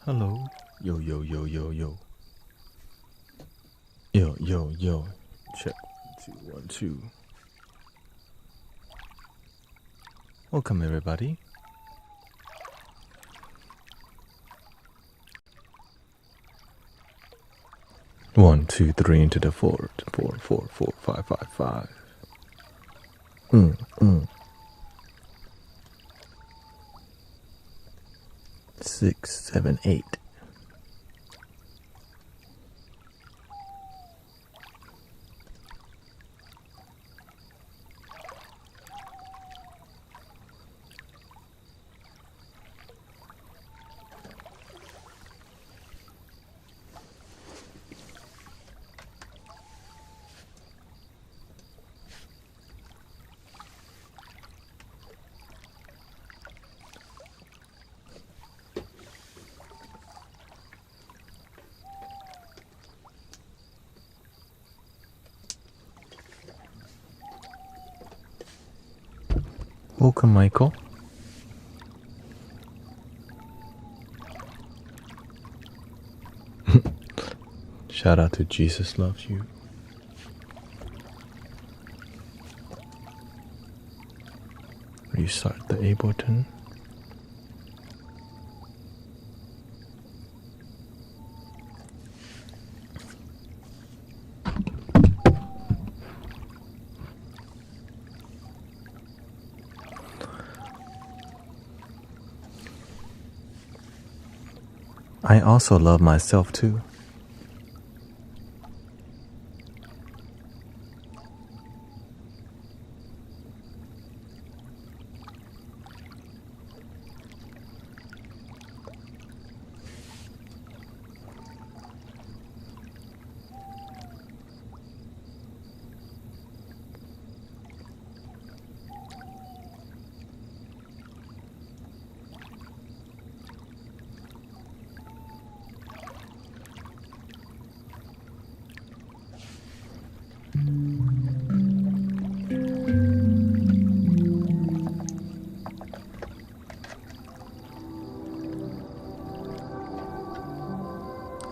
Hello. Yo, yo, yo, yo, yo. Yo, yo, yo. Check. 1, 2, 1, 2. Welcome, everybody. One, two, three into the four, 4, 4, 4, 5, 5, 5. 6, 7, 8. Welcome, Michael. Shout out to Jesus Loves You. Restart the A button. I also love myself too.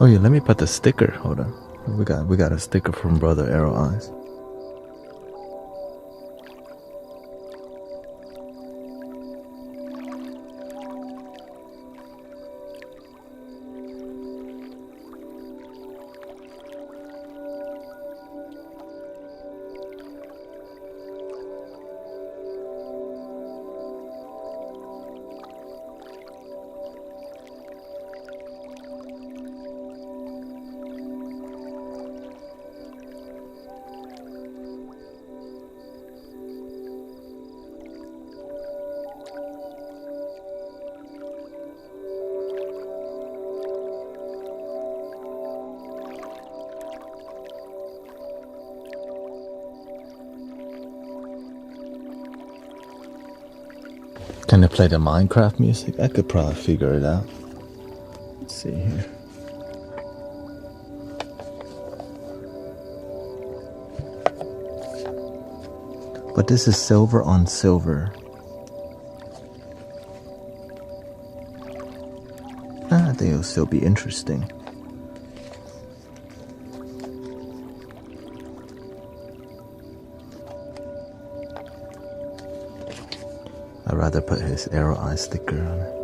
Oh yeah, let me put the sticker. Hold on. We got a sticker from Brother Arrow Eyes. Can I play the Minecraft music? I could probably figure it out. Let's see here. But this is silver on silver. I think it'll still be interesting. I'd rather put his Arrow Eye sticker on it.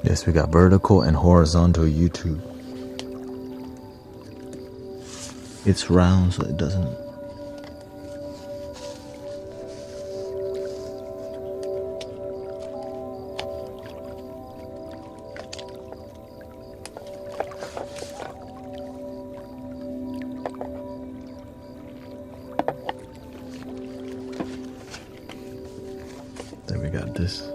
Yes, we got vertical and horizontal YouTube. It's round, so it doesn't. Then we got this.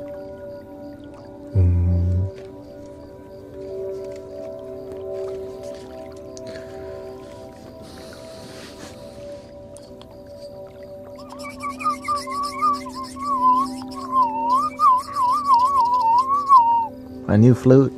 My new flute.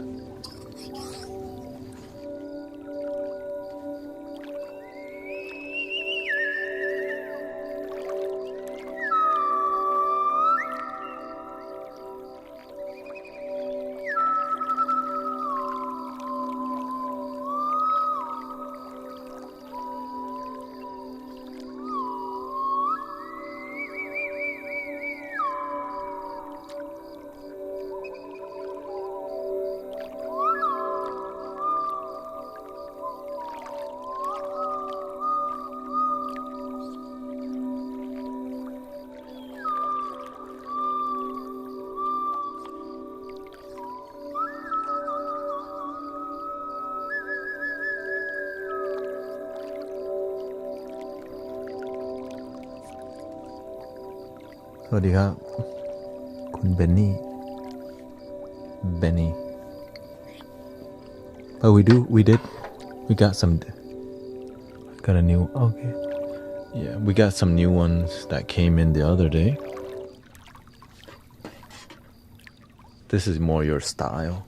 Sawasdee krab. Kun Benny. But we got a new, okay. Yeah, we got some new ones that came in the other day. This is more your style.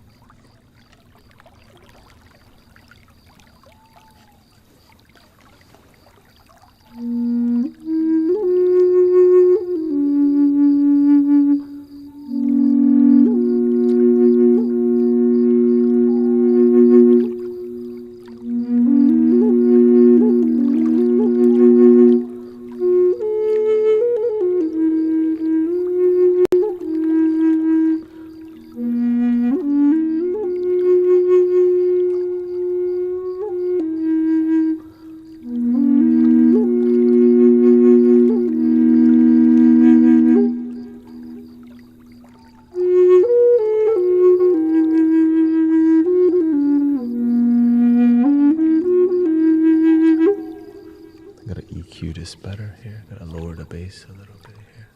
EQ this better here. Gotta lower the bass a little bit here.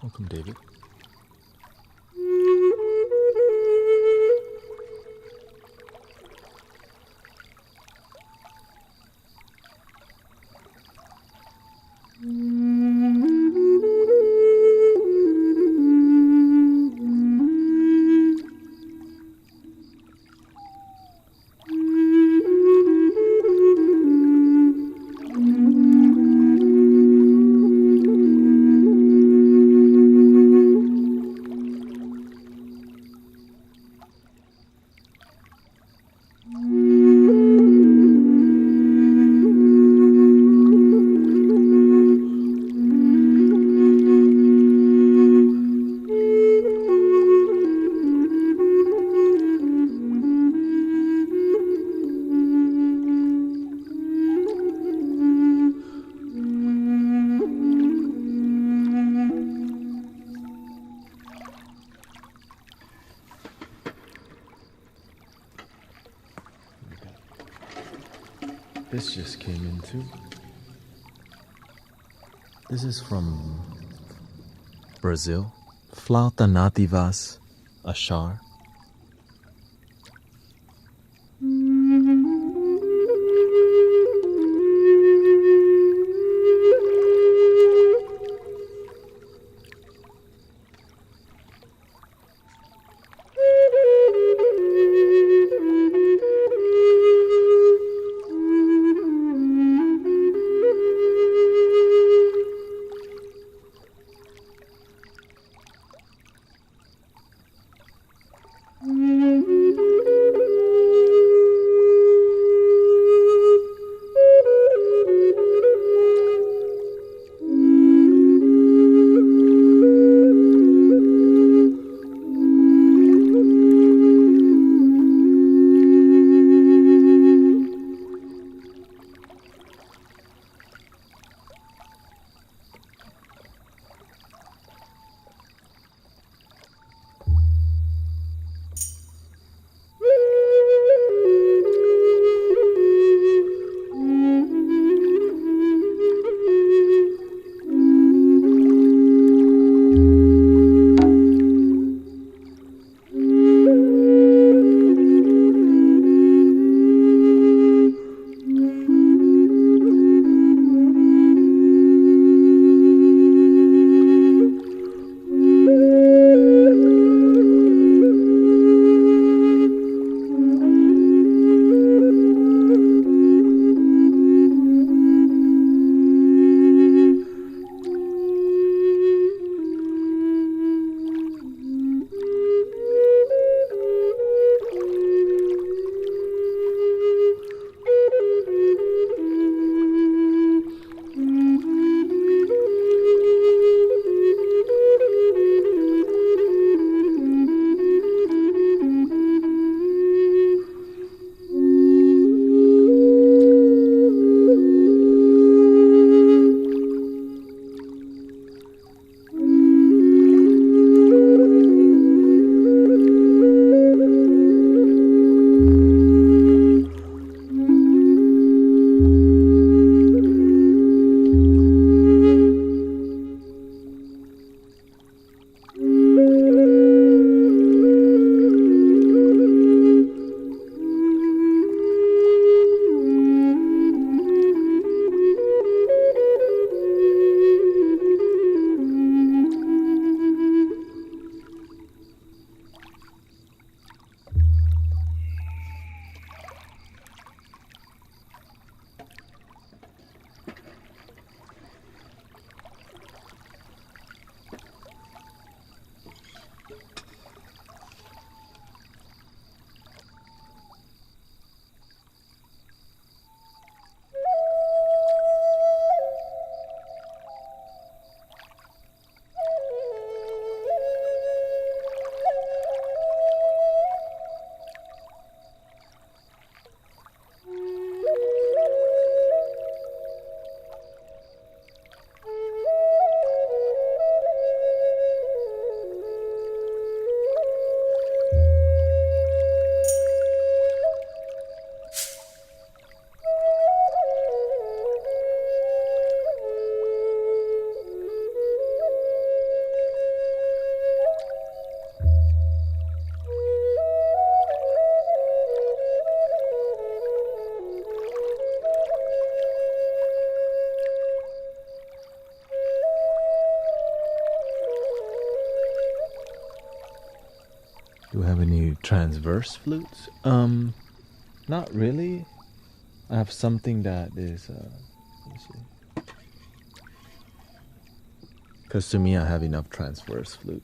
Welcome, David. This just came in too. This is from Brazil. Flauta nativas achar. Do we have any transverse flutes? Not really. I have something that is, let me see. Because to me, I have enough transverse flute.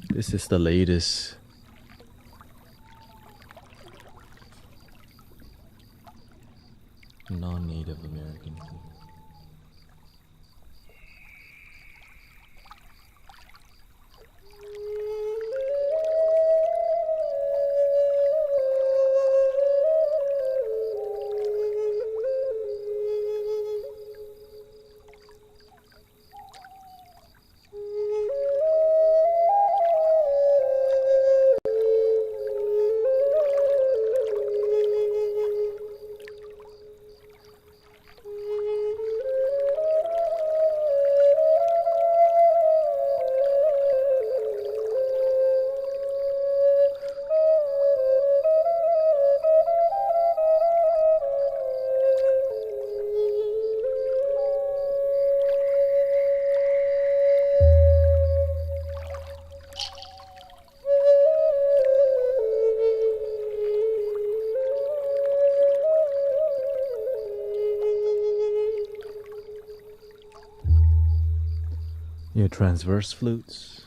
This is the latest non-Native American flute. Yeah, transverse flutes.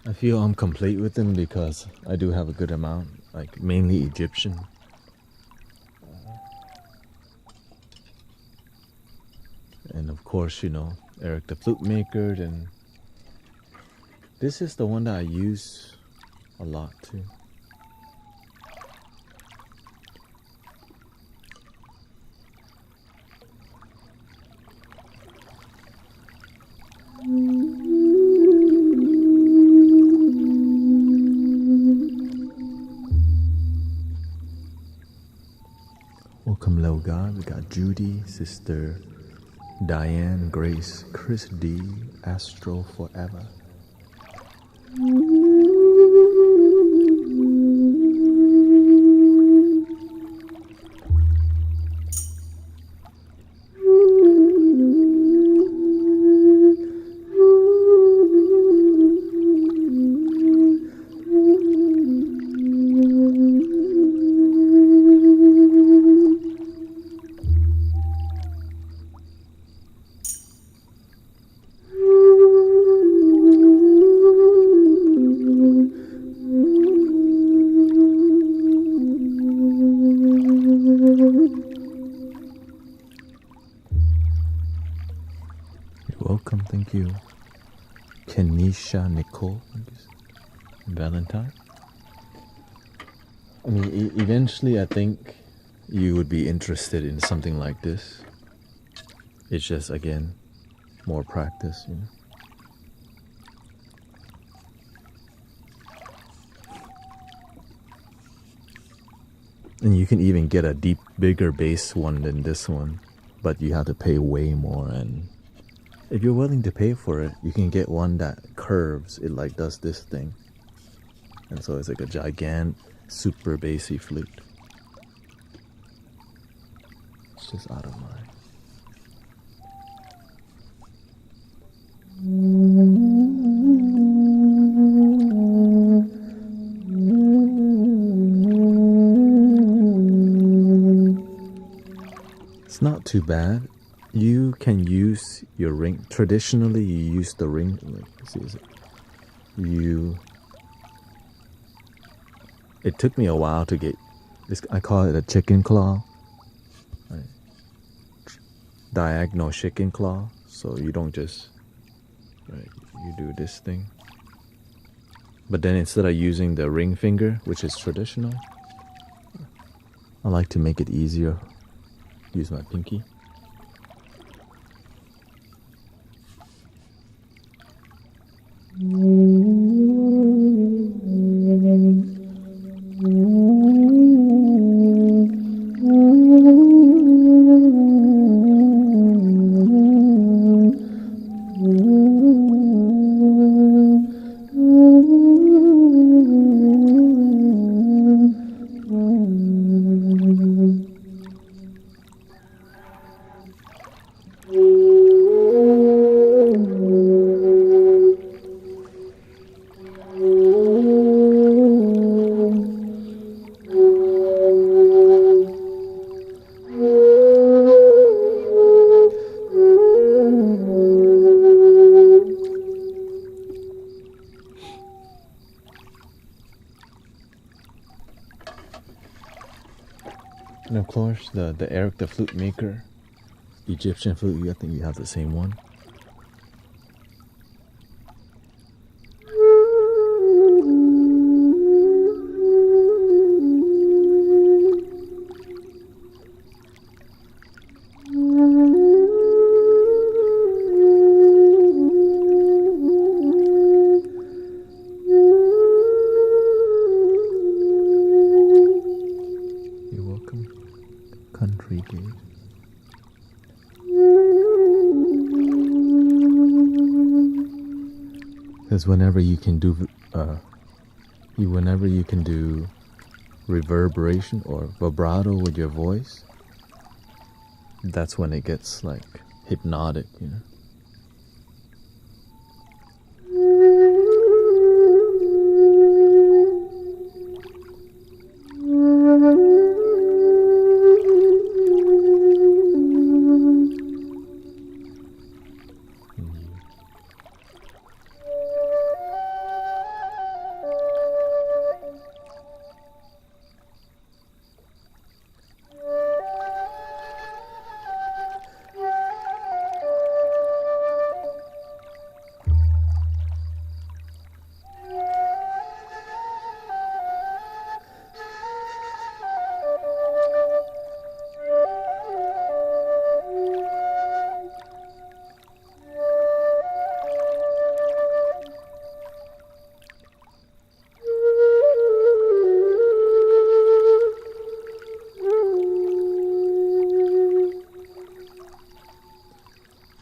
I feel I'm complete with them because I do have a good amount, like mainly Egyptian. And of course, you know, Eric the flute maker. And this is the one that I use a lot too. Welcome, little God. We got Judy, Sister Diane, Grace, Chris D, Astro Forever. Welcome, thank you. Kenisha Nicole, Valentine. I mean, eventually I think you would be interested in something like this. It's just, again, more practice, you know. And you can even get a bigger bass one than this one, but you have to pay way more. And if you're willing to pay for it, you can get one that curves. It like does this thing. And so it's like a gigantic, super bassy flute. It's just out of mind. It's not too bad. You can use your ring. Traditionally, you use the ring. Let's see, it took me a while to get this. I call it a chicken claw, right? Diagonal chicken claw. So you don't just, right? You do this thing. But then instead of using the ring finger, which is traditional, I like to make it easier. Use my pinky. watch the Eric the Flute Maker Egyptian flute? I think you have the same one. Country gate. Because whenever you can do reverberation or vibrato with your voice, that's when it gets like hypnotic, you know.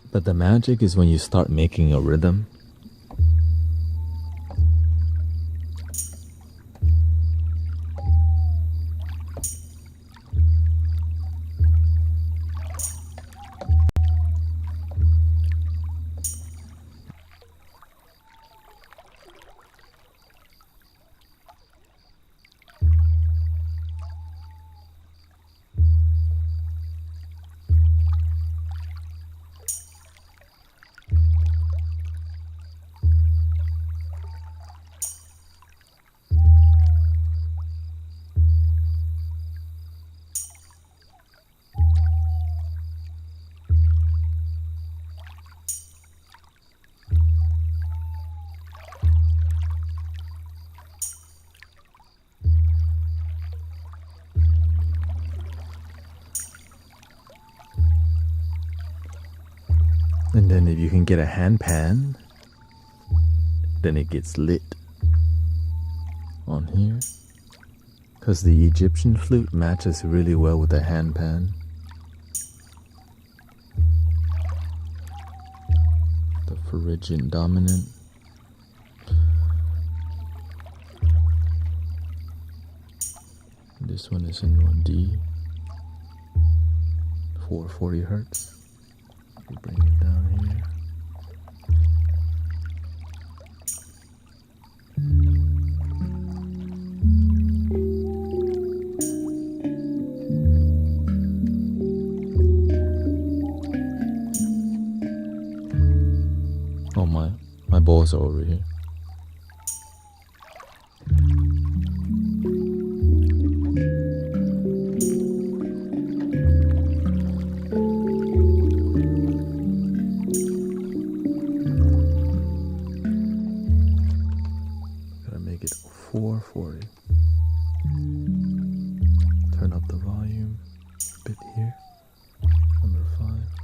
But the magic is when you start making a rhythm. And then if you can get a handpan, then it gets lit on here. Because the Egyptian flute matches really well with the handpan. The Phrygian dominant. This one is in 1D, 440 hertz. We bring it down here. Oh my balls are over here. Gotta make it 440. Turn up the volume a bit here. Number 5.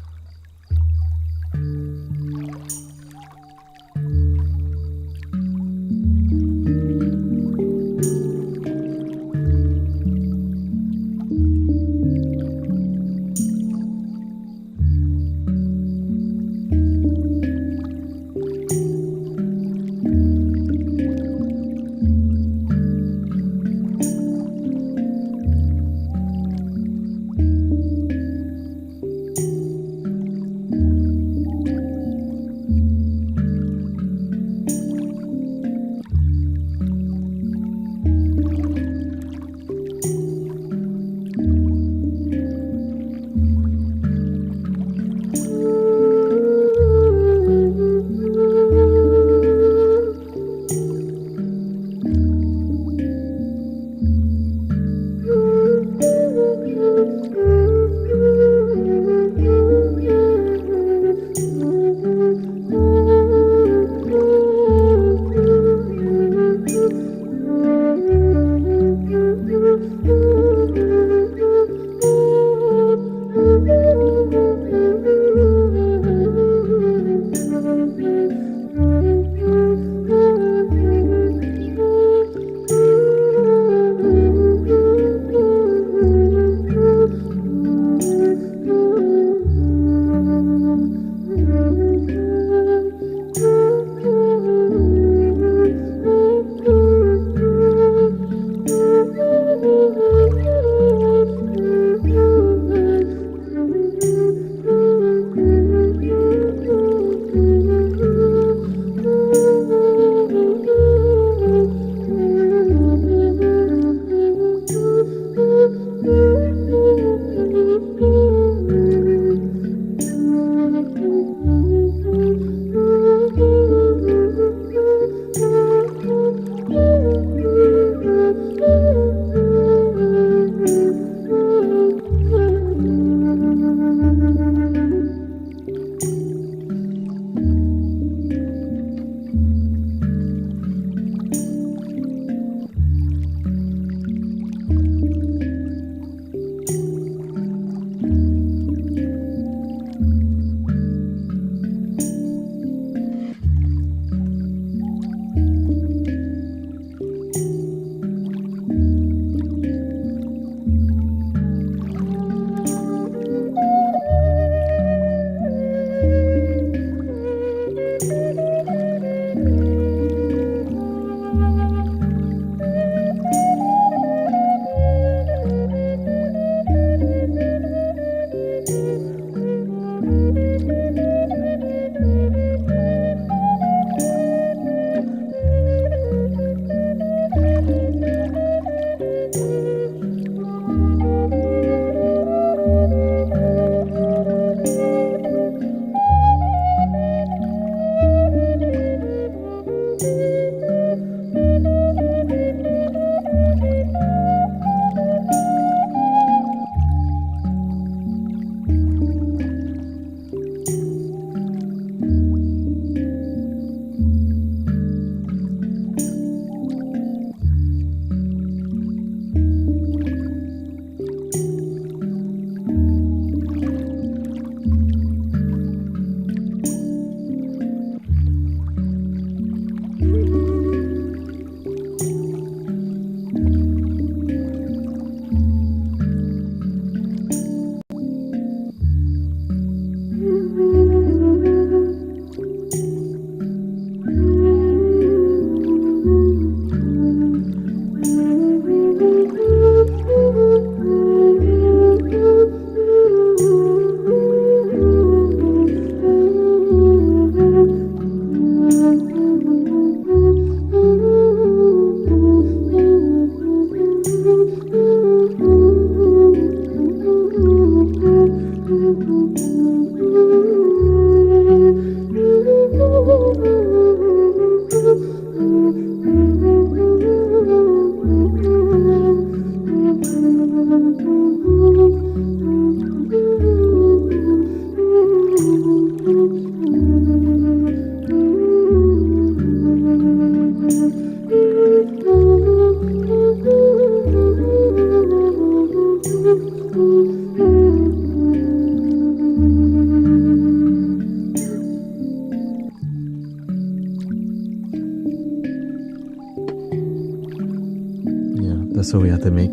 So we have to make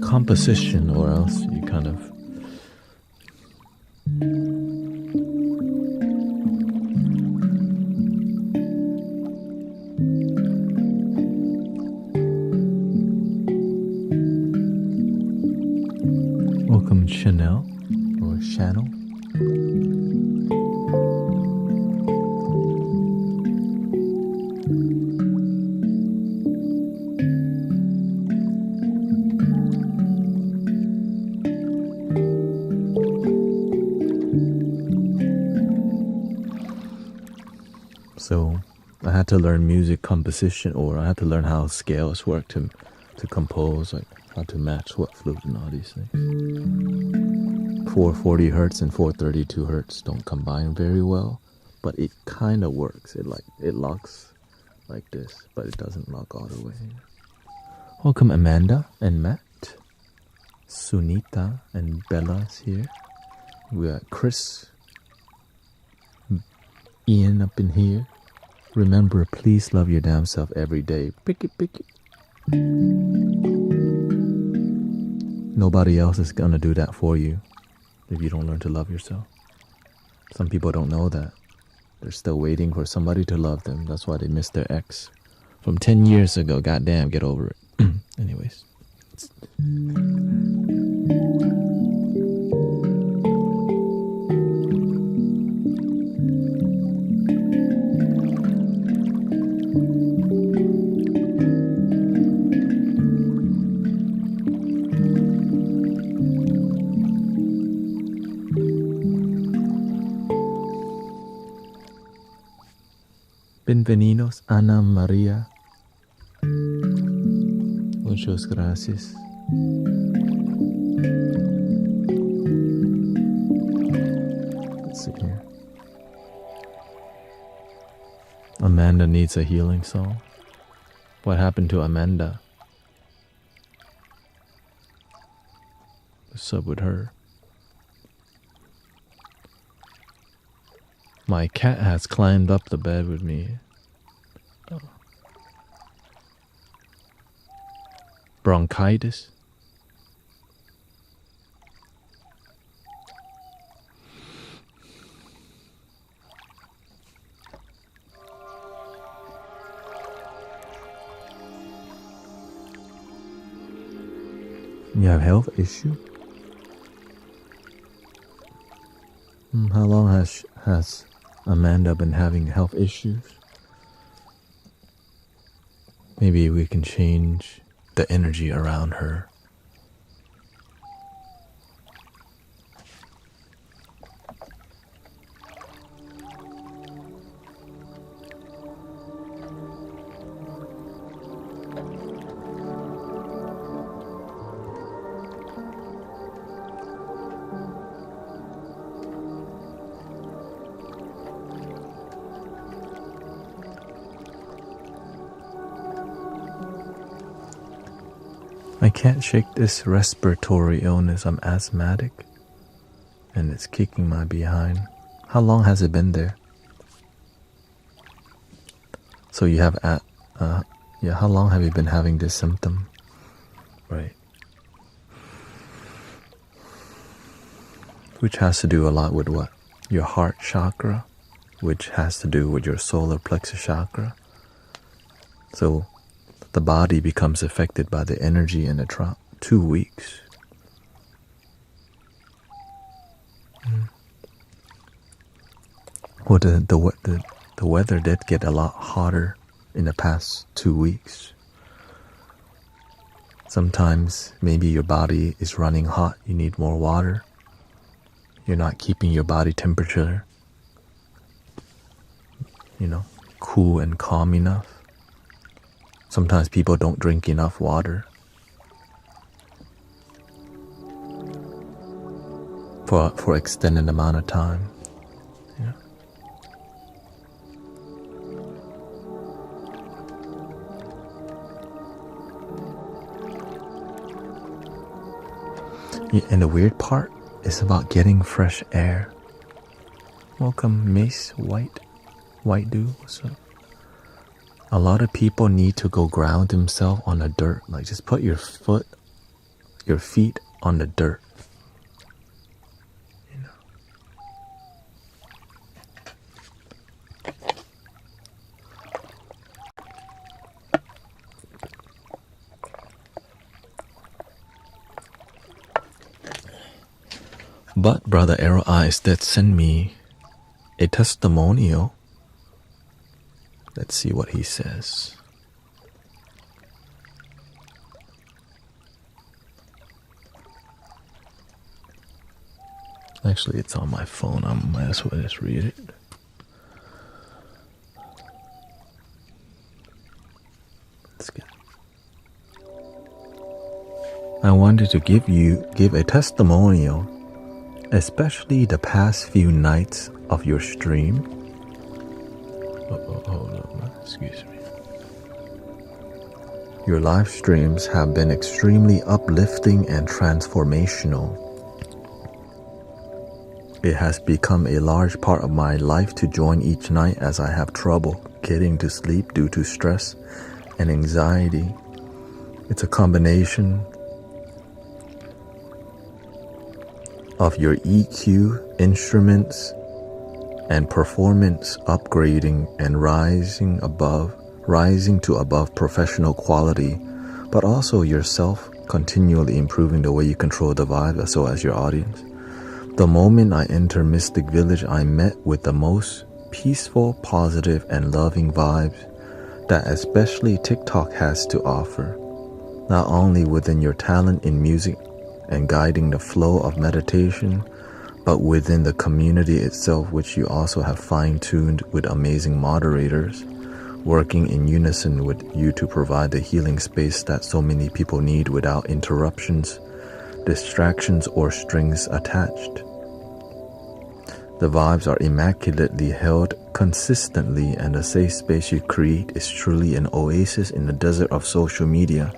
composition, or else you kind of welcome Chanel or Channel. So I had to learn music composition, or I had to learn how scales work to compose, like how to match what flute and all these things. 440 hertz and 432 hertz don't combine very well, but it kind of works. It locks like this, but it doesn't lock all the way. Welcome Amanda and Matt, Sunita and Bella's here. We got Chris, Ian up in here. Remember, please love your damn self every day. Pick it. Nobody else is gonna do that for you if you don't learn to love yourself. Some people don't know that. They're still waiting for somebody to love them. That's why they missed their ex from 10 years ago. Goddamn, get over it. Anyways. Bienvenidos, Ana María. Muchas gracias. Let's see here. Amanda needs a healing song. What happened to Amanda? What's up with her? My cat has climbed up the bed with me. Oh. Bronchitis. You have health issue? How long has Amanda been having health issues? Maybe we can change the energy around her. I can't shake this respiratory illness. I'm asthmatic and it's kicking my behind. How long has it been there? So you have how long have you been having this symptom? Right. Which has to do a lot with what? Your heart chakra, which has to do with your solar plexus chakra. So the body becomes affected by the energy in 2 weeks. Well, the weather did get a lot hotter in the past 2 weeks. Sometimes maybe your body is running hot. You need more water. You're not keeping your body temperature, cool and calm enough. Sometimes people don't drink enough water for extended amount of time. And the weird part is about getting fresh air. Welcome, Mace White dude. What's up? A lot of people need to go ground themselves on the dirt. Like, just put your feet on the dirt. But Brother Arrow Eyes did send me a testimonial. Let's see what he says. Actually, it's on my phone. I might as well just read it. Let's get it. I wanted to give a testimonial, especially the past few nights of your stream. Hold up, excuse me. Your live streams have been extremely uplifting and transformational. It has become a large part of my life to join each night as I have trouble getting to sleep due to stress and anxiety. It's a combination of your EQ, instruments, and performance upgrading and rising to above professional quality, but also yourself continually improving the way you control the vibe so as your audience. The moment I entered Mystic Village, I met with the most peaceful, positive, and loving vibes that especially TikTok has to offer, not only within your talent in music and guiding the flow of meditation, but within the community itself, which you also have fine-tuned with amazing moderators, working in unison with you to provide the healing space that so many people need without interruptions, distractions, or strings attached. The vibes are immaculately held consistently, and the safe space you create is truly an oasis in the desert of social media,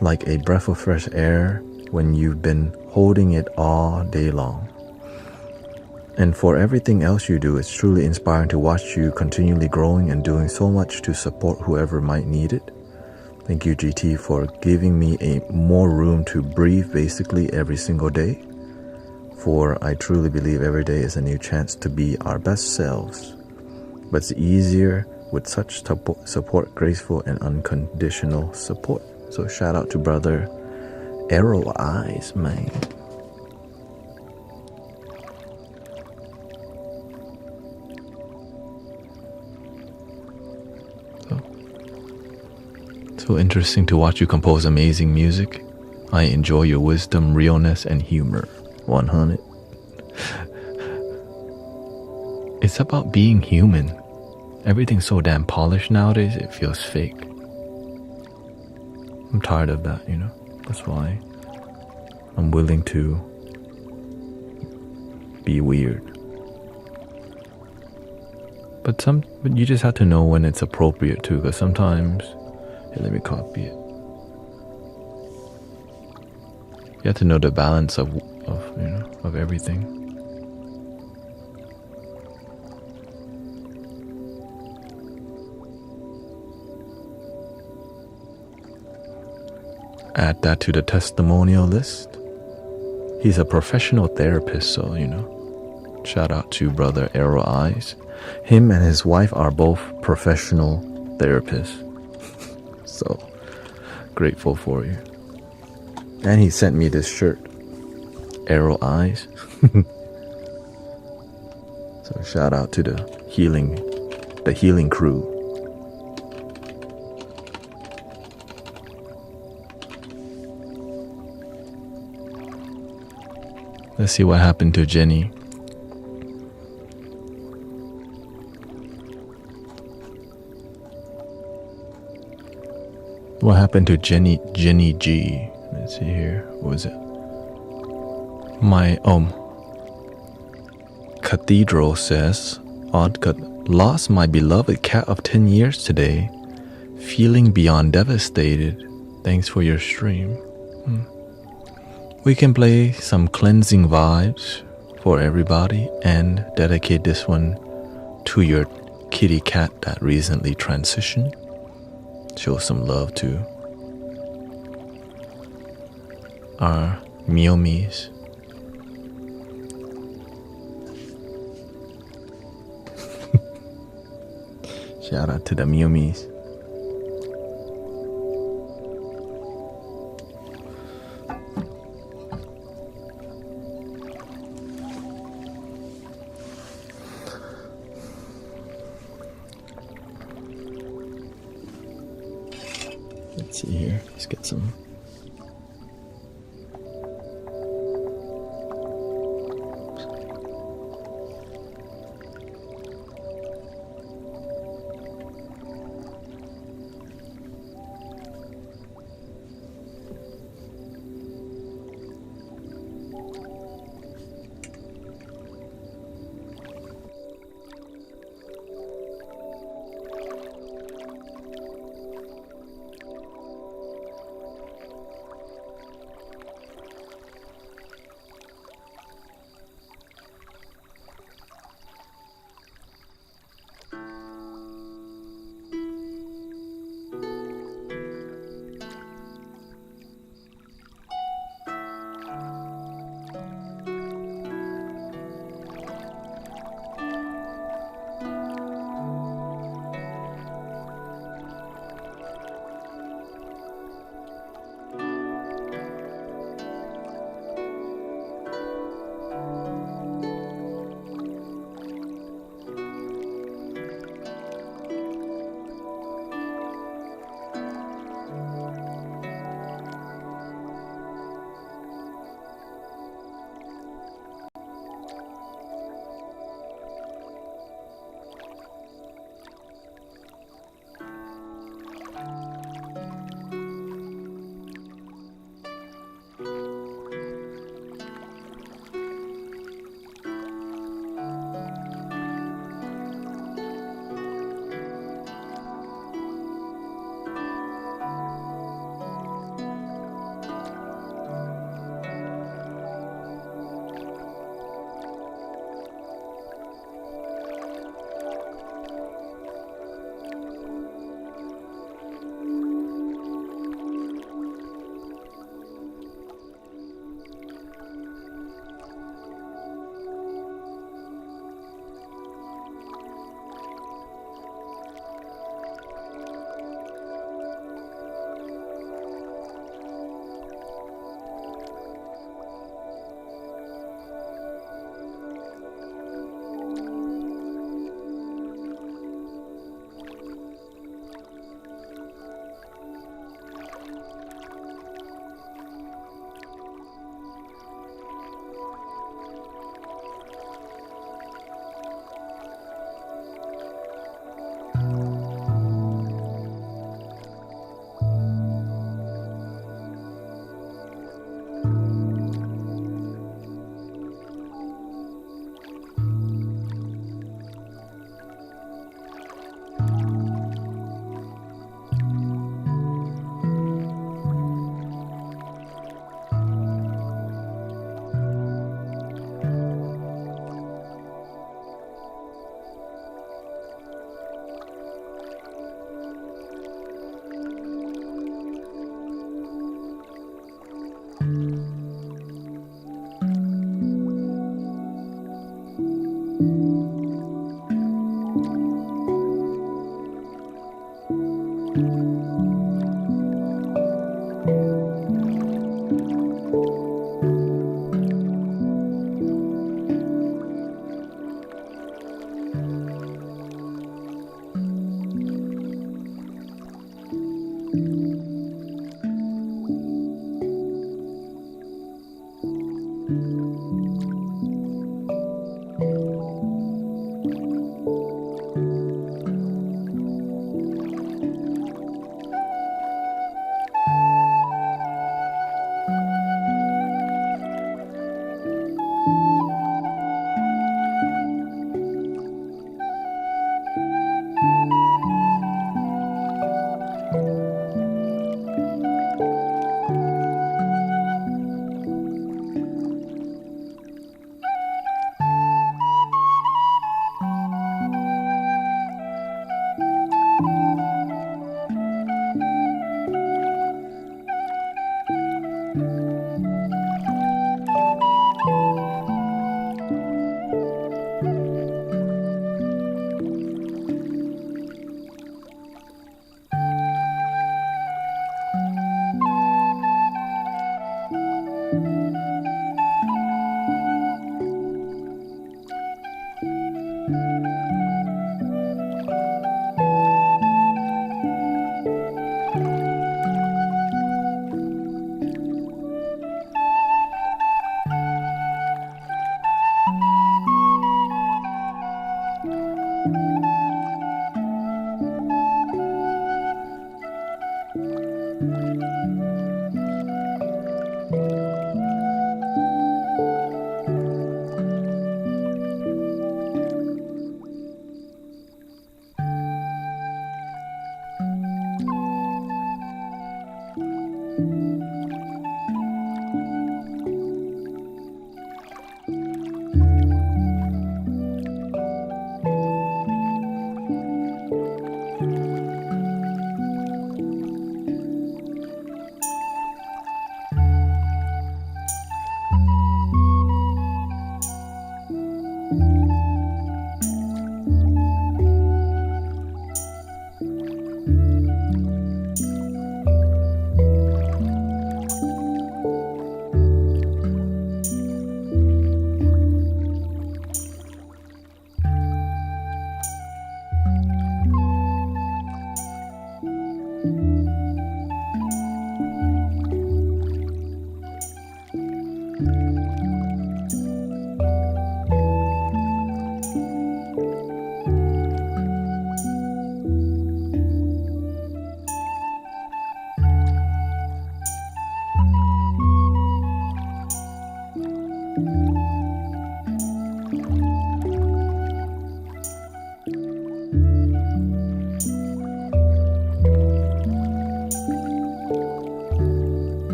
like a breath of fresh air when you've been holding it all day long. And for everything else you do, it's truly inspiring to watch you continually growing and doing so much to support whoever might need it. Thank you, GT, for giving me more room to breathe basically every single day. For I truly believe every day is a new chance to be our best selves. But it's easier with such support, graceful and unconditional support. So shout out to Brother Arrow Eyes, man. So interesting to watch you compose amazing music. I enjoy your wisdom, realness, and humor. 100. It's about being human. Everything's so damn polished nowadays, it feels fake. I'm tired of that, That's why I'm willing to be weird. But you just have to know when it's appropriate too, because sometimes... Here, let me copy it. You have to know the balance of everything. Add that to the testimonial list. He's a professional therapist, so shout out to Brother Arrow Eyes. Him and his wife are both professional therapists. So grateful for you. And he sent me this shirt, Arrow Eyes. So shout out to the healing crew. Let's see what happened to Jenny. What happened to Jenny G? Let's see here. What was it? Cathedral says, lost my beloved cat of 10 years today. Feeling beyond devastated. Thanks for your stream. We can play some cleansing vibes for everybody and dedicate this one to your kitty cat that recently transitioned. Show some love to our Miomis. Shout out to the Miomis. Let's see here. Let's get some.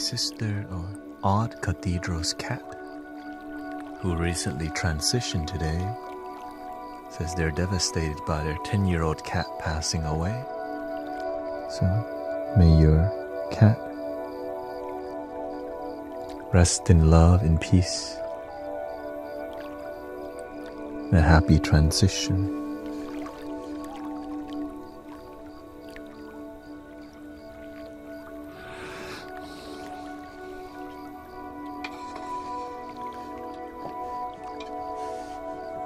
sister or Odd Cathedral's cat, who recently transitioned today, says they're devastated by their 10-year-old cat passing away. So may your cat rest in love and peace, and a happy transition.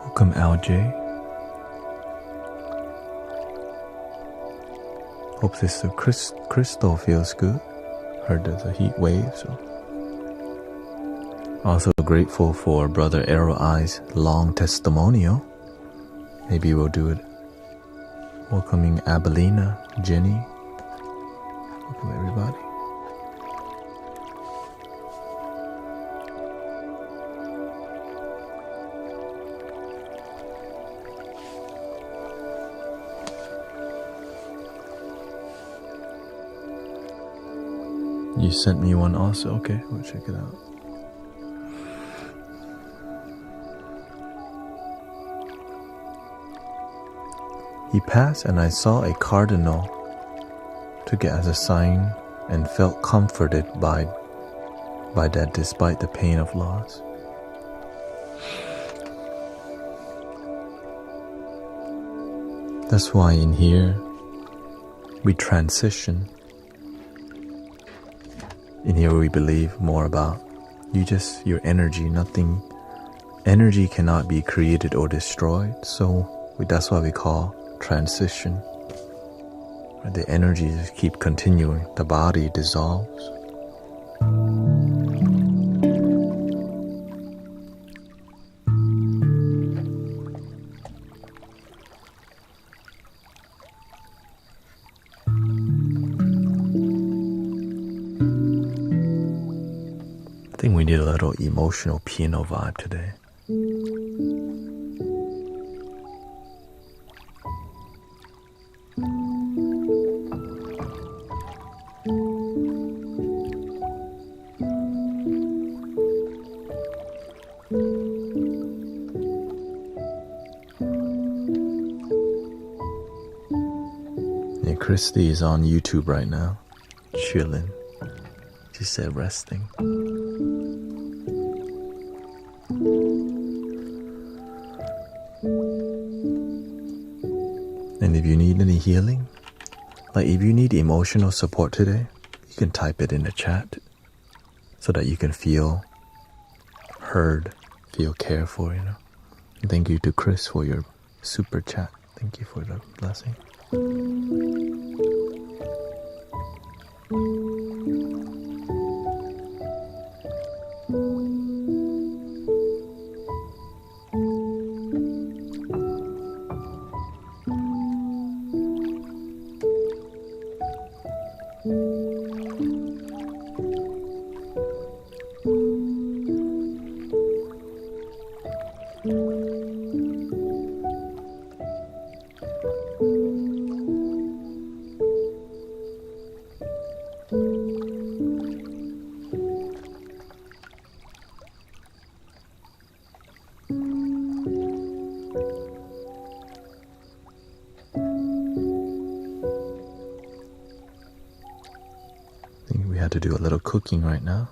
Welcome, LJ. Hope Sister Crystal feels good. Heard there's a heat wave, so. Also grateful for Brother Arrow Eye's long testimonial. Maybe we'll do it. Welcoming Abelina, Jenny. Welcome everybody. You sent me one also? Okay, we'll check it out. He passed and I saw a cardinal, took it as a sign and felt comforted by that despite the pain of loss. That's why in here we transition. In here we believe more about your energy. Energy cannot be created or destroyed, so that's why we call transition. The energy just keep continuing, the body dissolves. I think we need a little emotional piano vibe today. Yeah, Christy is on YouTube right now, chilling. She said resting. And if you need any healing, like if you need emotional support today, you can type it in the chat so that you can feel heard, feel cared for, And thank you to Chris for your super chat. Thank you for the blessing. To do a little cooking right now.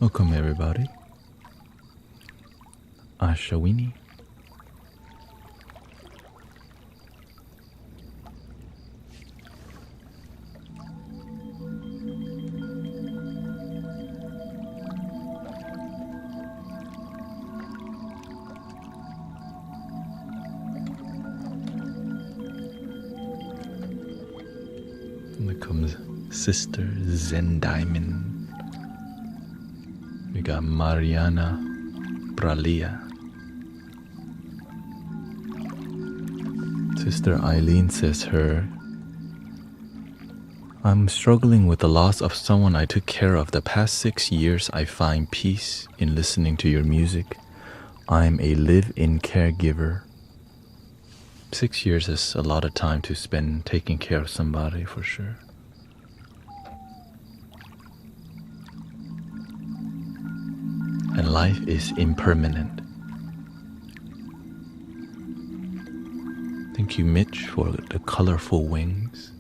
Welcome everybody. Ashawini. And there comes Sister Zen Diamond. We got Mariana Bralia. Sister Eileen says I'm struggling with the loss of someone I took care of the past 6 years. I find peace in listening to your music. I'm a live-in caregiver. 6 years is a lot of time to spend taking care of somebody for sure. And life is impermanent. Thank you, Mitch, for the colorful wings.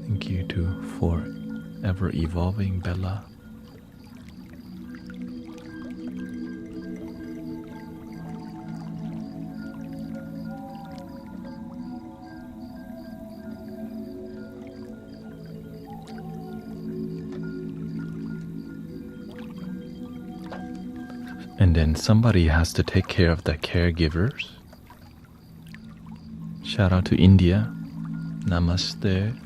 Thank you to for ever evolving Bella. And then somebody has to take care of the caregivers. Shout out to India. Namaste.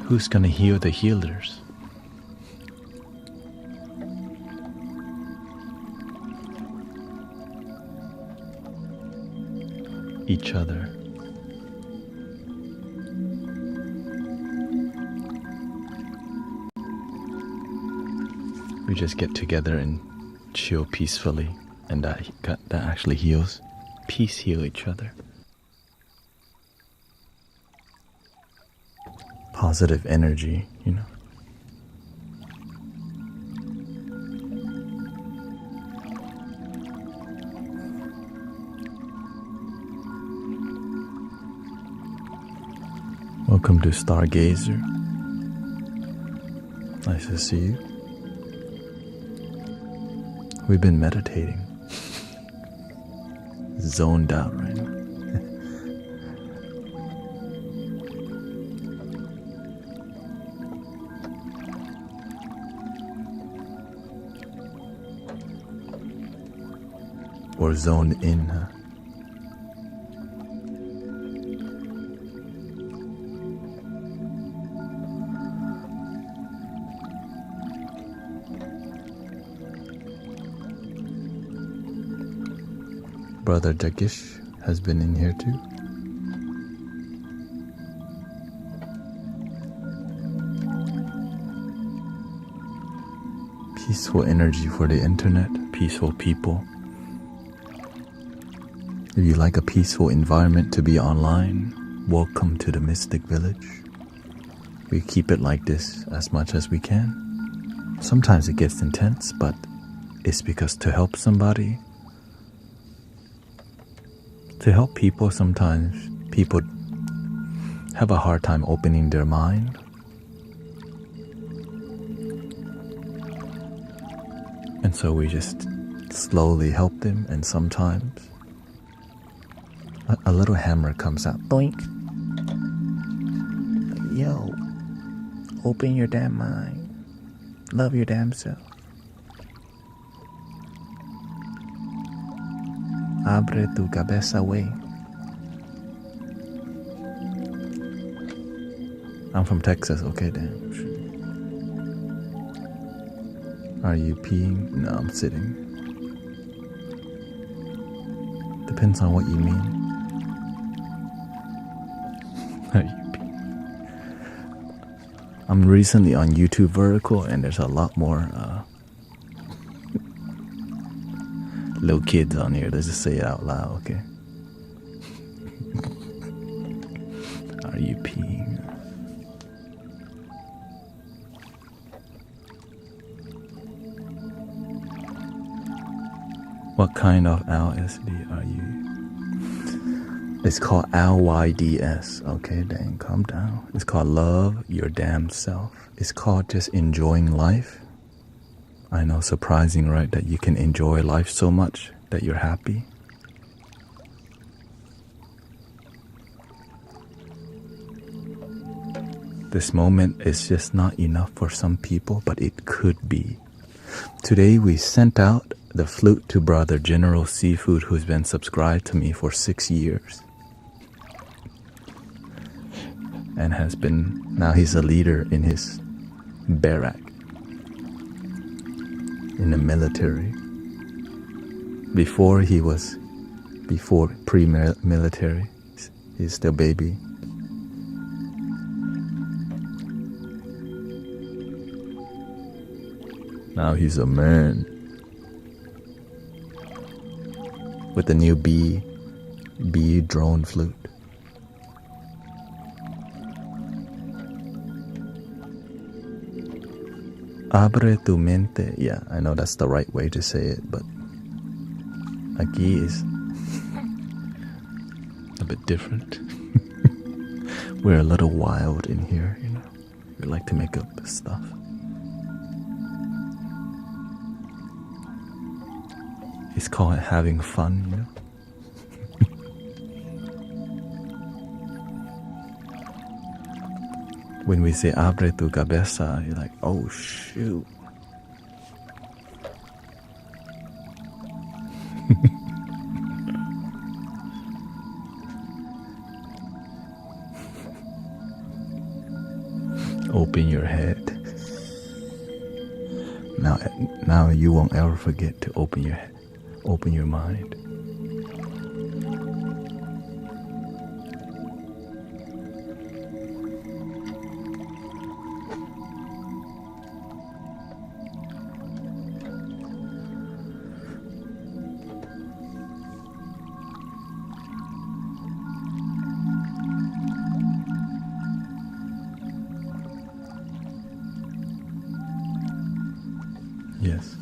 Who's gonna heal the healers? Each other. We just get together and chill peacefully, and that actually heals. Peace heal each other. Positive energy, you know. Welcome to Stargazer. Nice to see you. We've been meditating. Zoned out right now. Or zoned in, huh? Brother Jagish has been in here too. Peaceful energy for the internet, peaceful people. If you like a peaceful environment to be online, welcome to the Mystic Village. We keep it like this as much as we can. Sometimes it gets intense, but it's because to help somebody, to help people, sometimes people have a hard time opening their mind. And so we just slowly help them, and sometimes a little hammer comes out. Boink. Yo, open your damn mind. Love your damn self. Abre tu cabeza, way. I'm from Texas, okay then. Are you peeing? No, I'm sitting. Depends on what you mean. Are you peeing? I'm recently on YouTube Vertical, and there's a lot more little kids on here. Let's just say it out loud, okay? Are you peeing? What kind of LSD are you? It's called LYDS. Okay, dang, calm down. It's called Love Your Damn Self. It's called just enjoying life. I know, surprising, right? That you can enjoy life so much that you're happy. This moment is just not enough for some people, but it could be. Today we sent out the flute to Brother General Seafood, who's been subscribed to me for 6 years. And has been, now he's a leader in his barrack. In the military. Before pre-military, he's still baby. Now he's a man. With the new bee drone flute. Abre tu mente. Yeah, I know that's the right way to say it, but aquí is a bit different. We're a little wild in here, you know. We like to make up stuff. It's called having fun, you know. When we say abre tu cabeza, you're like, oh shoot. Open your head. Now you won't ever forget to open your head. Open your mind. Yes.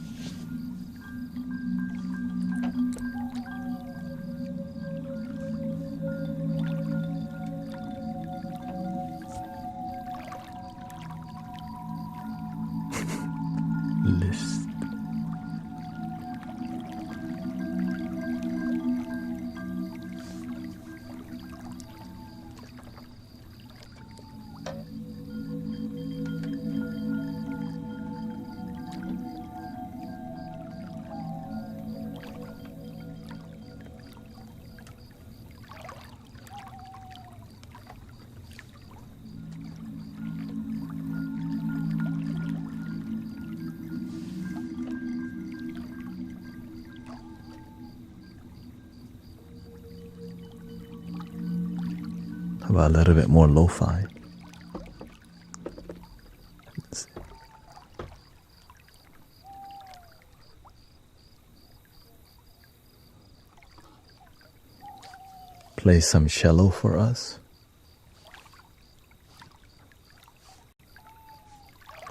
List. How about a little bit more lo-fi? Let's see. Play some cello for us.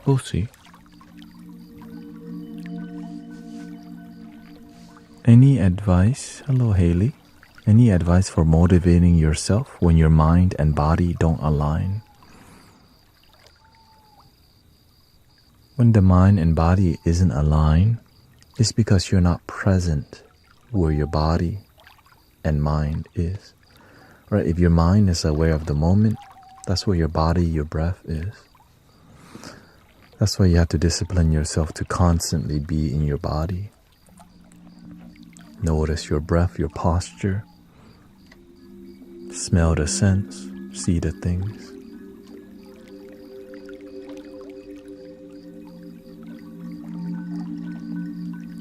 We'll see. Any advice? Hello, Haley. Any advice for motivating yourself when your mind and body don't align? When the mind and body isn't aligned, it's because you're not present where your body and mind is. Right? If your mind is aware of the moment, that's where your body, your breath is. That's why you have to discipline yourself to constantly be in your body. Notice your breath, your posture. Smell the scents, see the things.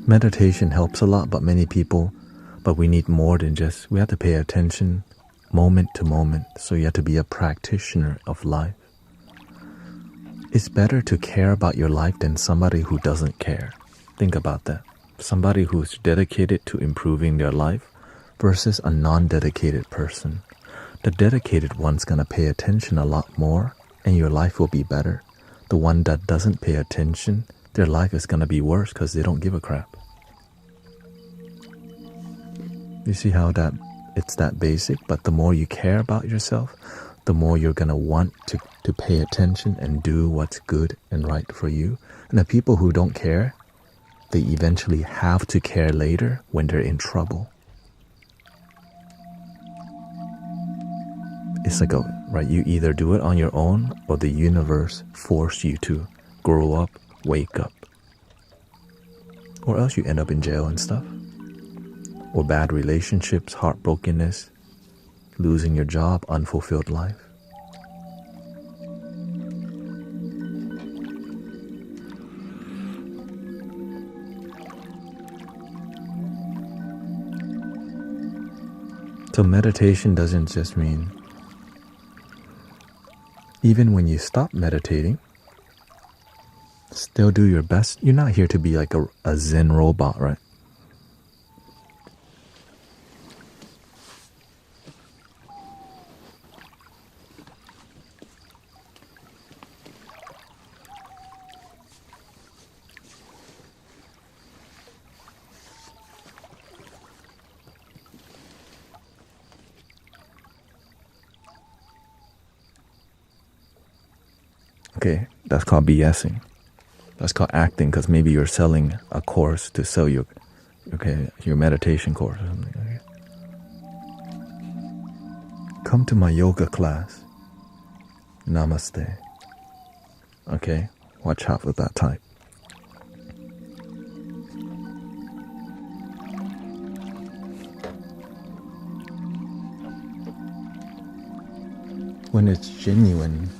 Meditation helps a lot, but we need more than just, we have to pay attention moment to moment. So you have to be a practitioner of life. It's better to care about your life than somebody who doesn't care. Think about that. Somebody who's dedicated to improving their life versus a non-dedicated person. The dedicated one's gonna pay attention a lot more, and your life will be better. The one that doesn't pay attention, their life is gonna be worse because they don't give a crap. You see how that it's that basic, but the more you care about yourself, the more you're gonna want to pay attention and do what's good and right for you. And the people who don't care, they eventually have to care later when they're in trouble. It's like right, you either do it on your own or the universe force you to grow up, wake up. Or else you end up in jail and stuff. Or bad relationships, heartbrokenness, losing your job, unfulfilled life. So meditation doesn't just mean, even when you stop meditating, still do your best. You're not here to be like a Zen robot, right? Okay, that's called BSing. That's called acting, because maybe you're selling a course to sell your meditation course or something. Okay. Come to my yoga class. Namaste. Okay, watch out for that type. When it's genuine,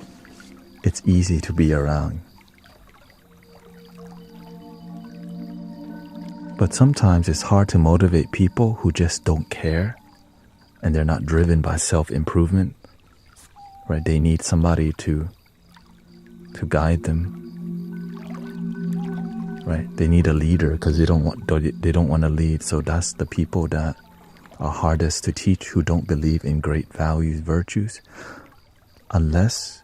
it's easy to be around. But sometimes it's hard to motivate people who just don't care and they're not driven by self-improvement, right? They need somebody to guide them, right? They need a leader because they don't want to lead. So that's the people that are hardest to teach, who don't believe in great values, virtues, unless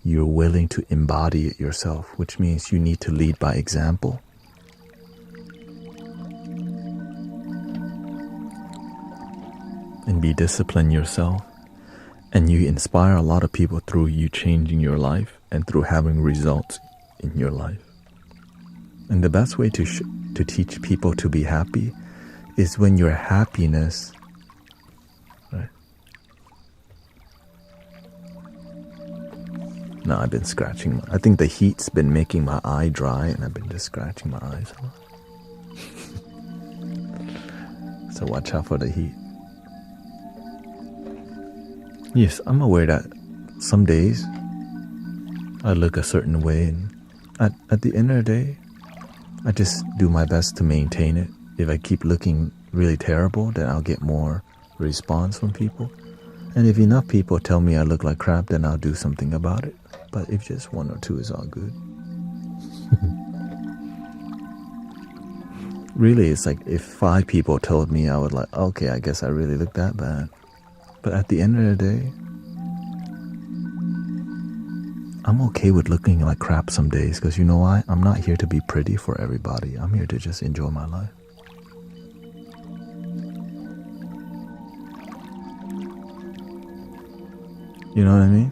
you're willing to embody it yourself, which means you need to lead by example. And be disciplined yourself. And you inspire a lot of people through you changing your life and through having results in your life. And the best way to teach people to be happy is when your happiness, right? No, I've been scratching. I think the heat's been making my eye dry, and I've been just scratching my eyes a lot. So watch out for the heat. Yes, I'm aware that some days I look a certain way, and at the end of the day, I just do my best to maintain it. If I keep looking really terrible, then I'll get more response from people. And if enough people tell me I look like crap, then I'll do something about it. But if just one or two is all good. Really, it's like if 5 people told me, I would like, okay, I guess I really look that bad. But at the end of the day, I'm okay with looking like crap some days, because you know why? I'm not here to be pretty for everybody. I'm here to just enjoy my life. You know what I mean?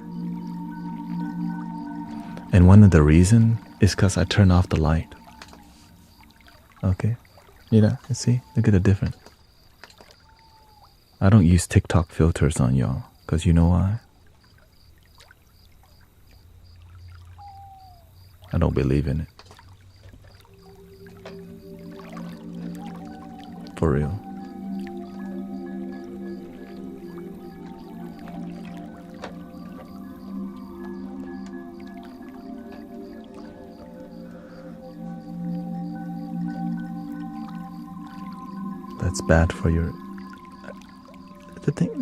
And one of the reasons is because I turn off the light. Okay? You know, see? Look at the difference. I don't use TikTok filters on y'all, because you know why? I don't believe in it. For real. That's bad for your...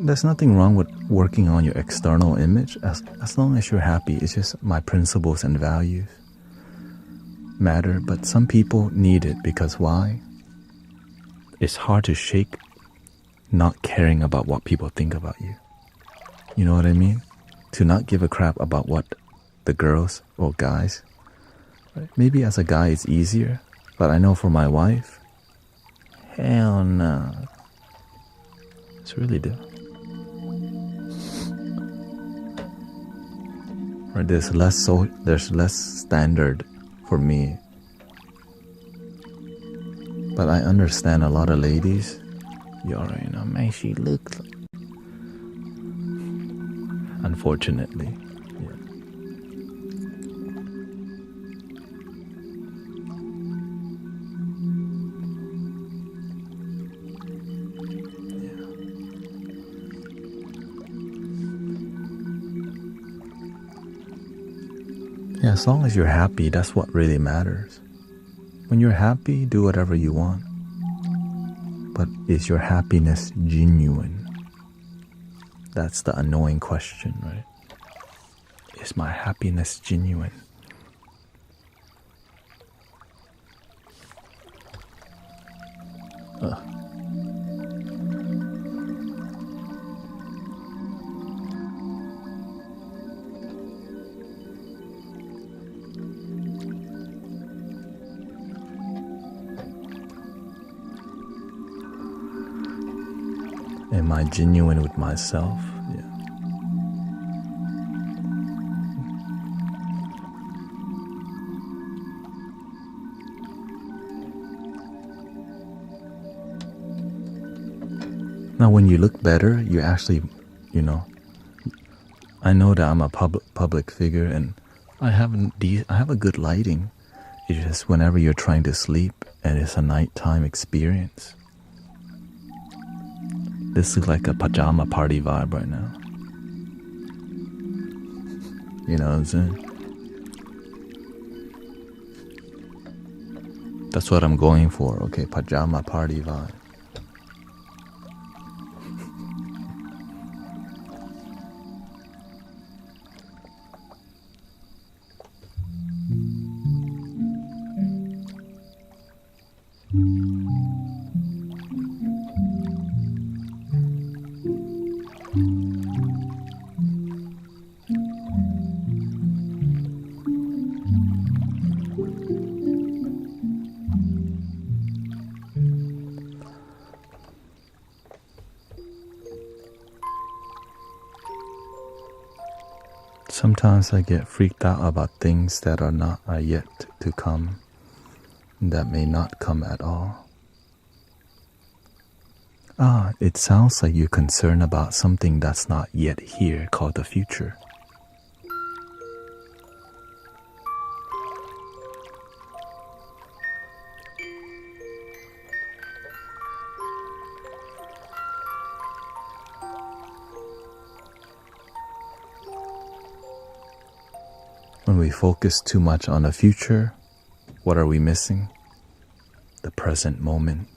There's nothing wrong with working on your external image as long as you're happy. It's just my principles and values matter, but some people need it because why? It's hard to shake not caring about what people think about you. You know what I mean? To not give a crap about what the girls or guys. Right? Maybe as a guy it's easier, but I know for my wife, hell no. It's really difficult. Right? There's less standard for me. But I understand a lot of ladies. You already know, man, she looks like... Unfortunately, yeah. Yeah, as long as you're happy, that's what really matters. When you're happy, do whatever you want. But is your happiness genuine? That's the annoying question, right? Is my happiness genuine? Am I genuine with myself? Yeah. Now, when you look better, you actually, I know that I'm a public figure and I have a good lighting. It's just whenever you're trying to sleep and it's a nighttime experience. This is like a pajama party vibe right now. You know what I'm saying? That's what I'm going for, okay? Pajama party vibe. Sometimes I get freaked out about things that are yet to come, that may not come at all. It sounds like you're concerned about something that's not yet here, called the future. When we focus too much on the future, what are we missing? The present moment.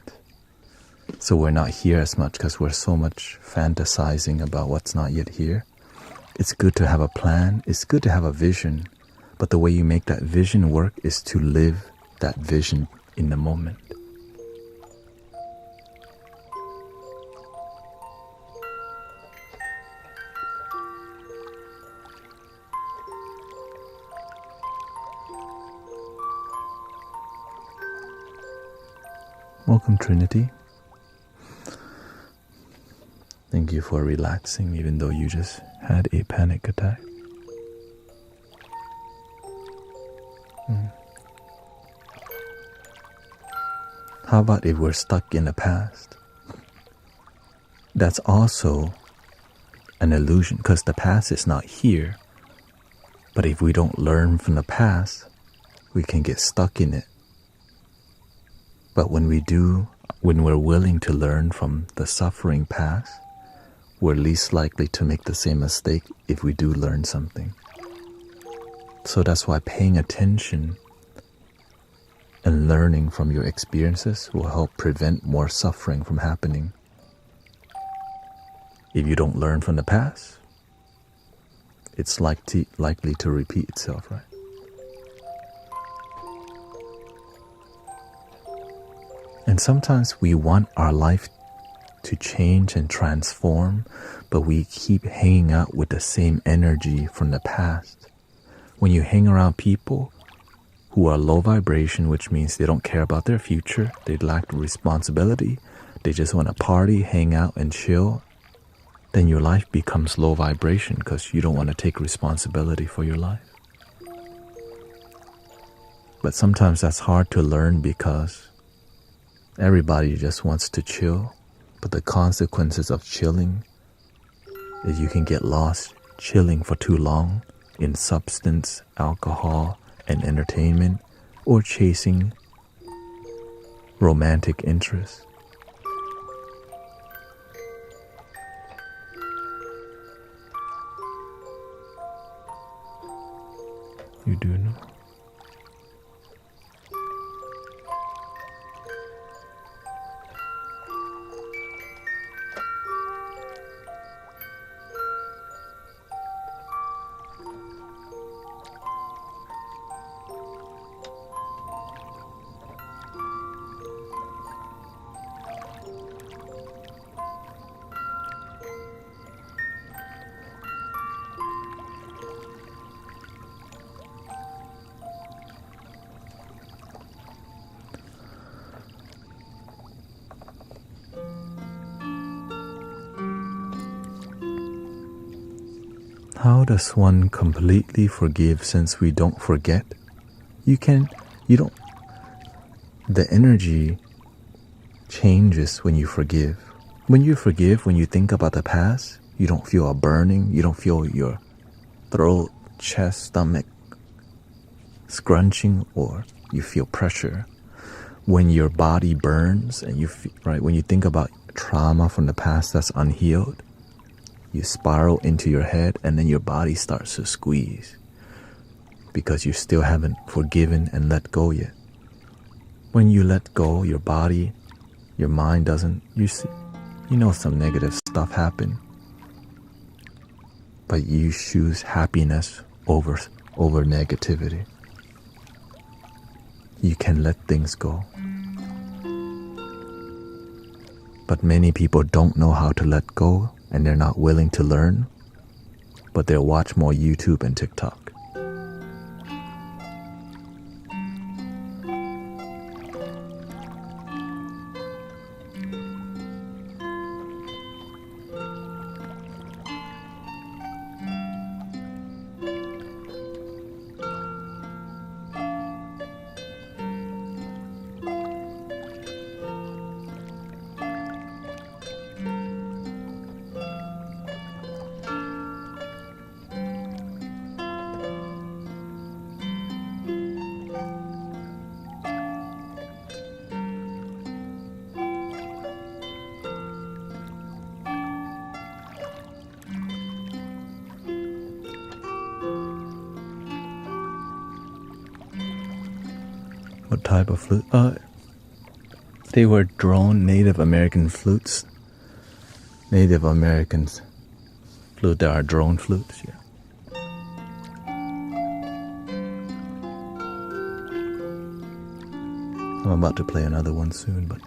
So we're not here as much because we're so much fantasizing about what's not yet here. It's good to have a plan, it's good to have a vision, but the way you make that vision work is to live that vision in the moment. Welcome, Trinity. Thank you for relaxing even though you just had a panic attack. How about if we're stuck in the past? That's also an illusion because the past is not here. But if we don't learn from the past, we can get stuck in it. But when we're willing to learn from the suffering past, we're least likely to make the same mistake if we do learn something. So that's why paying attention and learning from your experiences will help prevent more suffering from happening. If you don't learn from the past, it's likely to repeat itself, right? And sometimes we want our life to change and transform, but we keep hanging out with the same energy from the past. When you hang around people who are low vibration, which means they don't care about their future, they lack responsibility, they just want to party, hang out, and chill, then your life becomes low vibration because you don't want to take responsibility for your life. But sometimes that's hard to learn because everybody just wants to chill, but the consequences of chilling is you can get lost chilling for too long in substance, alcohol, and entertainment, or chasing romantic interests. You do know. How does one completely forgive since we don't forget? The energy changes when you forgive. When you forgive, when you think about the past, you don't feel a burning, you don't feel your throat, chest, stomach scrunching, or you feel pressure. When your body burns and when you think about trauma from the past that's unhealed, you spiral into your head and then your body starts to squeeze because you still haven't forgiven and let go yet. When you let go, your body, your mind doesn't, some negative stuff happened, but you choose happiness over negativity. You can let things go. But many people don't know how to let go, and they're not willing to learn, but they'll watch more YouTube and TikTok. What type of flute? They were drone Native American flutes. Native Americans flute. There are drone flutes, yeah. I'm about to play another one soon, but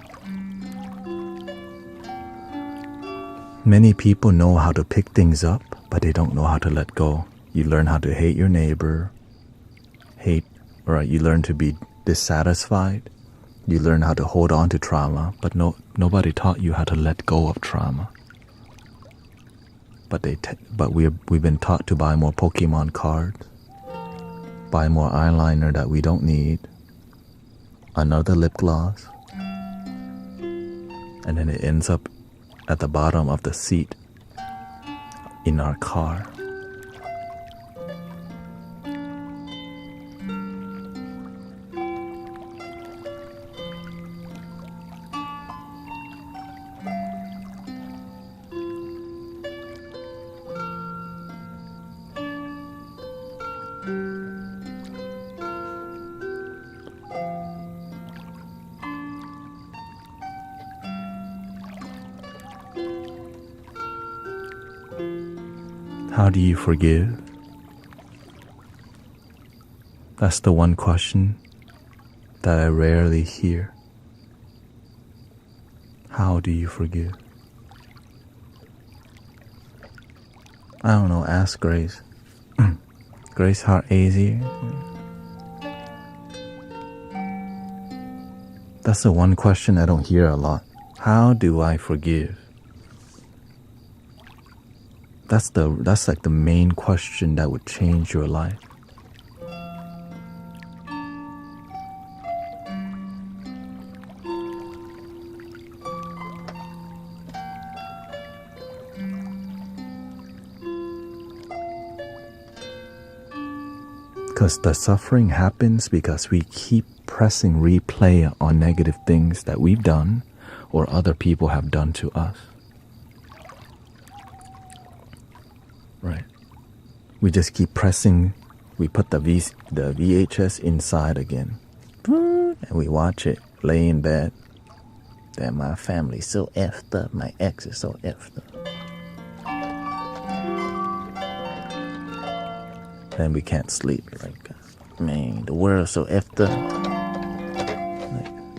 many people know how to pick things up, but they don't know how to let go. You learn how to hate your neighbor, you learn to be dissatisfied. You learn how to hold on to trauma, but nobody taught you how to let go of trauma. But we've been taught to buy more Pokemon cards, buy more eyeliner that we don't need, another lip gloss, and then it ends up at the bottom of the seat in our car. How do you forgive? That's the one question that I rarely hear. How do you forgive? I don't know, ask Grace. Grace Heart AZ. That's the one question I don't hear a lot. How do I forgive? That's like the main question that would change your life. Because the suffering happens because we keep pressing replay on negative things that we've done or other people have done to us. Right. We just keep pressing. We put the VHS inside again. And we watch it, lay in bed. Damn, my family's so effed up. My ex is so effed up. Then we can't sleep. Like, man, the world's so effed up.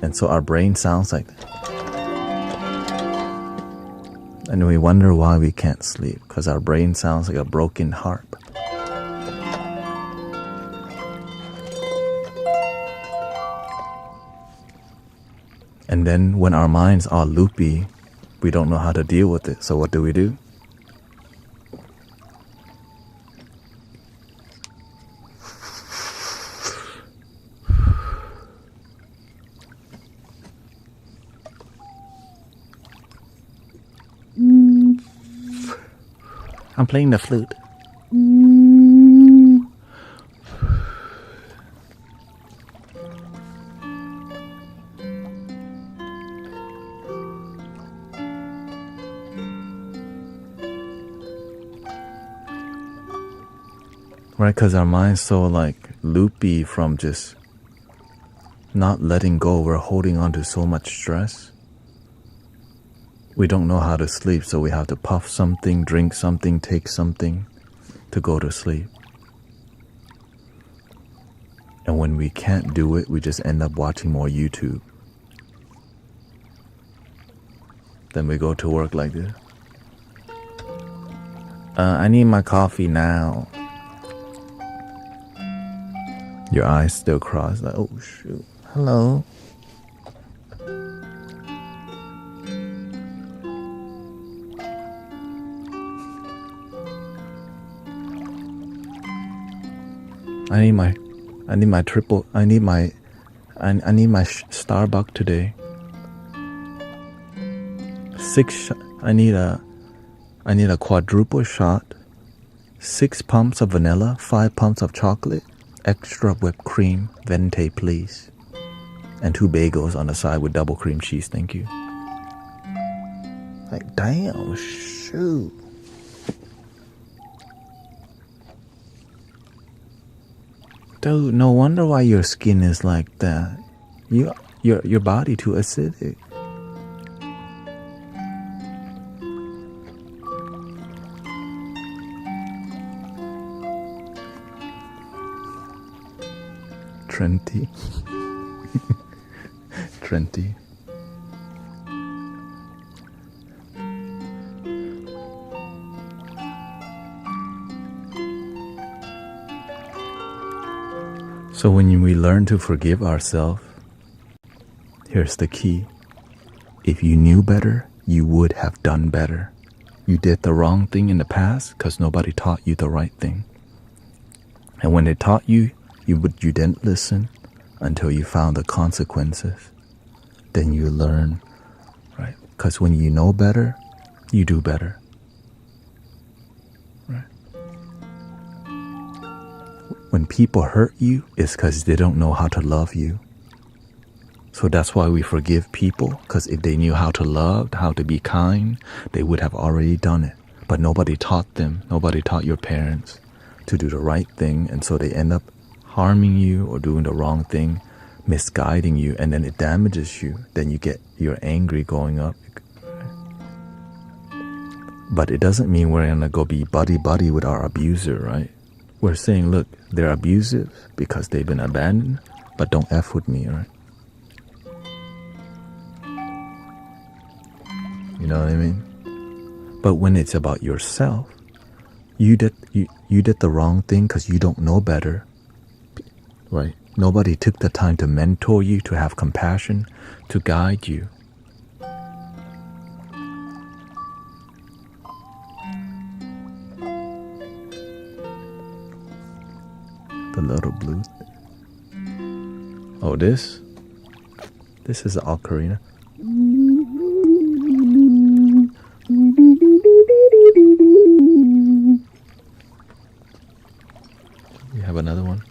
And so our brain sounds like that. And we wonder why we can't sleep, because our brain sounds like a broken harp. And then when our minds are loopy, we don't know how to deal with it. So what do? I'm playing the flute. Right, because our mind's so like loopy from just not letting go. We're holding on to so much stress. We don't know how to sleep, so we have to puff something, drink something, take something to go to sleep. And when we can't do it, we just end up watching more YouTube. Then we go to work like this. I need my coffee now. Your eyes still crossed, like, oh shoot. Hello. I need my Starbucks today. I need a quadruple shot, 6 pumps of vanilla, 5 pumps of chocolate, extra whipped cream, venti please, and 2 bagels on the side with double cream cheese, thank you. Like, damn, shoot. Dude, no wonder why your skin is like that. Your body too acidic. Trenty. Trenty. So when we learn to forgive ourselves, here's the key. If you knew better, you would have done better. You did the wrong thing in the past because nobody taught you the right thing. And when they taught you, you didn't listen until you found the consequences. Then you learn, right? Because when you know better, you do better. Right? When people hurt you, it's because they don't know how to love you. So that's why we forgive people, because if they knew how to love, how to be kind, they would have already done it. But nobody taught them, nobody taught your parents to do the right thing, and so they end up harming you or doing the wrong thing, misguiding you, and then it damages you. Then you're angry going up. But it doesn't mean we're gonna go be buddy-buddy with our abuser, right? We're saying, look, they're abusive because they've been abandoned, but don't F with me, right? You know what I mean? But when it's about yourself, You did the wrong thing because you don't know better, right? Nobody took the time to mentor you, to have compassion, to guide you. The little blue. Oh, this is the ocarina. You have another one?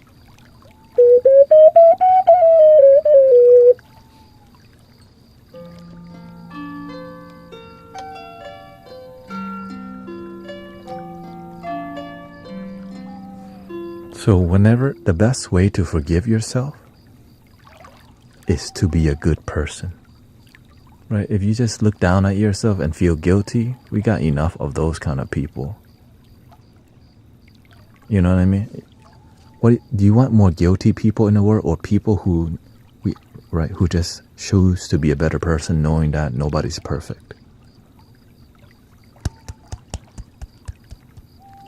So whenever, the best way to forgive yourself is to be a good person, right? If you just look down at yourself and feel guilty, we got enough of those kind of people. You know what I mean? What do you want, more guilty people in the world, or people who just choose to be a better person knowing that nobody's perfect?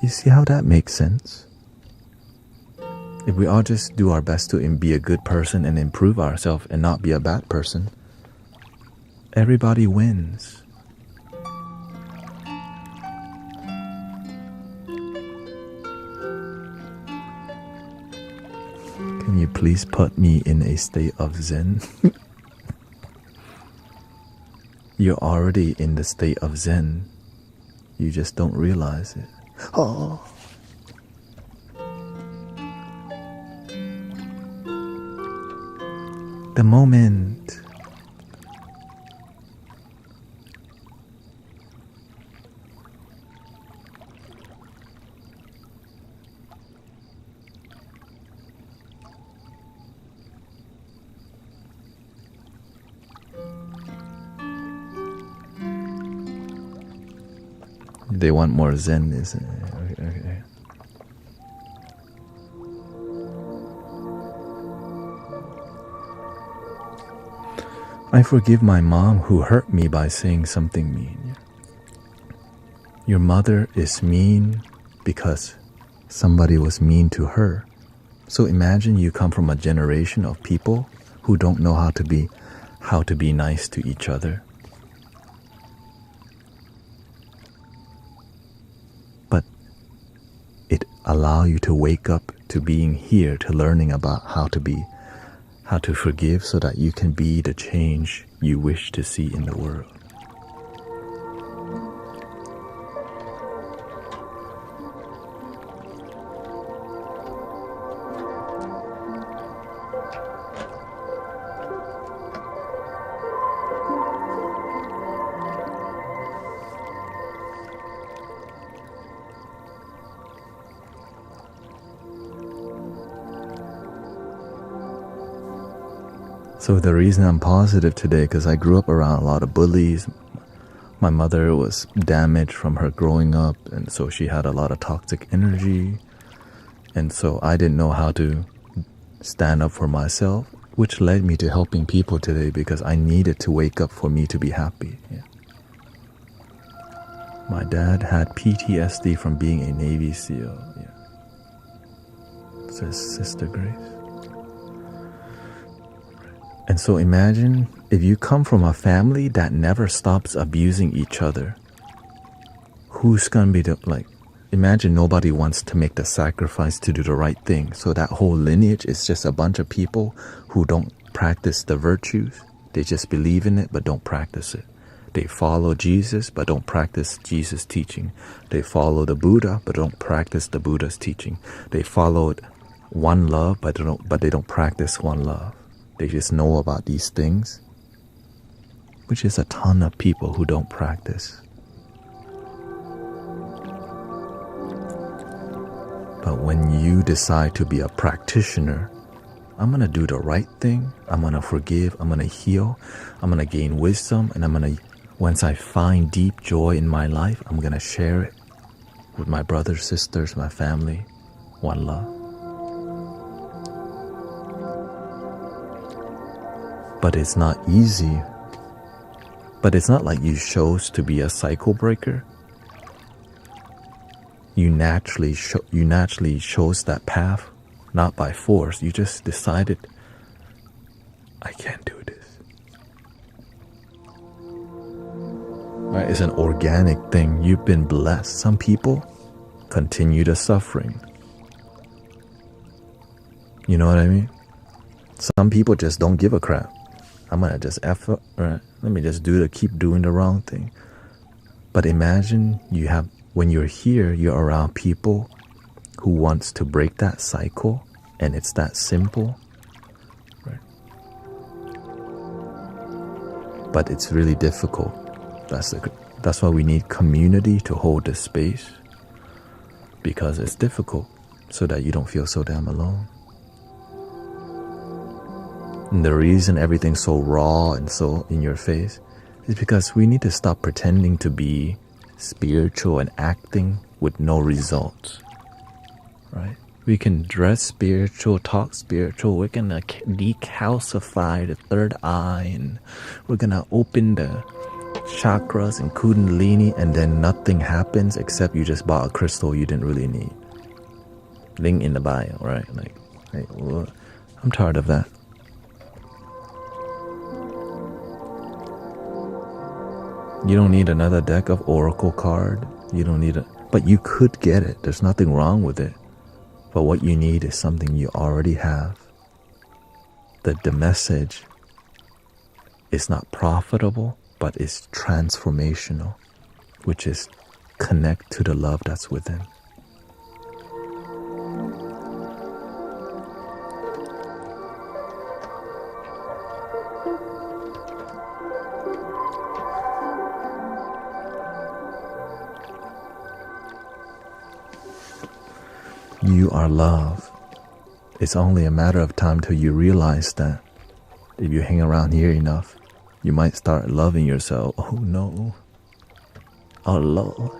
You see how that makes sense? If we all just do our best to be a good person and improve ourselves and not be a bad person, everybody wins. Can you please put me in a state of Zen? You're already in the state of Zen. You just don't realize it. Oh. The moment. They want more Zen, isn't it? Okay. I forgive my mom who hurt me by saying something mean. Your mother is mean because somebody was mean to her. So imagine you come from a generation of people who don't know how to be nice to each other. But it allows you to wake up to being here, to learning about how to forgive so that you can be the change you wish to see in the world. So the reason I'm positive today, because I grew up around a lot of bullies. My mother was damaged from her growing up, and so she had a lot of toxic energy. And so I didn't know how to stand up for myself, which led me to helping people today, because I needed to wake up for me to be happy. Yeah. My dad had PTSD from being a Navy SEAL. Yeah. Says Sister Grace. And so imagine if you come from a family that never stops abusing each other, who's gonna be imagine nobody wants to make the sacrifice to do the right thing. So that whole lineage is just a bunch of people who don't practice the virtues. They just believe in it but don't practice it. They follow Jesus but don't practice Jesus' teaching. They follow the Buddha but don't practice the Buddha's teaching. They followed one love but they don't practice one love. They just know about these things, which is a ton of people who don't practice. But when you decide to be a practitioner, I'm going to do the right thing, I'm going to forgive, I'm going to heal, I'm going to gain wisdom, and once I find deep joy in my life, I'm going to share it with my brothers, sisters, my family. One love. But it's not easy. But it's not like you chose to be a cycle breaker. you naturally chose that path, not by force. You just decided, I can't do this. Right? It's an organic thing. You've been blessed. Some people continue the suffering. You know what I mean? Some people just don't give a crap. I'm gonna just effort, right? Let me just keep doing the wrong thing. But imagine when you're here, you're around people who wants to break that cycle, and it's that simple, right? But it's really difficult. That's why we need community to hold the space, because it's difficult, so that you don't feel so damn alone. And the reason everything's so raw and so in your face is because we need to stop pretending to be spiritual and acting with no results, right? We can dress spiritual, talk spiritual. We're gonna decalcify the third eye, and we're gonna open the chakras and kundalini, and then nothing happens except you just bought a crystal you didn't really need. Link in the bio, right? Well, I'm tired of that. You don't need another deck of oracle card. You don't need but you could get it. There's nothing wrong with it. But what you need is something you already have. The message is not profitable, but it's transformational, which is connect to the love that's within. You are love. It's only a matter of time till you realize that. If you hang around here enough, you might start loving yourself. Oh no. Oh Lord.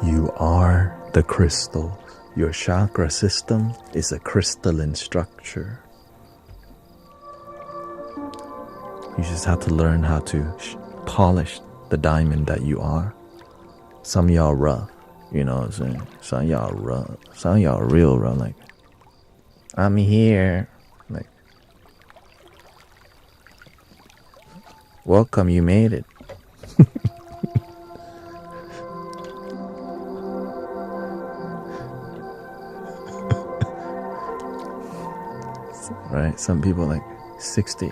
You are the crystals. Your chakra system is a crystalline structure. You just have to learn how to polish the diamond that you are. Some of y'all rough, you know what I'm saying? Some of y'all rough. Some of y'all real rough, like, I'm here. Like, welcome, you made it. Right? Some people like 60.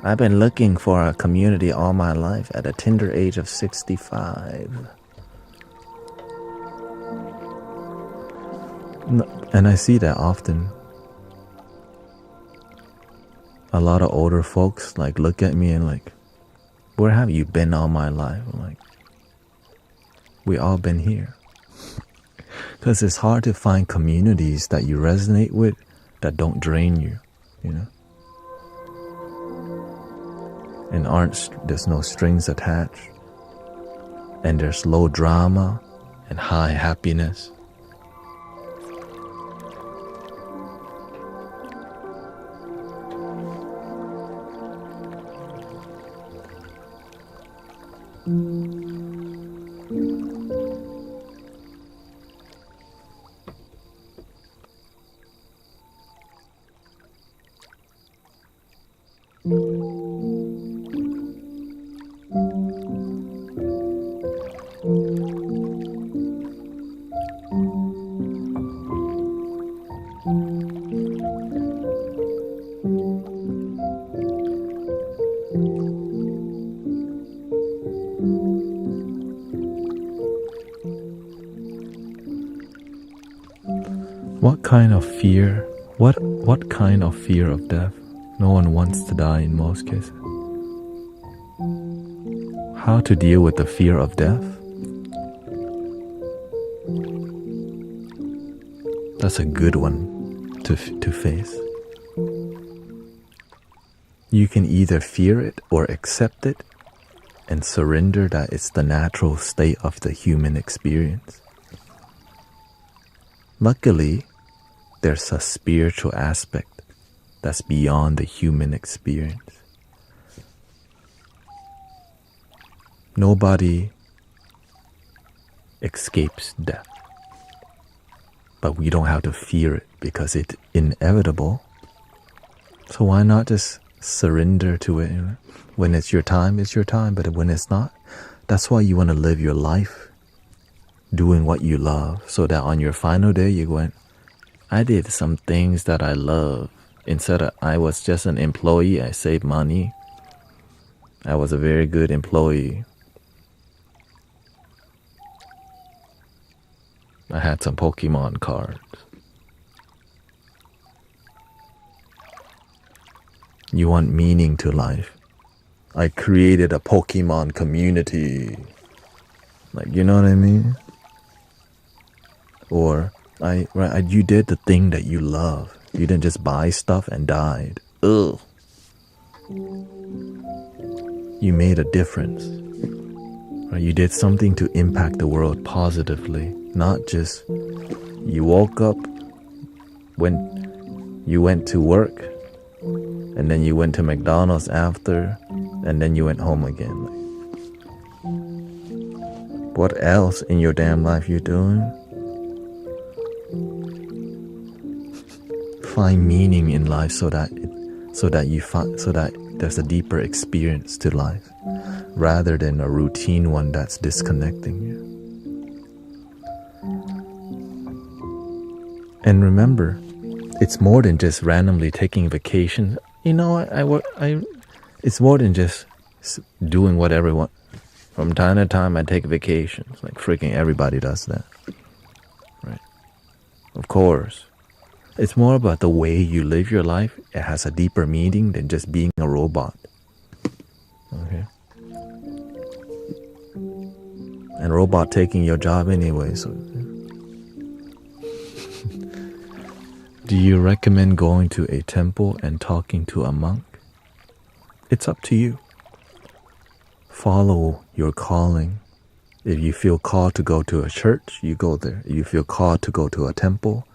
I've been looking for a community all my life at a tender age of 65. And I see that often. A lot of older folks like look at me and like, where have you been all my life? I'm like, we all been here. Because it's hard to find communities that you resonate with that don't drain you, you know? And there's no strings attached, and there's low drama and high happiness. What kind of fear? What kind of fear of death? No one wants to die in most cases. How to deal with the fear of death? That's a good one to face. You can either fear it or accept it and surrender that it's the natural state of the human experience. Luckily, there's a spiritual aspect that's beyond the human experience. Nobody escapes death, but we don't have to fear it because it's inevitable. So why not just surrender to it? When it's your time, but when it's not, that's why you want to live your life doing what you love, so that on your final day you go, I did some things that I love. Instead of I was just an employee, I saved money, I was a very good employee, I had some Pokemon cards. You want meaning to life. I created a Pokemon community. Like, you know what I mean? Or you did the thing that you love. You didn't just buy stuff and died. Ugh. You made a difference. Right? You did something to impact the world positively. Not just you woke up, when you went to work, and then you went to McDonald's after, and then you went home again. What else in your damn life you doing? Find meaning in life so that there's a deeper experience to life, rather than a routine one that's disconnecting you. And remember, it's more than just randomly taking vacations. You know, it's more than just doing what everyone. From time to time, I take vacations. Like freaking everybody does that, right? Of course, it's more about the way you live your life. It has a deeper meaning than just being a robot. Okay. And robot taking your job anyway. So, do you recommend going to a temple and talking to a monk? It's up to you. Follow your calling. If you feel called to go to a church, you go there. If you feel called to go to a temple,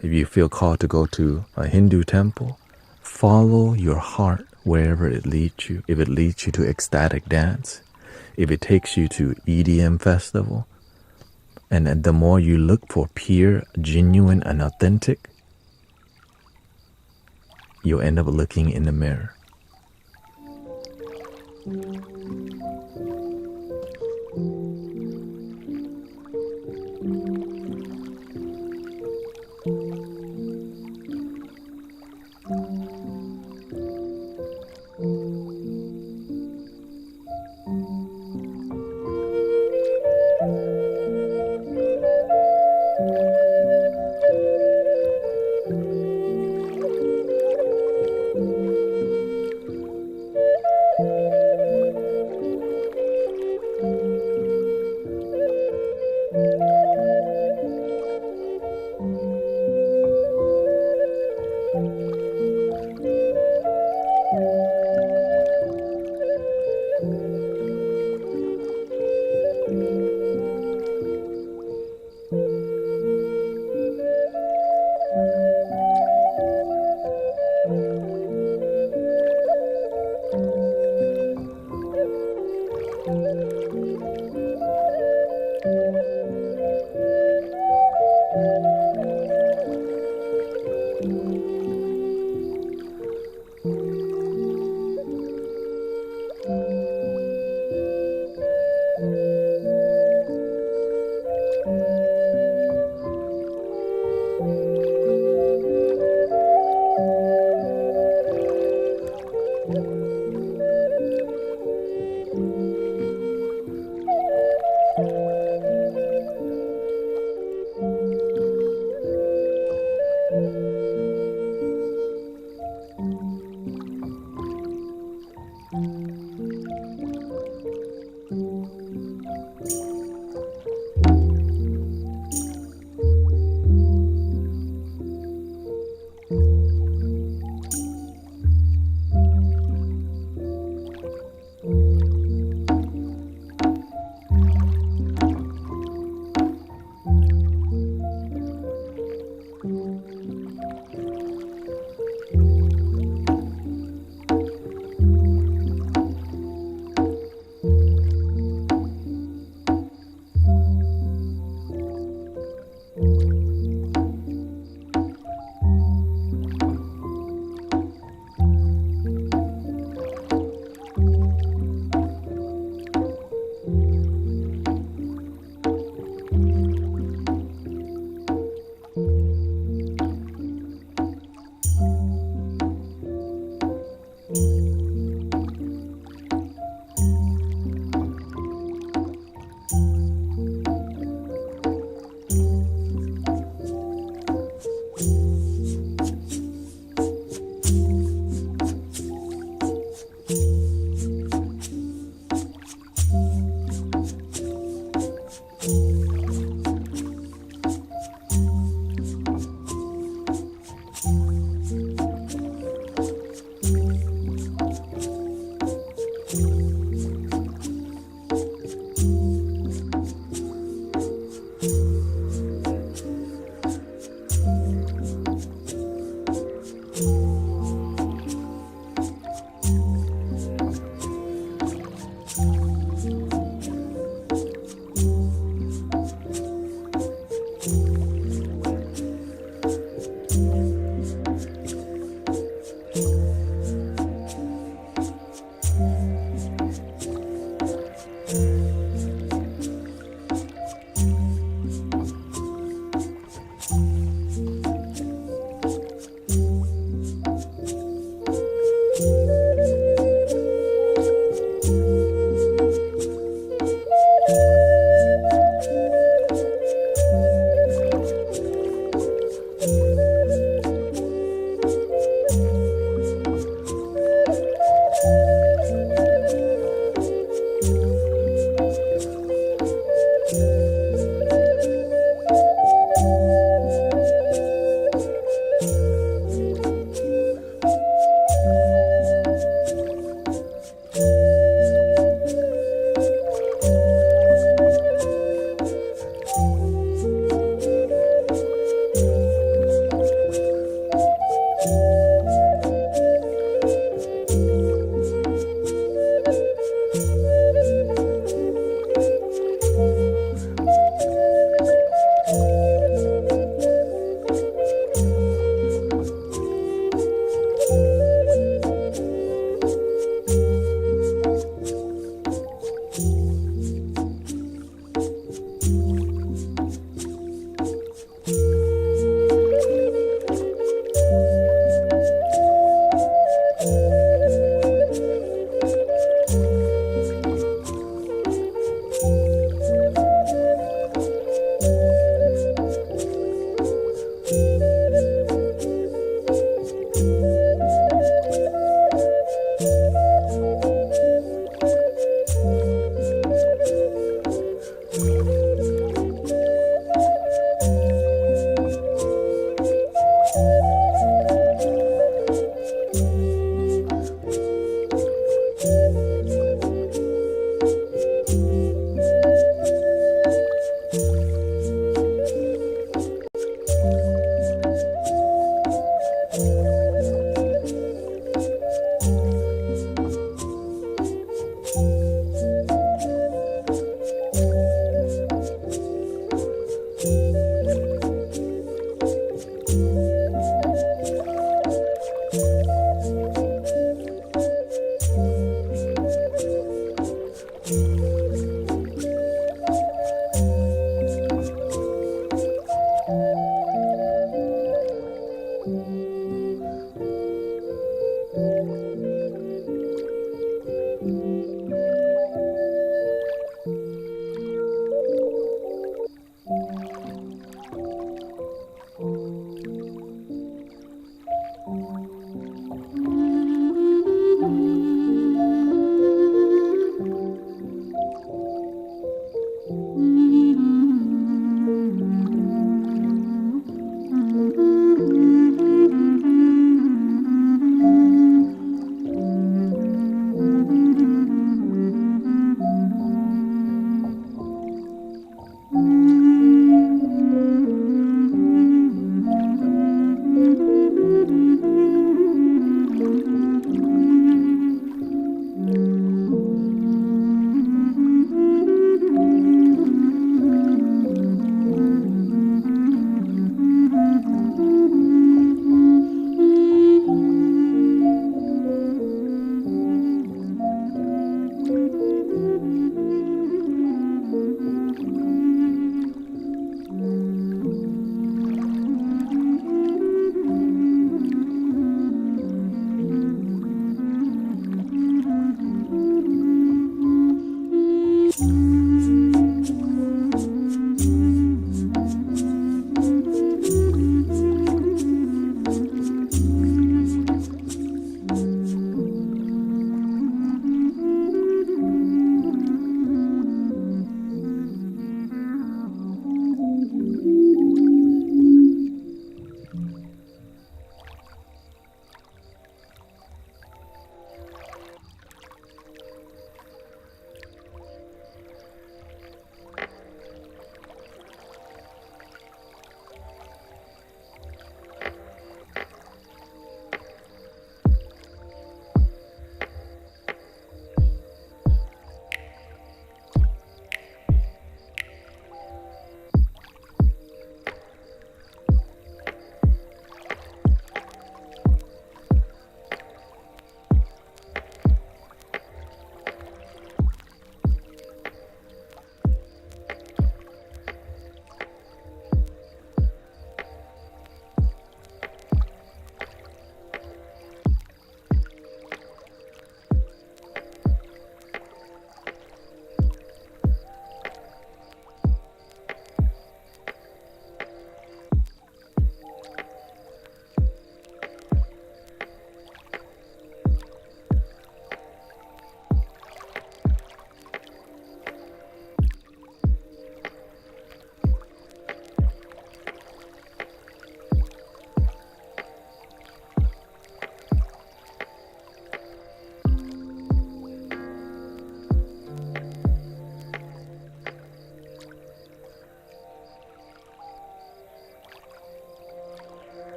if you feel called to go to a Hindu temple, follow your heart wherever it leads you. If it leads you to ecstatic dance, if it takes you to EDM festival, and the more you look for pure, genuine, and authentic, you'll end up looking in the mirror.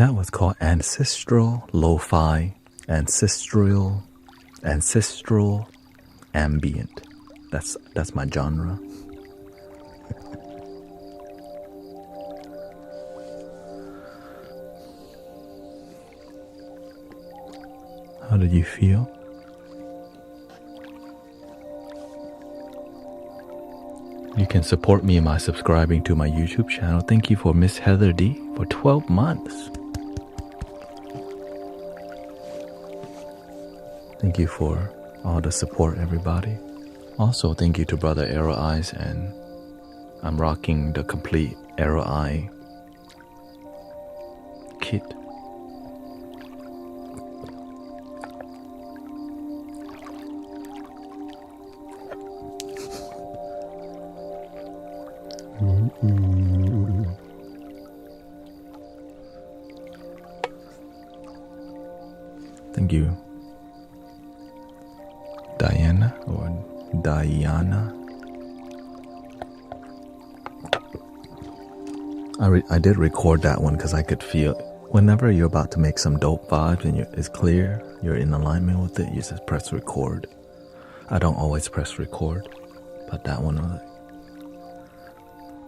that was called Ancestral Lo-Fi, Ancestral Ambient. That's my genre. How did you feel? You can support me by subscribing to my YouTube channel. Thank you for Miss Heather D for 12 months. Thank you for all the support, everybody. Also, thank you to Brother Arrow Eyes, and I'm rocking the complete Arrow Eye kit. Thank you, Diana or Diana. I did record that one because I could feel whenever you're about to make some dope vibes and it's clear, you're in alignment with it, you just press record. I don't always press record, but that one was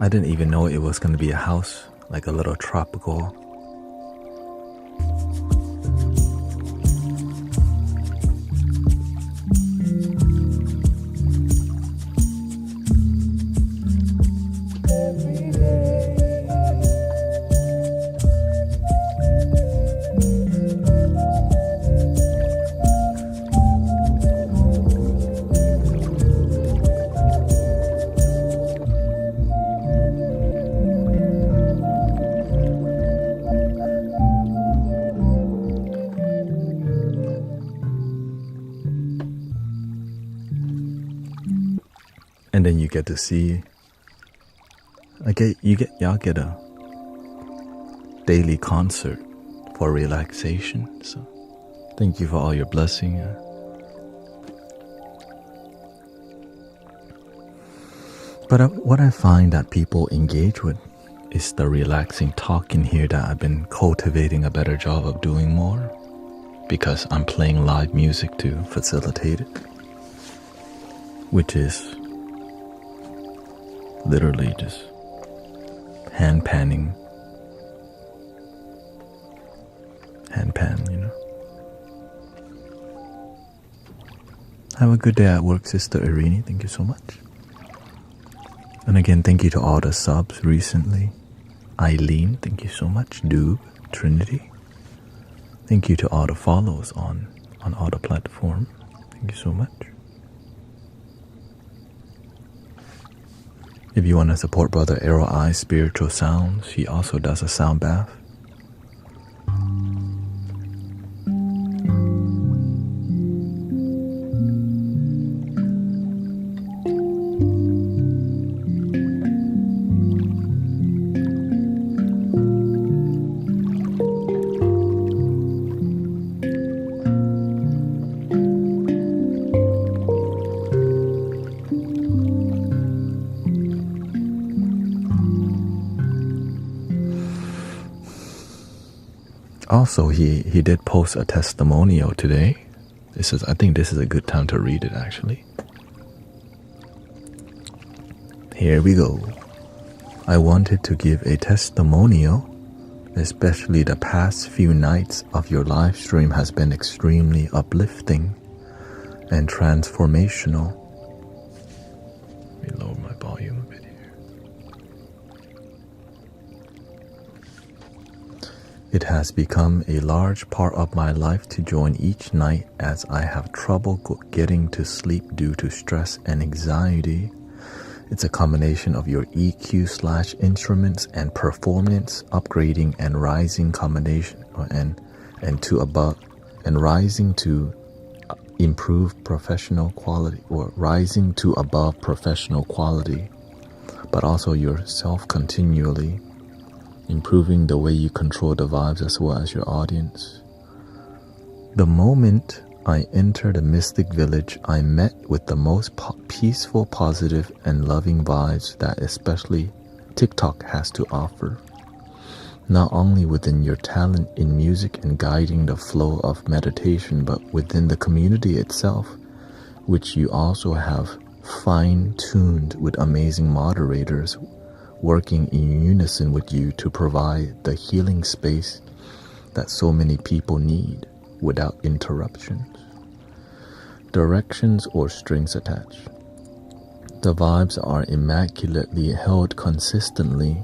I didn't even know it was going to be a house, like a little tropical. And then you get to see, y'all get a daily concert for relaxation. So thank you for all your blessing. But what I find that people engage with is the relaxing talk in here that I've been cultivating a better job of doing more, because I'm playing live music to facilitate it, which is literally just hand pan, you know. Have a good day at work, Sister Irini. Thank you so much. And again, thank you to all the subs recently. Eileen, thank you so much. Doob, Trinity. Thank you to all the follows on all the platforms. Thank you so much. If you want to support Brother Arrow Eye Spiritual Sounds, he also does a sound bath. Also, he did post a testimonial today. I think this is a good time to read it, actually. Here we go. I wanted to give a testimonial, especially the past few nights of your live stream has been extremely uplifting and transformational. Let me lower my volume a bit here. It has become a large part of my life to join each night, as I have trouble getting to sleep due to stress and anxiety. It's a combination of your EQ/instruments and performance upgrading and rising combination and rising to improve professional quality, or rising to above professional quality, but also yourself continually improving the way you control the vibes as well as your audience. The moment I entered the mystic village, I met with the most peaceful, positive, and loving vibes that especially TikTok has to offer. not only within your talent in music and guiding the flow of meditation, but within the community itself, which you also have fine-tuned with amazing moderators working in unison with you to provide the healing space that so many people need without interruptions, directions, or strings attached. The vibes are immaculately held consistently,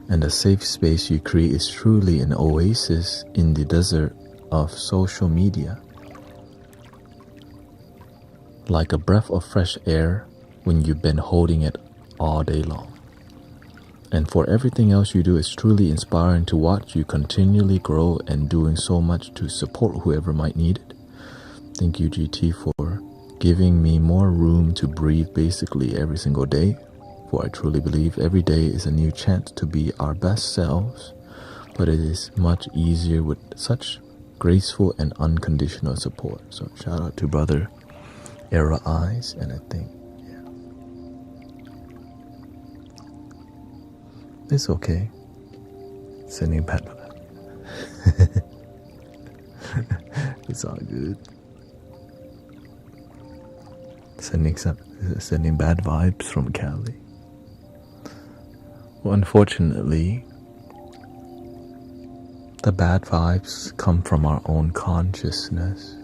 and the safe space you create is truly an oasis in the desert of social media. Like a breath of fresh air when you've been holding it all day long. And for everything else you do, it's truly inspiring to watch you continually grow and doing so much to support whoever might need it. Thank you, GT, for giving me more room to breathe basically every single day. For I truly believe every day is a new chance to be our best selves, but it is much easier with such graceful and unconditional support. So shout out to brother Era Eyes, and I think, yeah, it's okay. Sending bad vibes. It's all good. Sending bad vibes from Cali. Well, unfortunately, the bad vibes come from our own consciousness.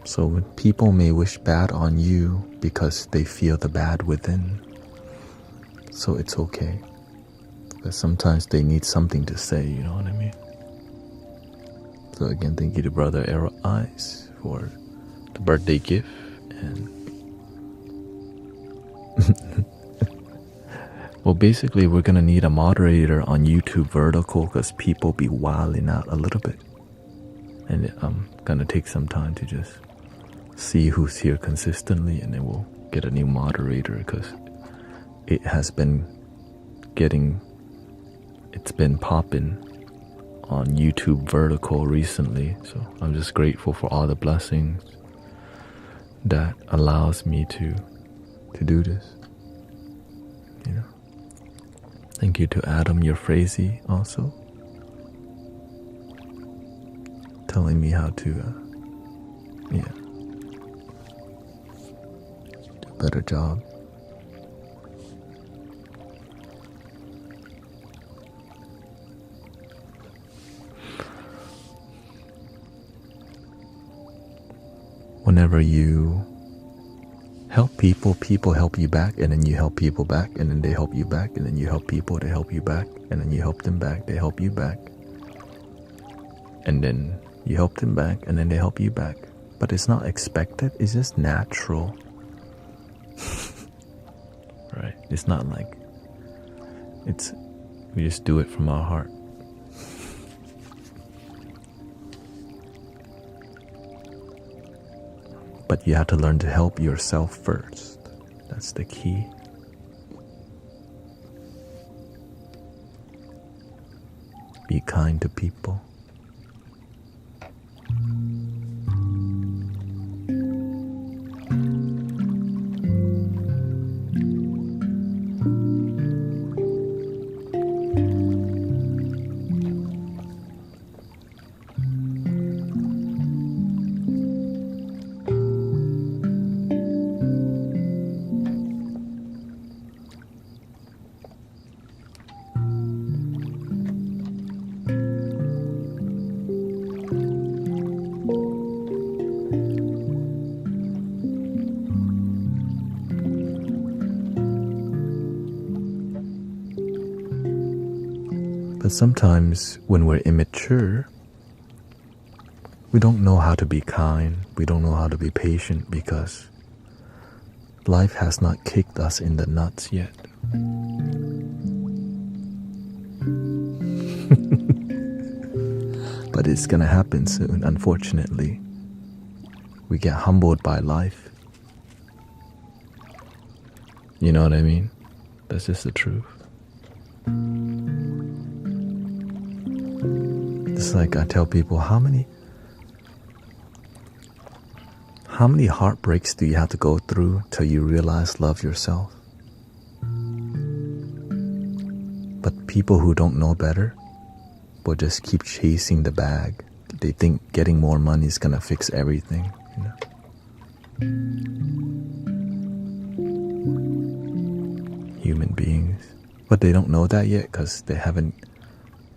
So when people may wish bad on you because they feel the bad within, so it's okay. Because sometimes they need something to say, you know what I mean? So again, thank you to brother Arrow Eyes for the birthday gift, and well, basically we're gonna need a moderator on YouTube vertical because people be wilding out a little bit, and I'm gonna take some time to just see who's here consistently, and then we'll get a new moderator because it has been it's been popping on YouTube vertical recently. So I'm just grateful for all the blessings that allows me to do this, you know. Thank you to Adam your Frazee also telling me how to do a better job. Whenever you help people, people help you back, and then you help people back, and then they help you back, and then you help people, they help you back, and then you help them back, they help you back, and then you help them back, and then they help you back. But it's not expected, it's just natural. Right? It's not like we just do it from our heart. But you have to learn to help yourself first. That's the key. Be kind to people. But sometimes when we're immature, we don't know how to be kind, we don't know how to be patient because life has not kicked us in the nuts yet. But it's gonna happen soon, unfortunately. We get humbled by life. You know what I mean? That's just the truth. It's like I tell people, how many heartbreaks do you have to go through till you realize love yourself? people who don't know better will just keep chasing the bag. They think getting more money is gonna fix everything, you know. Human beings. But they don't know that yet because they haven't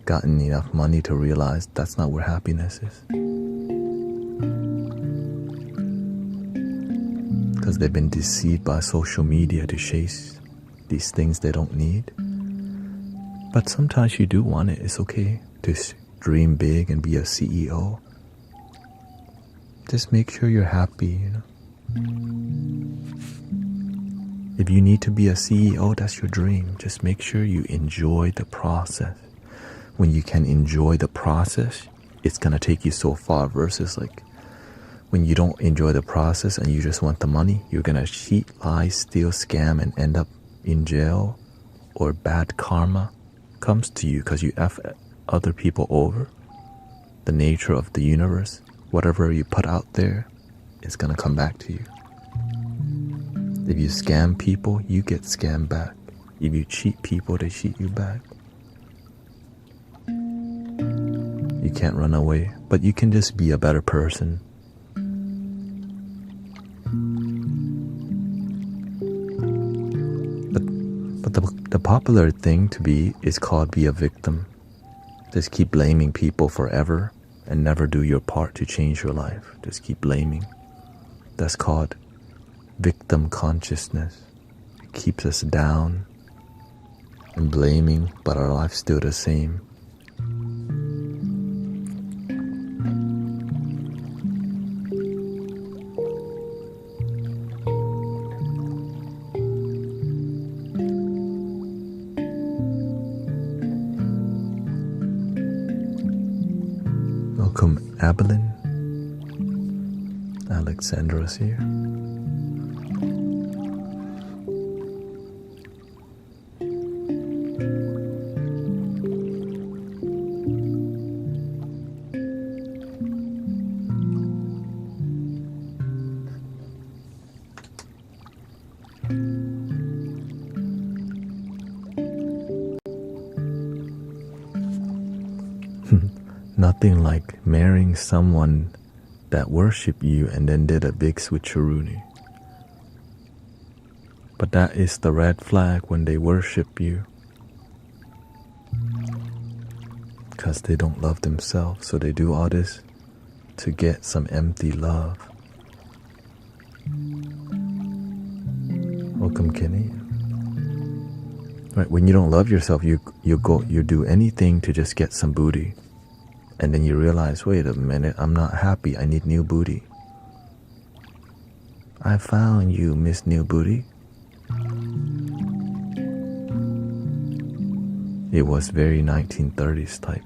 gotten enough money to realize that's not where happiness is. Because they've been deceived by social media to chase these things they don't need. But sometimes you do want it. It's okay to dream big and be a CEO. Just make sure you're happy, you know. If you need to be a CEO, that's your dream. Just make sure you enjoy the process. When you can enjoy the process, it's gonna take you so far versus like when you don't enjoy the process and you just want the money, you're gonna cheat, lie, steal, scam, and end up in jail, or bad karma comes to you because you F other people over. The nature of the universe, whatever you put out there, is gonna come back to you. If you scam people, you get scammed back. If you cheat people, they cheat you back. You can't run away, but you can just be a better person. But the popular thing to be is called be a victim. Just keep blaming people forever and never do your part to change your life. Just keep blaming. That's called victim consciousness. It keeps us down and blaming, but our life's still the same. Welcome, Abilene. Alexandra's here. Nothing like marrying someone that worship you and then did a big switcheroo. But that is the red flag when they worship you. Because they don't love themselves, so they do all this to get some empty love. Welcome, Kenny. Right, when you don't love yourself, you do anything to just get some booty. And then you realize, wait a minute, I'm not happy, I need new booty. I found you, Miss New Booty. It was very 1930s type.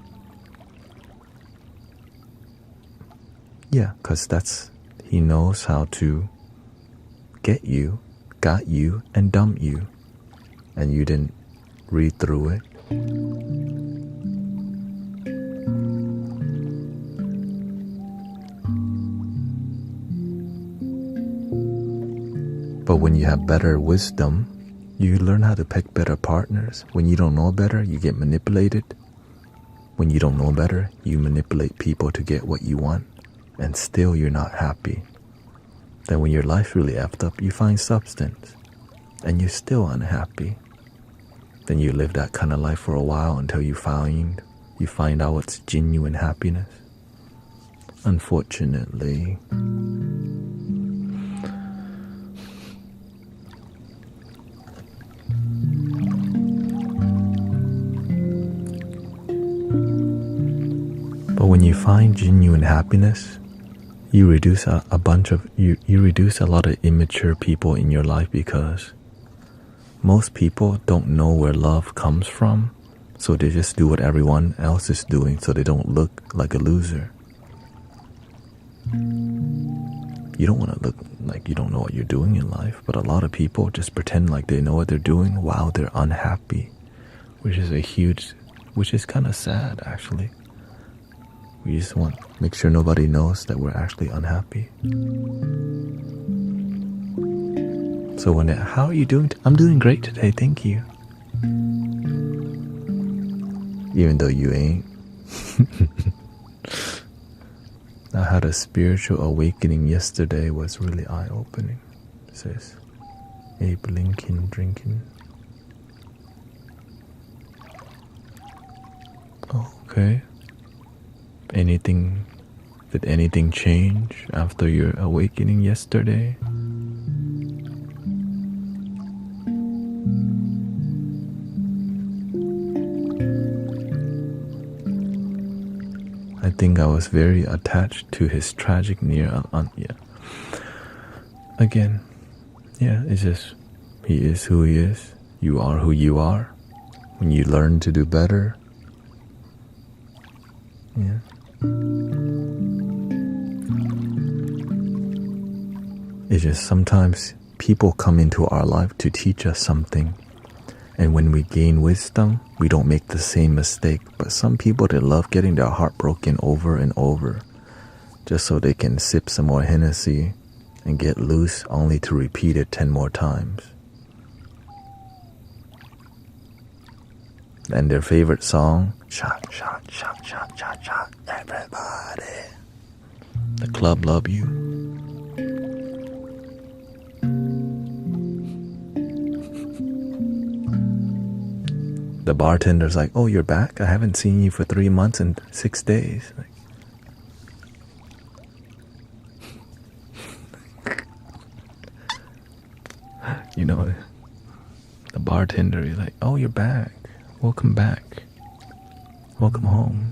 Yeah, because he knows how to get you, got you, and dump you. And you didn't read through it. But when you have better wisdom, you learn how to pick better partners. When you don't know better, you get manipulated. When you don't know better, you manipulate people to get what you want, and still you're not happy. Then when your life's really effed up, you find substance, and you're still unhappy. Then you live that kind of life for a while until you find out what's genuine happiness. Unfortunately. But when you find genuine happiness, you reduce a lot of immature people in your life, because most people don't know where love comes from, so they just do what everyone else is doing so they don't look like a loser. You don't want to look like you don't know what you're doing in life, but a lot of people just pretend like they know what they're doing while they're unhappy, which is kind of sad actually. We just want to make sure nobody knows that we're actually unhappy. So how are you doing? I'm doing great today, thank you. even though you ain't. I had a spiritual awakening yesterday, was really eye-opening, says Abe Lincoln drinking. Okay. Did anything change after your awakening yesterday? I think I was very attached to his tragic Again, it's just, he is who he is. You are who you are. When you learn to do better, it's just sometimes people come into our life to teach us something. And when we gain wisdom, we don't make the same mistake. But some people, they love getting their heart broken over and over, just so they can sip some more Hennessy and get loose, only to repeat it 10 more times. And their favorite song, shot, shot, shot, shot, shot, shot, everybody. The club love you. The bartender's like, oh, you're back? I haven't seen you for 3 months and 6 days. You know, the bartender is like, oh, you're back. Welcome back. Welcome home.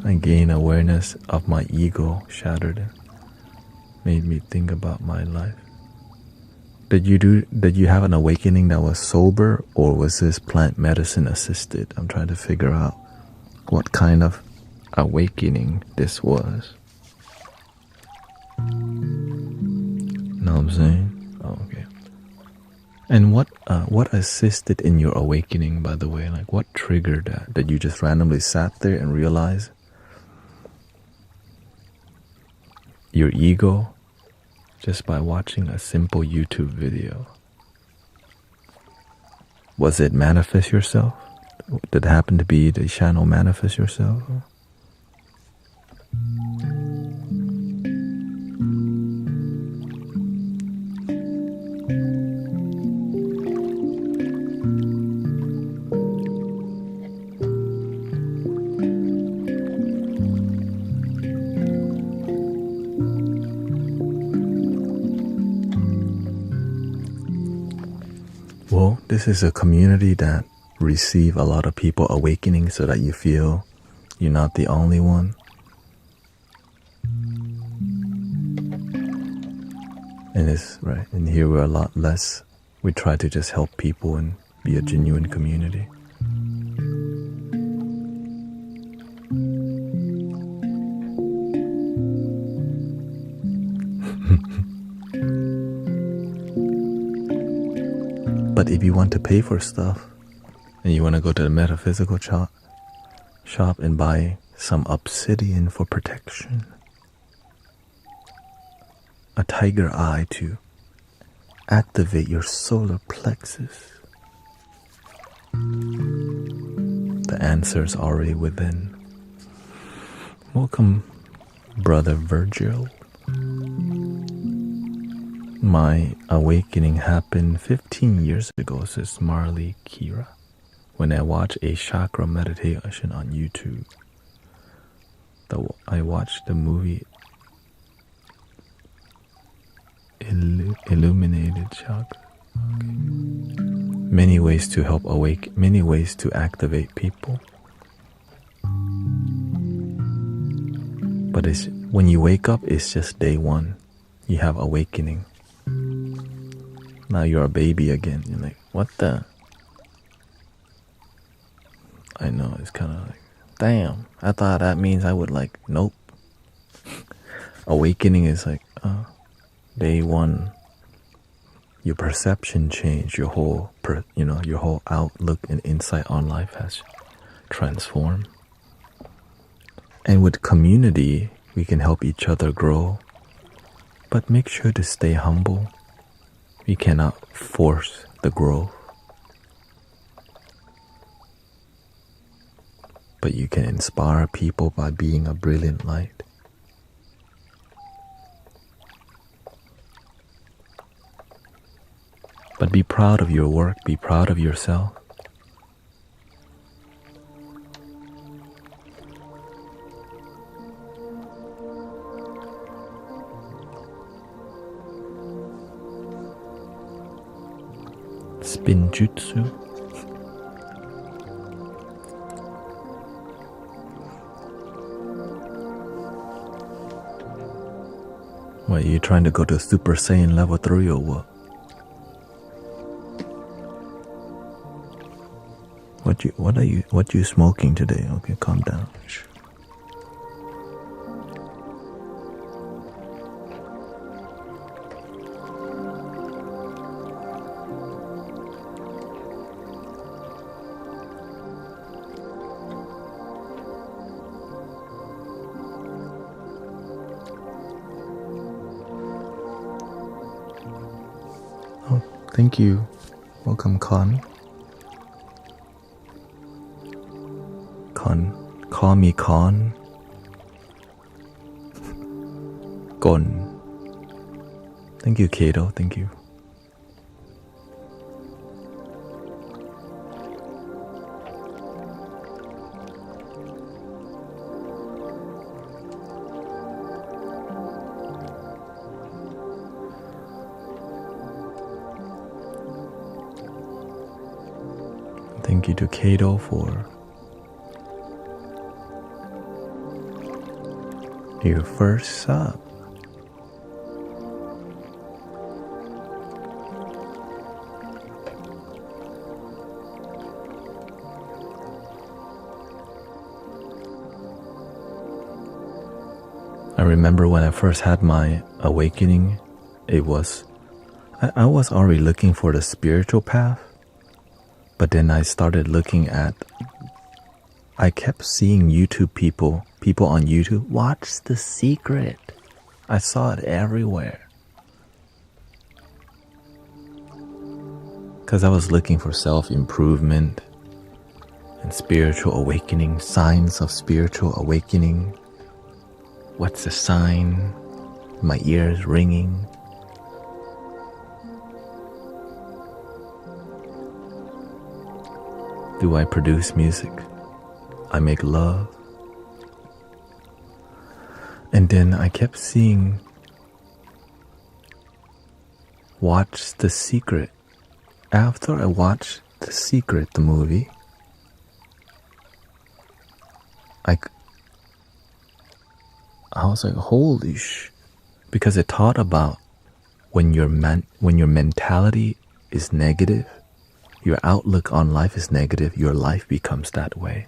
I gained awareness of my ego shattered. Made me think about my life. Did you have an awakening that was sober, or was this plant medicine assisted? I'm trying to figure out what kind of awakening this was. Know what I'm saying? Oh, okay. And what assisted in your awakening, by the way? Like, what triggered that? Did you just randomly sat there and realize your ego just by watching a simple YouTube video? Was it manifest yourself? Did it happen to be the channel manifest yourself? Well, this is a community that receive a lot of people awakening, so that you feel you're not the only one. And it's right. And here we're a lot less. We try to just help people and be a genuine community. But if you want to pay for stuff, and you want to go to the metaphysical shop and buy some obsidian for protection, a tiger eye to activate your solar plexus, the answer is already within. Welcome, Brother Virgil. My awakening happened 15 years ago, says Marley Kira, when I watched a chakra meditation on YouTube. I watched the movie Illuminated Chakra. Okay. Many ways to help awake, many ways to activate people. But when you wake up, it's just day one. You have awakening. Now you're a baby again. You're like, what the? I know, it's kind of like, damn, I thought that means I would like, nope. Awakening is like, day one. Your perception changed, your whole outlook and insight on life has transformed. And with community, we can help each other grow. But make sure to stay humble. We cannot force the growth. But you can inspire people by being a brilliant light. But be proud of your work, be proud of yourself. Spinjutsu. What, are you trying to go to Super Saiyan level 3 or what? What you smoking today? Okay, calm down. Oh, thank you. Welcome, Con. Call me Con. Gon. Thank you, Kato. Thank you. Thank you to Kato for your first sub. I remember when I first had my awakening, I was already looking for the spiritual path, but then I started looking at, I kept seeing YouTube people on YouTube, watch The Secret. I saw it everywhere. Because I was looking for self-improvement and spiritual awakening, signs of spiritual awakening. What's the sign? My ears ringing. Do I produce music? I make love. And then I kept seeing, watch The Secret. After I watched The Secret, the movie, I was like, holy sh! Because it taught about when your mentality is negative, your outlook on life is negative, your life becomes that way.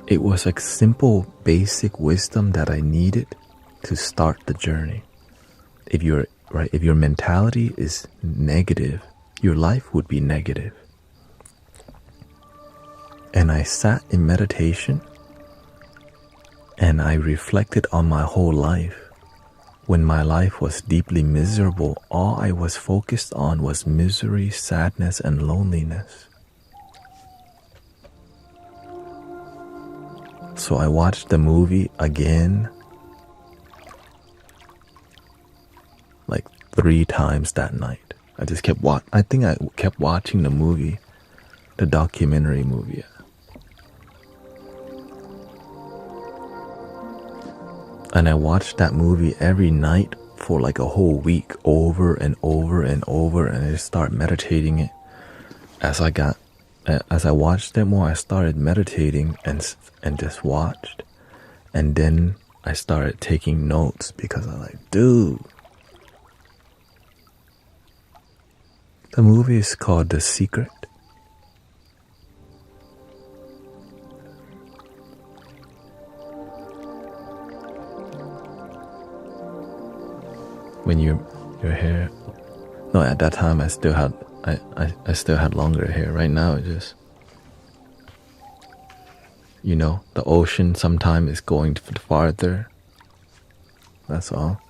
It was like simple, basic wisdom that I needed to start the journey. If your mentality is negative, your life would be negative. And I sat in meditation and I reflected on my whole life. When my life was deeply miserable, all I was focused on was misery, sadness, and loneliness. So I watched the movie again, like 3 times that night. I just kept I think I kept watching the movie, the documentary movie. And I watched that movie every night for like a whole week, over and over and over, and I just started meditating it. As I watched it more, I started meditating and just watched. And then I started taking notes because I was like, dude. The movie is called The Secret. When your hair, no, at that time I still had longer hair. Right now it just, You know, the ocean sometimes is going farther. That's all.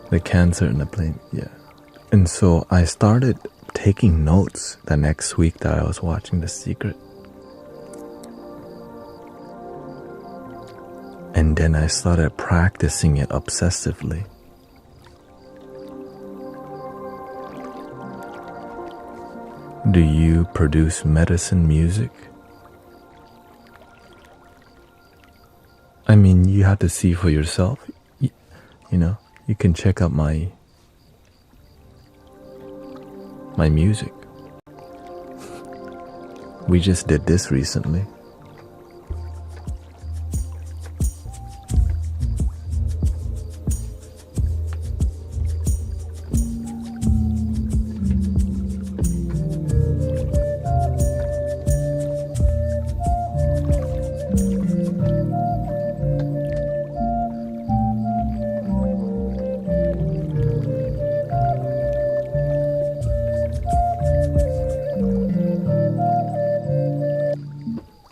The cancer in the plane, yeah. And so I started taking notes the next week that I was watching The Secret. And then I started practicing it obsessively. Do you produce medicine music? I mean, you have to see for yourself. You know, you can check out my music. We just did this recently.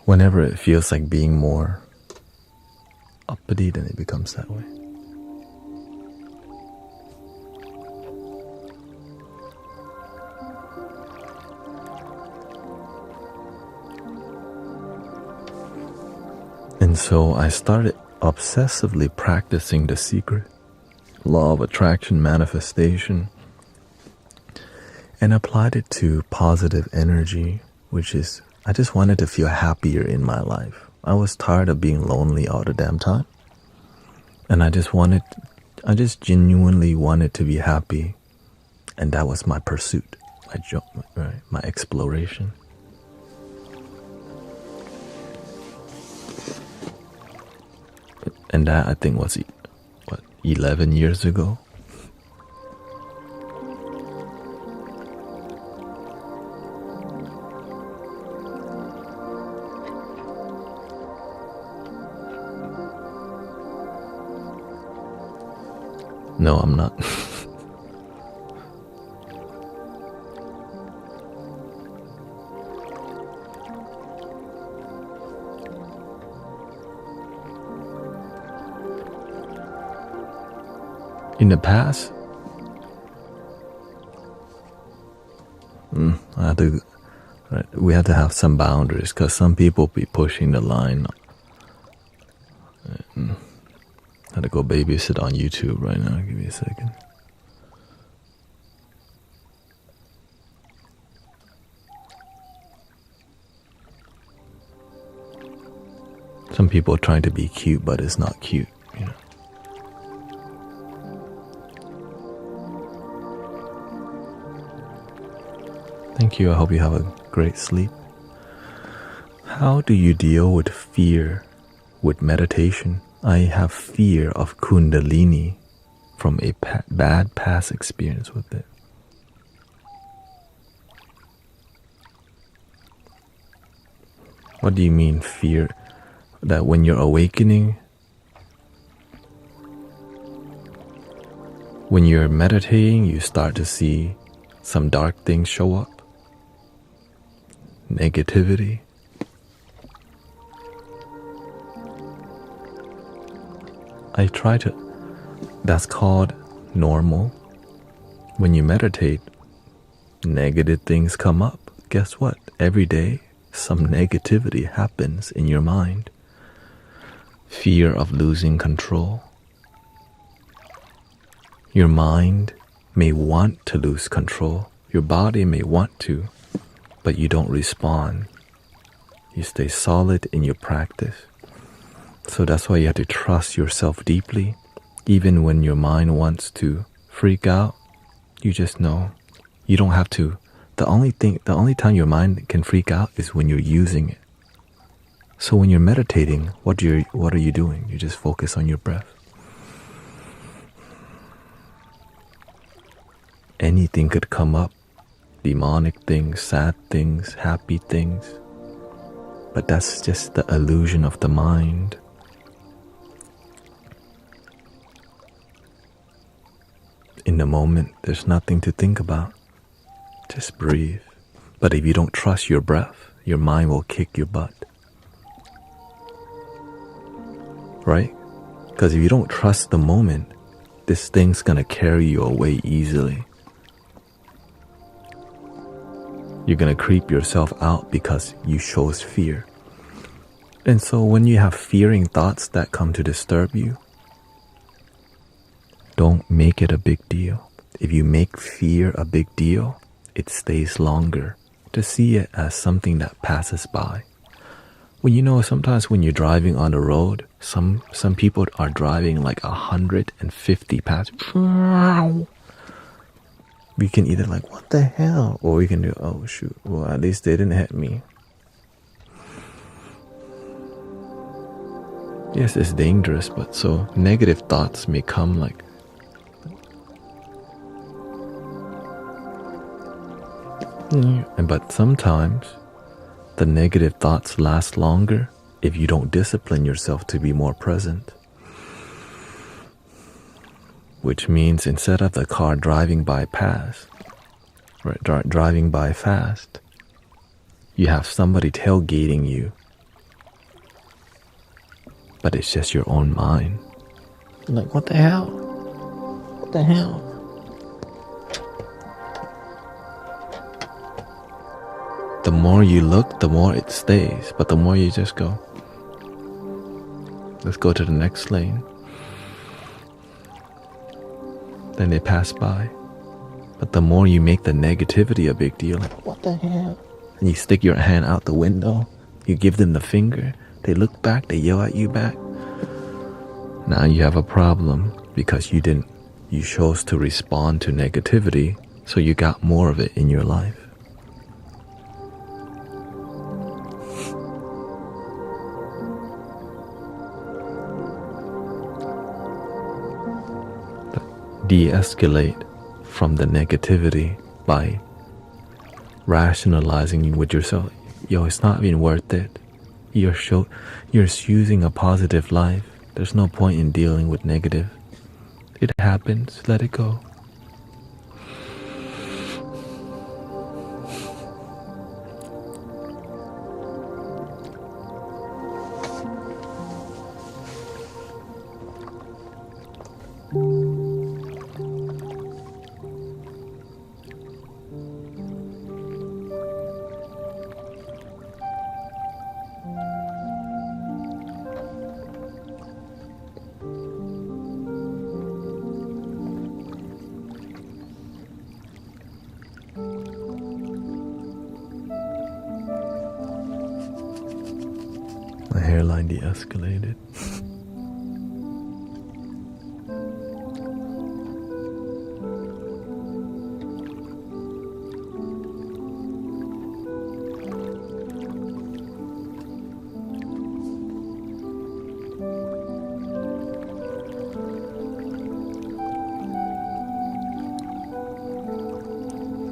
Whenever it feels like being more uppity, then it becomes that way. And so I started obsessively practicing The Secret, law of attraction, manifestation, and applied it to positive energy, which is I just wanted to feel happier in my life. I was tired of being lonely all the damn time. And I just genuinely wanted to be happy. And that was my pursuit, my exploration. And that, I think, was, 11 years ago? No, I'm not. In the past, we have to have some boundaries because some people be pushing the line. I had to go babysit on YouTube right now. Give me a second. Some people are trying to be cute, but it's not cute, you know. Thank you. I hope you have a great sleep. How do you deal with fear with meditation? I have fear of Kundalini from a bad past experience with it. What do you mean fear? That when you're awakening, when you're meditating, you start to see some dark things show up? Negativity? That's called normal. When you meditate, negative things come up. Guess what? Every day, some negativity happens in your mind. Fear of losing control. Your mind may want to lose control. Your body may want to, but you don't respond. You stay solid in your practice. So that's why you have to trust yourself deeply. Even when your mind wants to freak out, you just know. You don't have to. The only time your mind can freak out is when you're using it. So when you're meditating, what are you doing? You just focus on your breath. Anything could come up. Demonic things, sad things, happy things. But that's just the illusion of the mind. In the moment, there's nothing to think about. Just breathe. But if you don't trust your breath, your mind will kick your butt. Right? Because if you don't trust the moment, this thing's gonna carry you away easily. You're gonna creep yourself out because you chose fear. And so when you have fearing thoughts that come to disturb you, don't make it a big deal. If you make fear a big deal, it stays longer. Just see it as something that passes by. Well, sometimes when you're driving on the road, some people are driving like 150 past. We can either like, what the hell? Or we can do, oh shoot, well at least they didn't hit me. Yes, it's dangerous, but so negative thoughts may come like, but sometimes the negative thoughts last longer if you don't discipline yourself to be more present. Which means instead of the car driving by fast, you have somebody tailgating you. But it's just your own mind. Like, what the hell? What the hell? The more you look, the more it stays. But the more you just go, let's go to the next lane. Then they pass by. But the more you make the negativity a big deal, like, what the hell? And you stick your hand out the window, you give them the finger, they look back, they yell at you back. Now you have a problem because you chose to respond to negativity, so you got more of it in your life. De-escalate from the negativity by rationalizing with yourself. It's not even worth it. You're choosing a positive life. There's no point in dealing with negative. It happens. Let it go. My hairline de-escalated.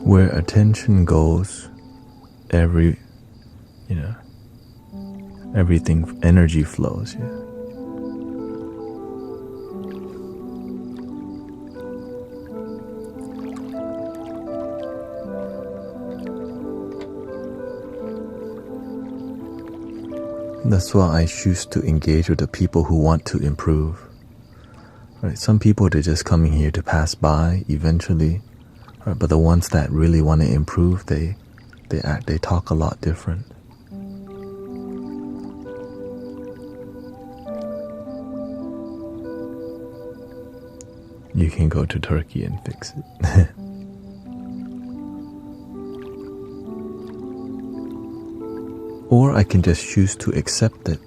Where attention goes, everything, energy flows, yeah. That's why I choose to engage with the people who want to improve. Right? Some people, they're just coming here to pass by eventually. Right? But the ones that really want to improve, they talk a lot different. You can go to Turkey and fix it. Or I can just choose to accept it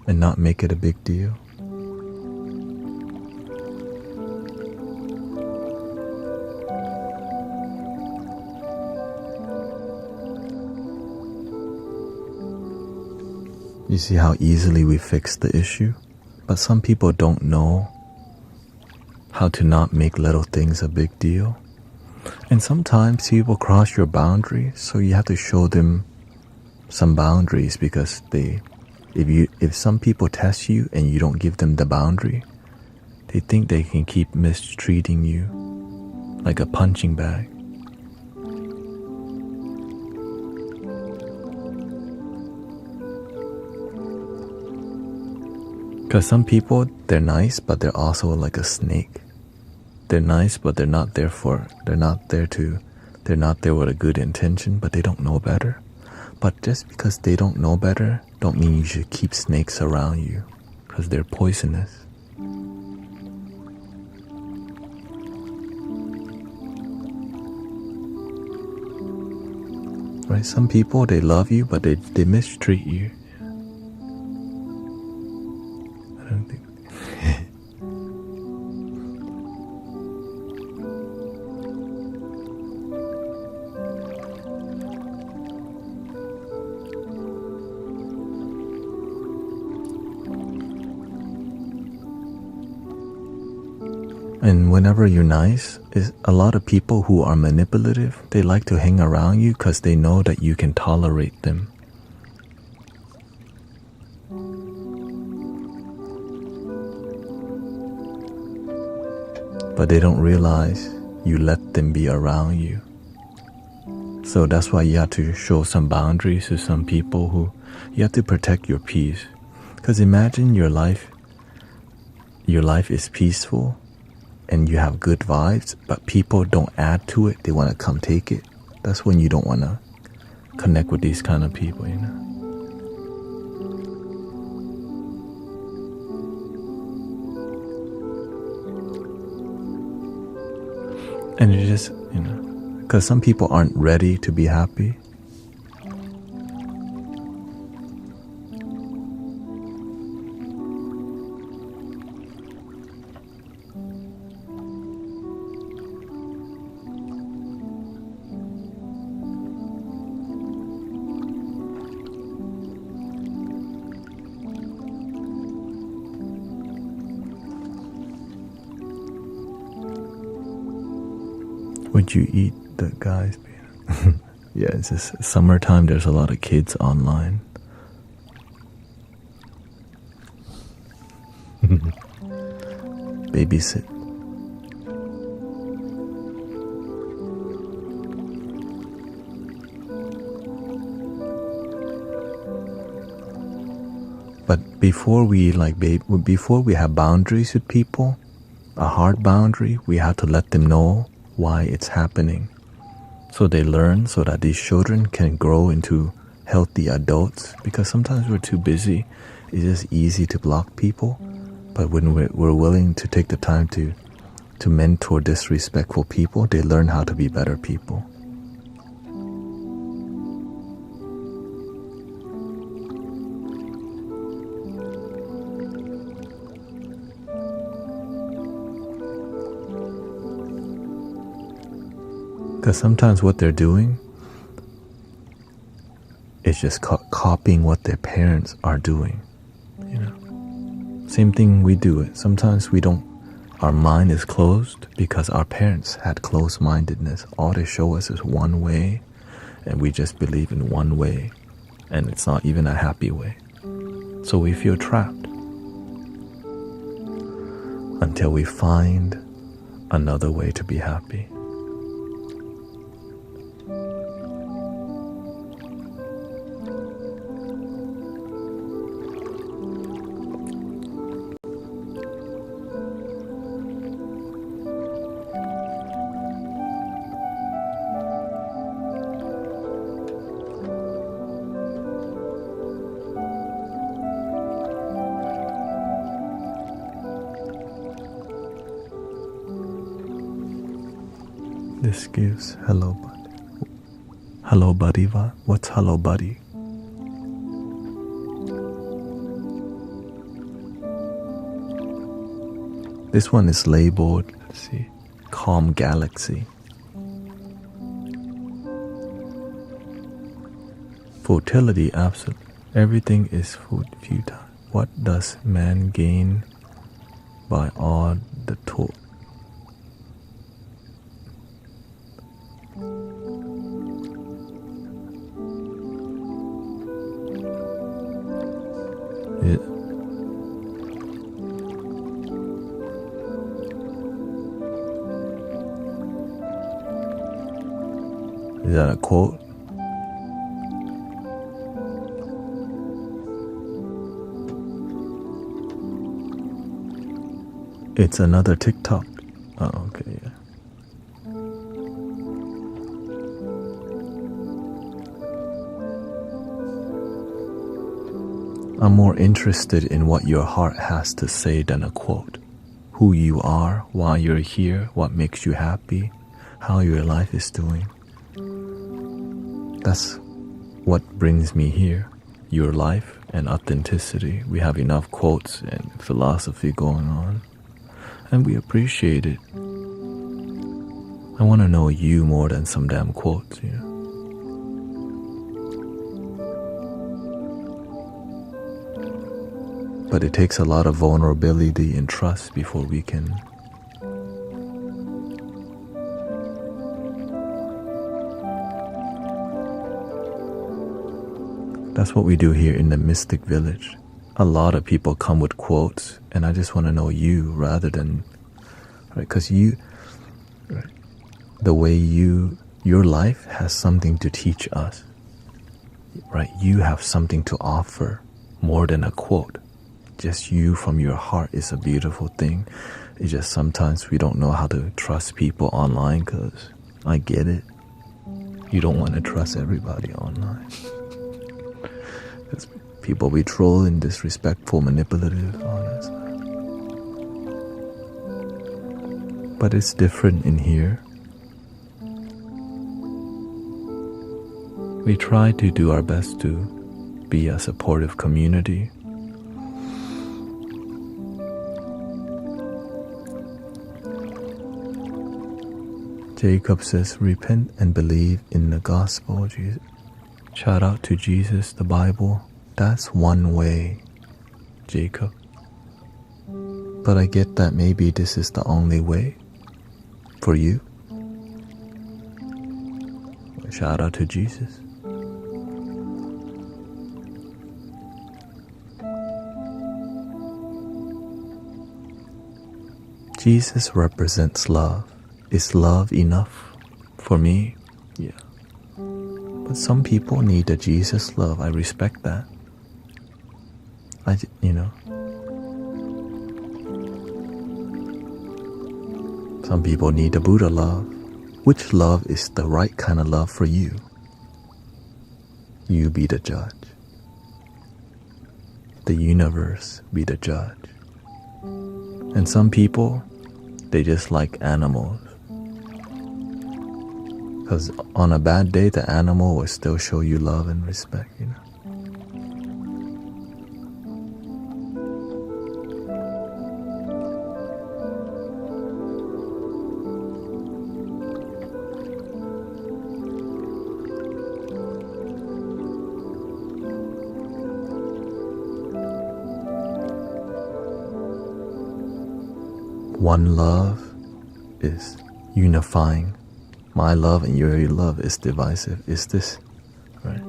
and not make it a big deal. You see how easily we fix the issue? But some people don't know how to not make little things a big deal. And sometimes people cross your boundaries, so you have to show them some boundaries, because if some people test you and you don't give them the boundary, They think they can keep mistreating you like a punching bag. Because some people, they're nice, but they're also like a snake. They're nice, but they're not there with a good intention, but they don't know better. But just because they don't know better, don't mean you should keep snakes around you, because they're poisonous. Right? Some people, they love you, but they mistreat you. I don't think. And whenever you're nice, is a lot of people who are manipulative, they like to hang around you because they know that you can tolerate them. But they don't realize you let them be around you. So that's why you have to show some boundaries to some people who you have to protect your peace. Because imagine your life is peaceful and you have good vibes, but people don't add to it, they want to come take it. That's when you don't want to connect with these kind of people, you know. And you just, you know, because some people aren't ready to be happy. Would you eat the guys? Yeah, it's just summertime. There's a lot of kids online. Babysit. But before we have boundaries with people, a hard boundary, we have to let them know why it's happening. So they learn, so that these children can grow into healthy adults. Because sometimes we're too busy. It's just easy to block people. But when we're willing to take the time to mentor disrespectful people, they learn how to be better people. Because sometimes what they're doing is just copying what their parents are doing, you know. Same thing we do it. Sometimes our mind is closed because our parents had closed-mindedness. All they show us is one way, and we just believe in one way, and it's not even a happy way. So we feel trapped until we find another way to be happy. This gives hello buddy. Hello buddy, what's hello buddy? This one is labeled, let's see, Calm Galaxy. Futility, absolute. Everything is futile. What does man gain by all the toil? Is that a quote? It's another TikTok. Oh, okay, yeah. I'm more interested in what your heart has to say than a quote. Who you are, why you're here, what makes you happy, how your life is doing. That's what brings me here. Your life and authenticity. We have enough quotes and philosophy going on, and we appreciate it. I want to know you more than some damn quotes, you know. But it takes a lot of vulnerability and trust before we can That's what we do here in the Mystic Village. A lot of people come with quotes, and I just want to know you rather than, right? Because you, right, the way your life has something to teach us, right? You have something to offer more than a quote. Just you from your heart is a beautiful thing. It's just sometimes we don't know how to trust people online, because I get it. You don't want to trust everybody online. Because people be trolling, disrespectful, manipulative, all that stuff. But it's different in here. We try to do our best to be a supportive community. Jacob says, repent and believe in the gospel. Jesus. Shout out to Jesus, the Bible. That's one way, Jacob. But I get that maybe this is the only way for you. Shout out to Jesus. Jesus represents love. Is love enough for me? Yeah. But some people need the Jesus love. I respect that. Some people need the Buddha love. Which love is the right kind of love for you? You be the judge. The universe be the judge. And some people, they just like animals. Because on a bad day, the animal will still show you love and respect, you know. One love is unifying. My love and your love is divisive. Is this right?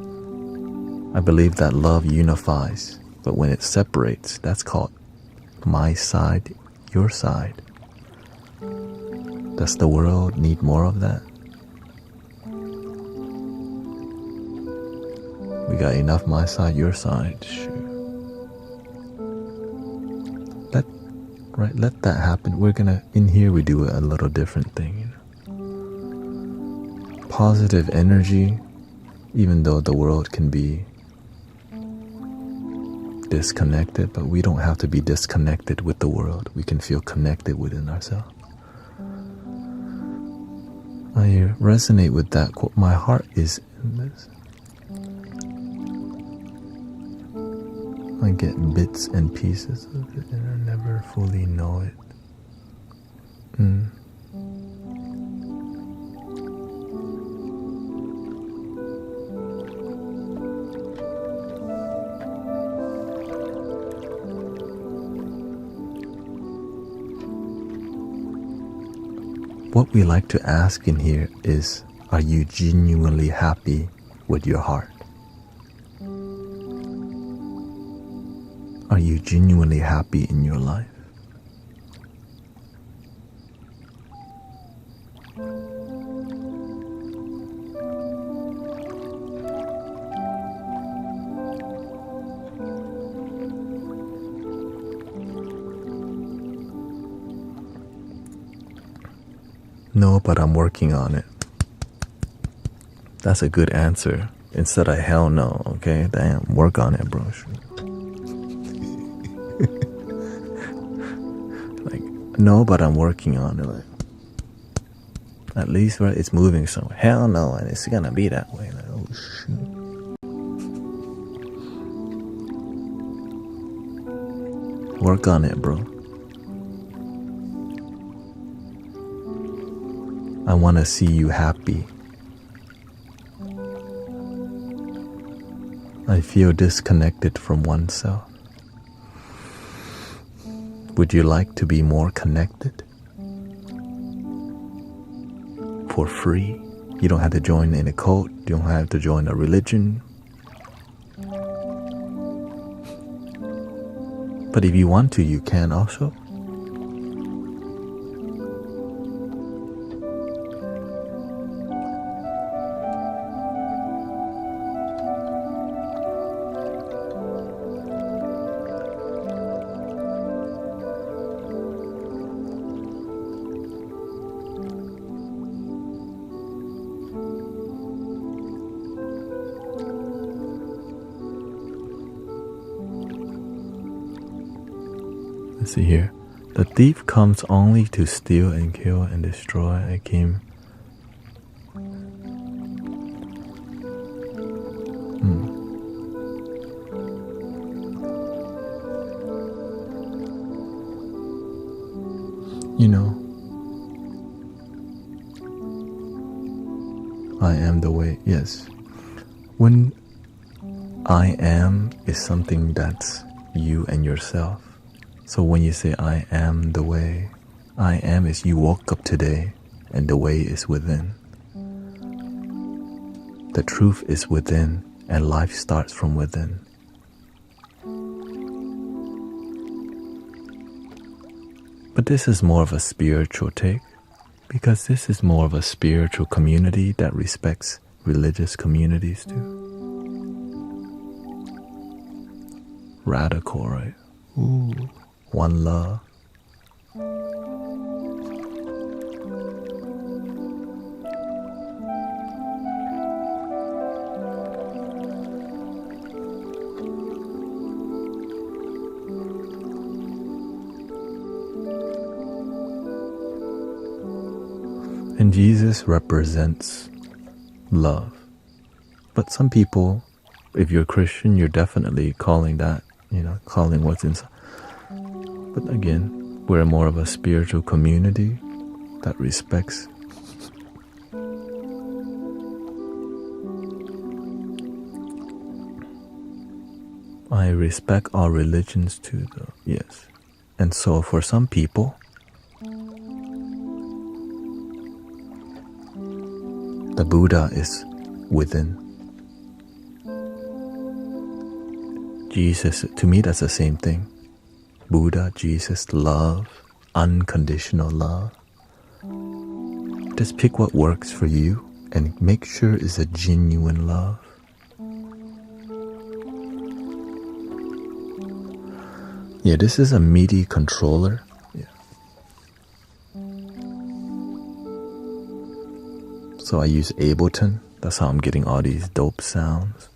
I believe that love unifies, but when it separates, that's called my side, your side. Does the world need more of that? We got enough my side, your side. Sure. Let that happen. We're gonna, in here we do a little different thing, you know. Positive energy, even though the world can be disconnected, but we don't have to be disconnected with the world. We can feel connected within ourselves. I resonate with that quote. My heart is in this. I get bits and pieces of it and I never fully know it. What we like to ask in here is, are you genuinely happy with your heart? Are you genuinely happy in your life? No, but I'm working on it. That's a good answer. Instead of hell no, okay? Damn, work on it, bro. Like, no, but I'm working on it. Like, at least, right, it's moving somewhere. Hell no, and it's gonna be that way. Like, oh, shoot. Work on it, bro. I want to see you happy. I feel disconnected from oneself. Would you like to be more connected? For free. You don't have to join in a cult. You don't have to join a religion. But if you want to, you can also. Let's see here. The thief comes only to steal and kill and destroy. I came. You know, I am the way. Yes. When I am is something that's you and yourself. So when you say I am the way, I am is you woke up today and the way is within. The truth is within and life starts from within. But this is more of a spiritual take because this is more of a spiritual community that respects religious communities too. Radical, right? Ooh, one love. And Jesus represents love. But some people, if you're Christian, you're definitely calling that, calling what's inside. But again, we're more of a spiritual community that respects. I respect all religions too, though, yes. And so for some people, the Buddha is within. Jesus, to me, that's the same thing. Buddha, Jesus, love, unconditional love. Just pick what works for you and make sure it's a genuine love. Yeah, this is a MIDI controller. Yeah. So I use Ableton. That's how I'm getting all these dope sounds.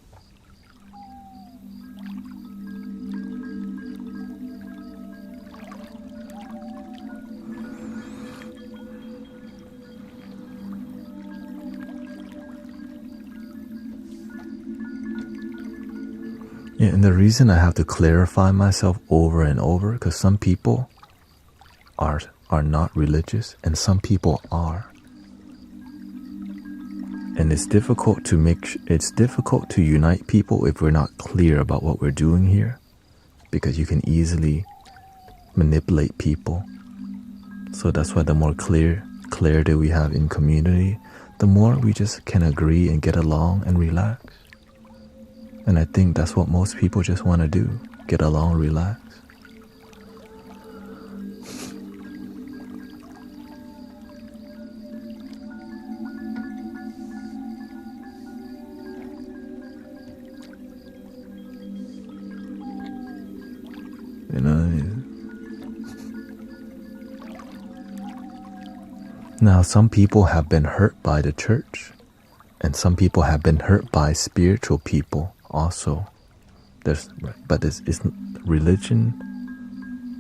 Yeah, and the reason I have to clarify myself over and over, because some people are not religious and some people are. And it's difficult to unite people if we're not clear about what we're doing here, because you can easily manipulate people. So that's why the more clarity we have in community, the more we just can agree and get along and relax. And I think that's what most people just want to do, get along, relax. Now, some people have been hurt by the church, and some people have been hurt by spiritual people also. But it's religion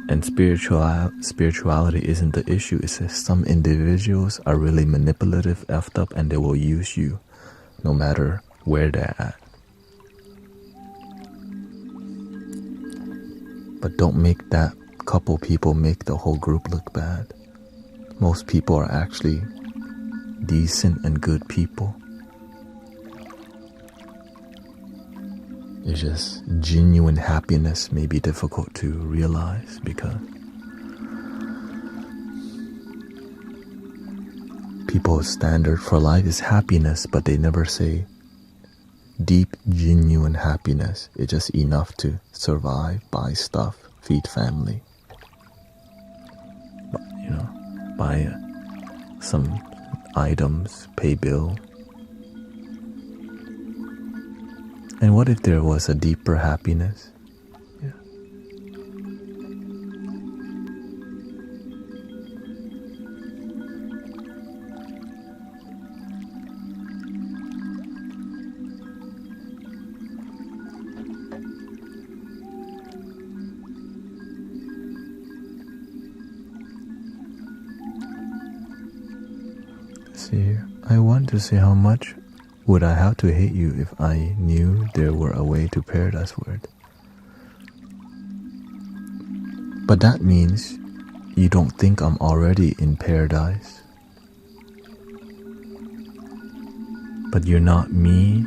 and spirituality isn't the issue. It's just some individuals are really manipulative, effed up, and they will use you no matter where they're at. But don't make that couple people make the whole group look bad. Most people are actually decent and good people. It's just genuine happiness may be difficult to realize because people's standard for life is happiness, but they never say deep, genuine happiness. It's just enough to survive, buy stuff, feed family. Buy some items, pay bill. And what if there was a deeper happiness? Yeah. See, I want to say how much would I have to hate you if I knew there were a way to paradise word? But that means you don't think I'm already in paradise. But you're not me.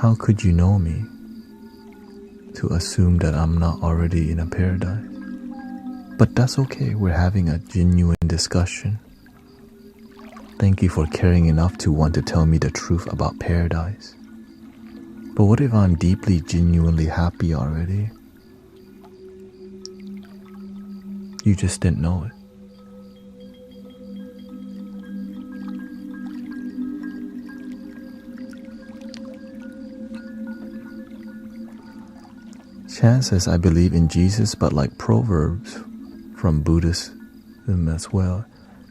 How could you know me to assume that I'm not already in a paradise? But that's okay, we're having a genuine discussion. Thank you for caring enough to want to tell me the truth about paradise. But what if I'm deeply, genuinely happy already? You just didn't know it. Chan says, I believe in Jesus, but like Proverbs from Buddhism as well.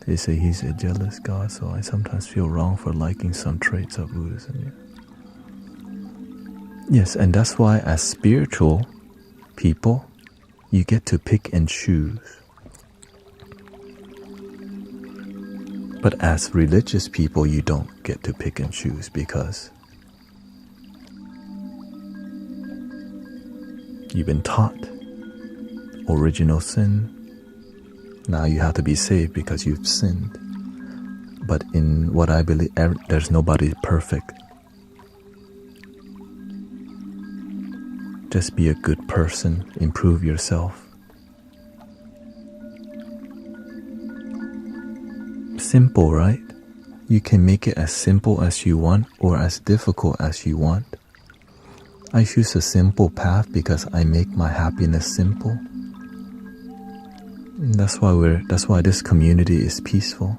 They say he's a jealous God, so I sometimes feel wrong for liking some traits of Buddhism. Yes, and that's why as spiritual people, you get to pick and choose. But as religious people, you don't get to pick and choose because you've been taught original sin. Now you have to be saved because you've sinned. But in what I believe, there's nobody perfect. Just be a good person, improve yourself. Simple, right? You can make it as simple as you want or as difficult as you want. I choose a simple path because I make my happiness simple. That's why this community is peaceful.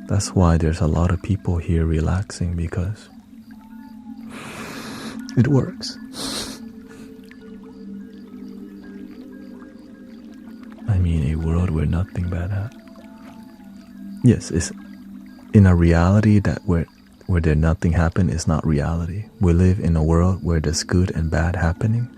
That's why there's a lot of people here relaxing because it works. I mean, a world where nothing bad happens. Yes, it's in a reality that where there nothing happen is not reality. We live in a world where there's good and bad happening.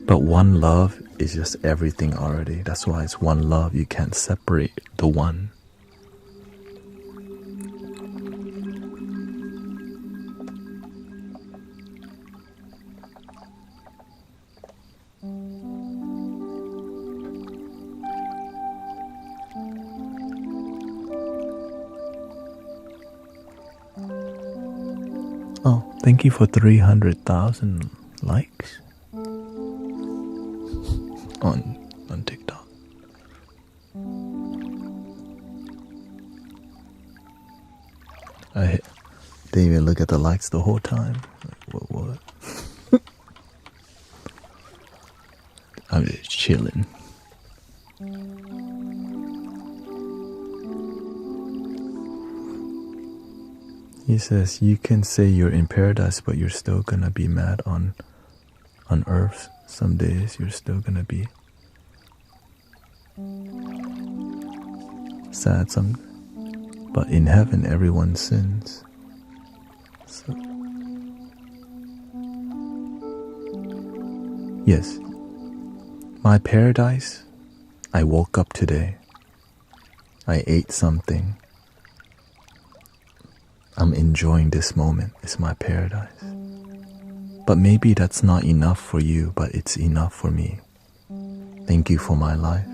But one love is just everything already. That's why it's one love. You can't separate the one. Oh, thank you for 300,000 likes. On TikTok. I didn't even look at the likes the whole time. Like, what? I'm just chilling. He says, you can say you're in paradise, but you're still gonna be mad on earth. Some days you're still gonna be sad but in heaven everyone sins. So, yes, my paradise, I woke up today. I ate something. I'm enjoying this moment. It's my paradise. But maybe that's not enough for you, but it's enough for me. Thank you for my life.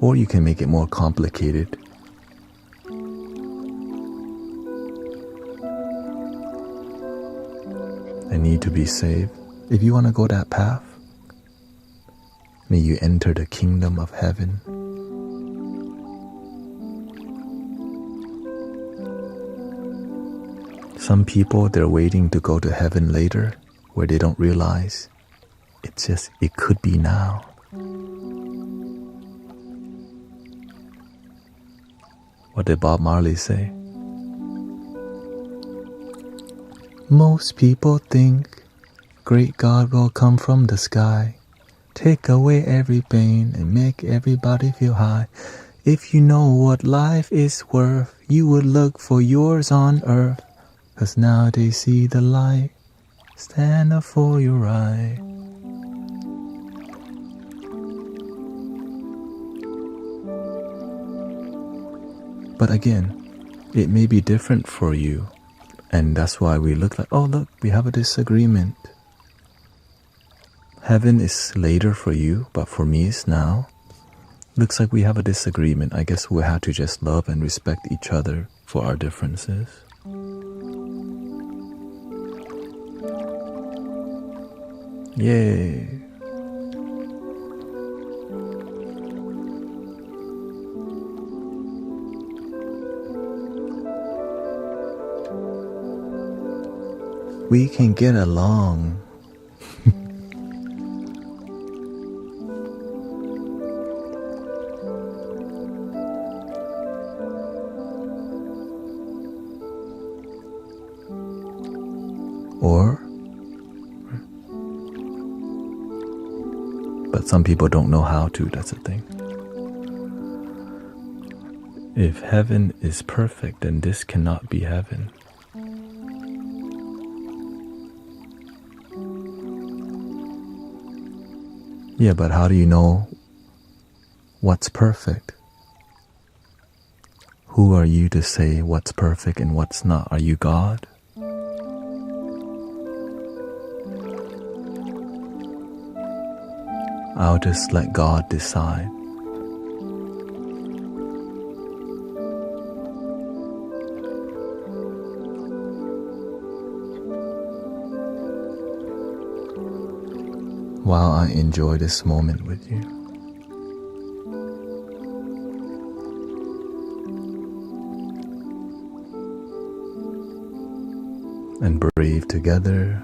Or you can make it more complicated. I need to be saved. If you want to go that path, may you enter the kingdom of heaven. Some people, they're waiting to go to heaven later, where they don't realize it could be now. What did Bob Marley say? Most people think great God will come from the sky, take away every pain and make everybody feel high. If you know what life is worth, you would look for yours on earth, 'cause now they see the light, stand up for your right. But again, it may be different for you, and that's why we look like, oh look, we have a disagreement. Heaven is later for you, but for me it's now. Looks like we have a disagreement. I guess we have to just love and respect each other for our differences. Yay. We can get along. But some people don't know how to, that's the thing. If heaven is perfect, then this cannot be heaven. Yeah, but how do you know what's perfect? Who are you to say what's perfect and what's not? Are you God? I'll just let God decide. While I enjoy this moment with you. And breathe together.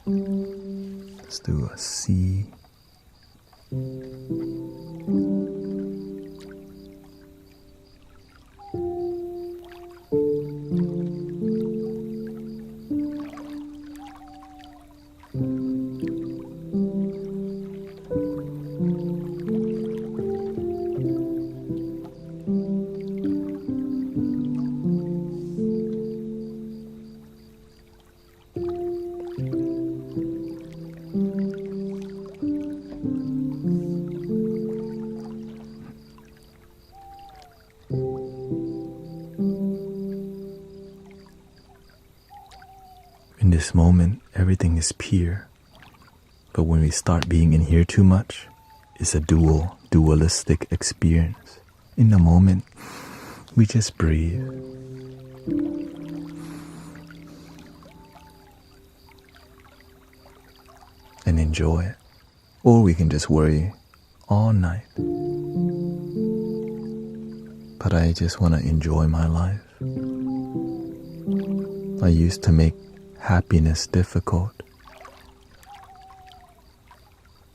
Let's do a C. In this moment, everything is pure. But when we start being in here too much, it's a dualistic experience. In the moment, we just breathe. and enjoy it. Or we can just worry all night. But I just want to enjoy my life. I used to make happiness difficult.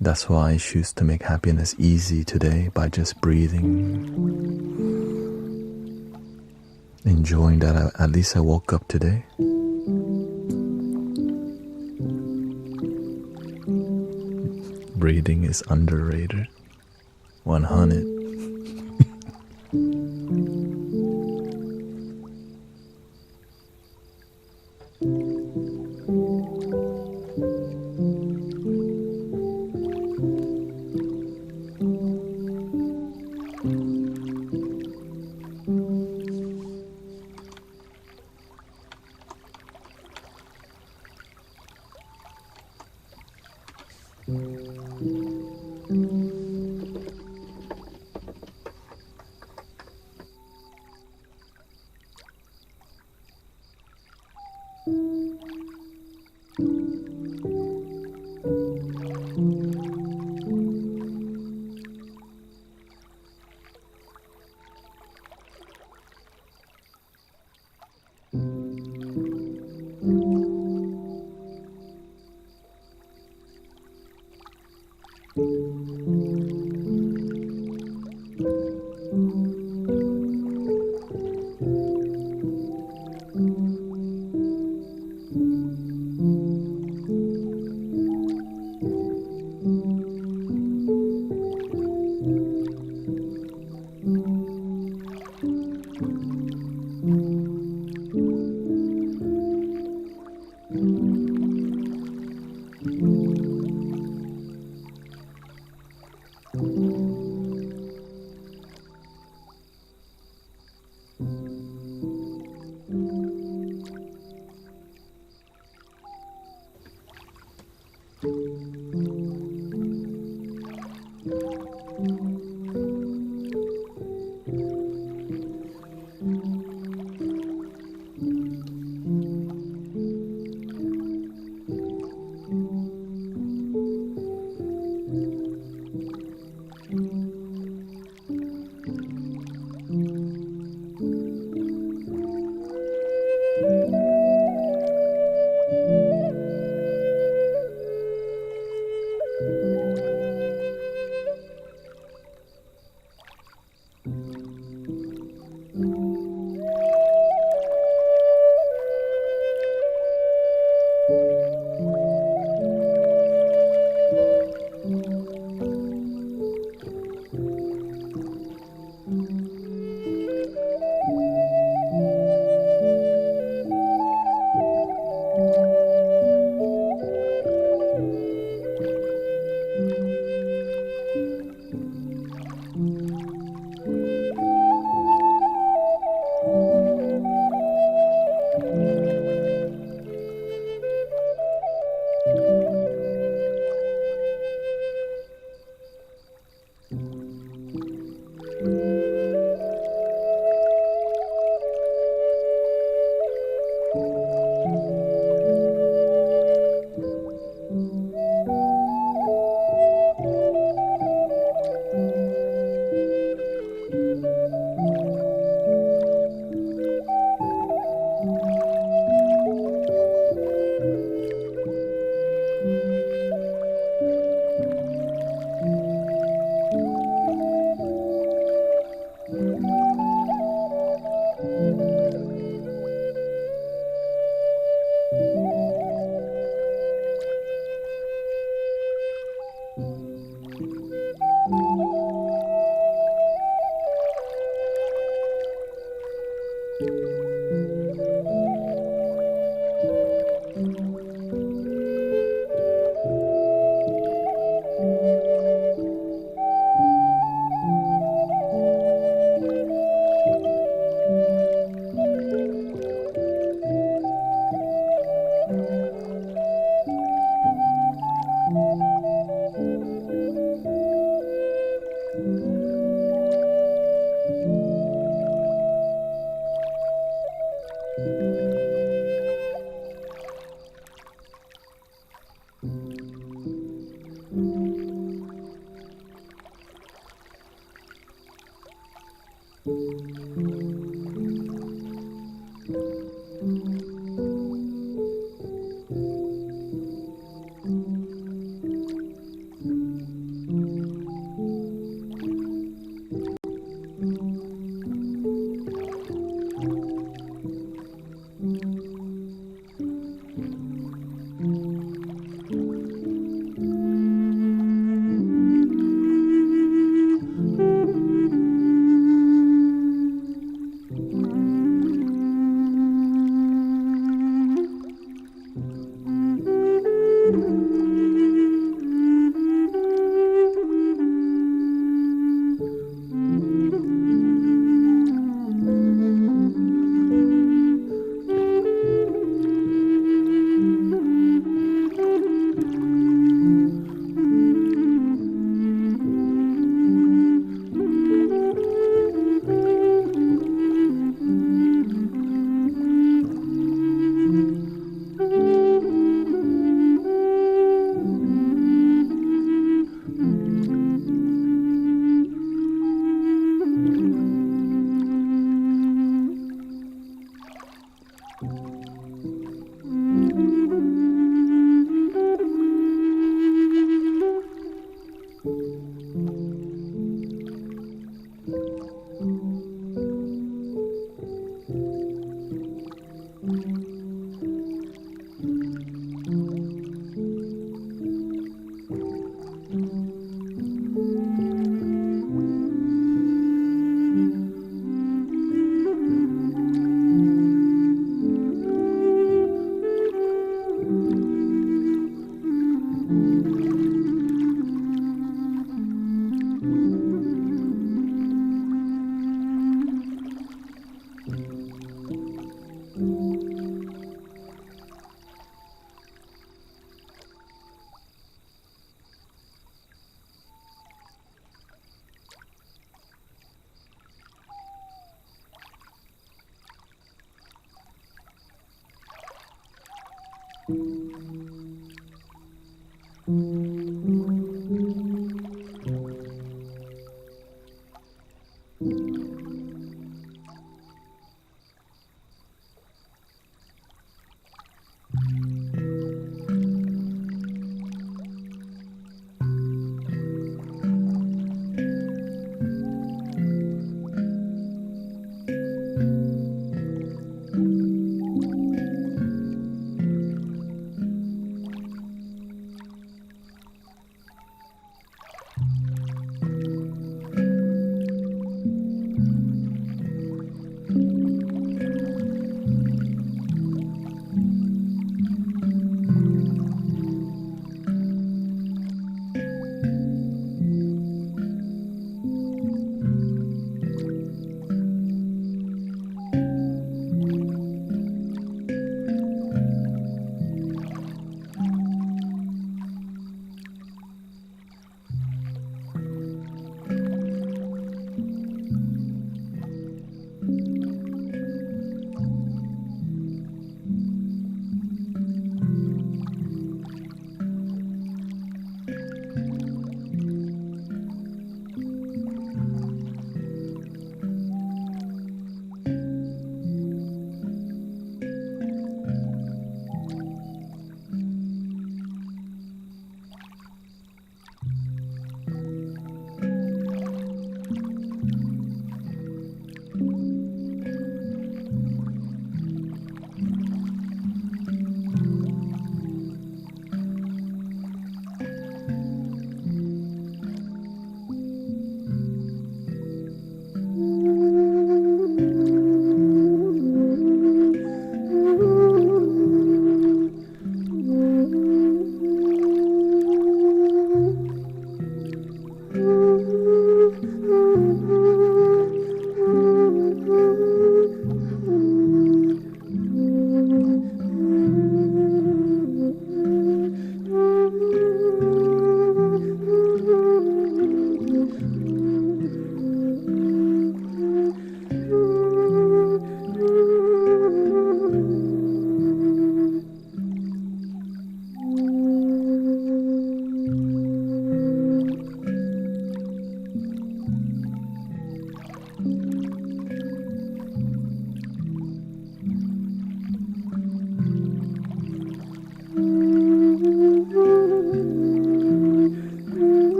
That's why I choose to make happiness easy today by just breathing. Enjoying that at least I woke up today. Breathing is underrated. 100.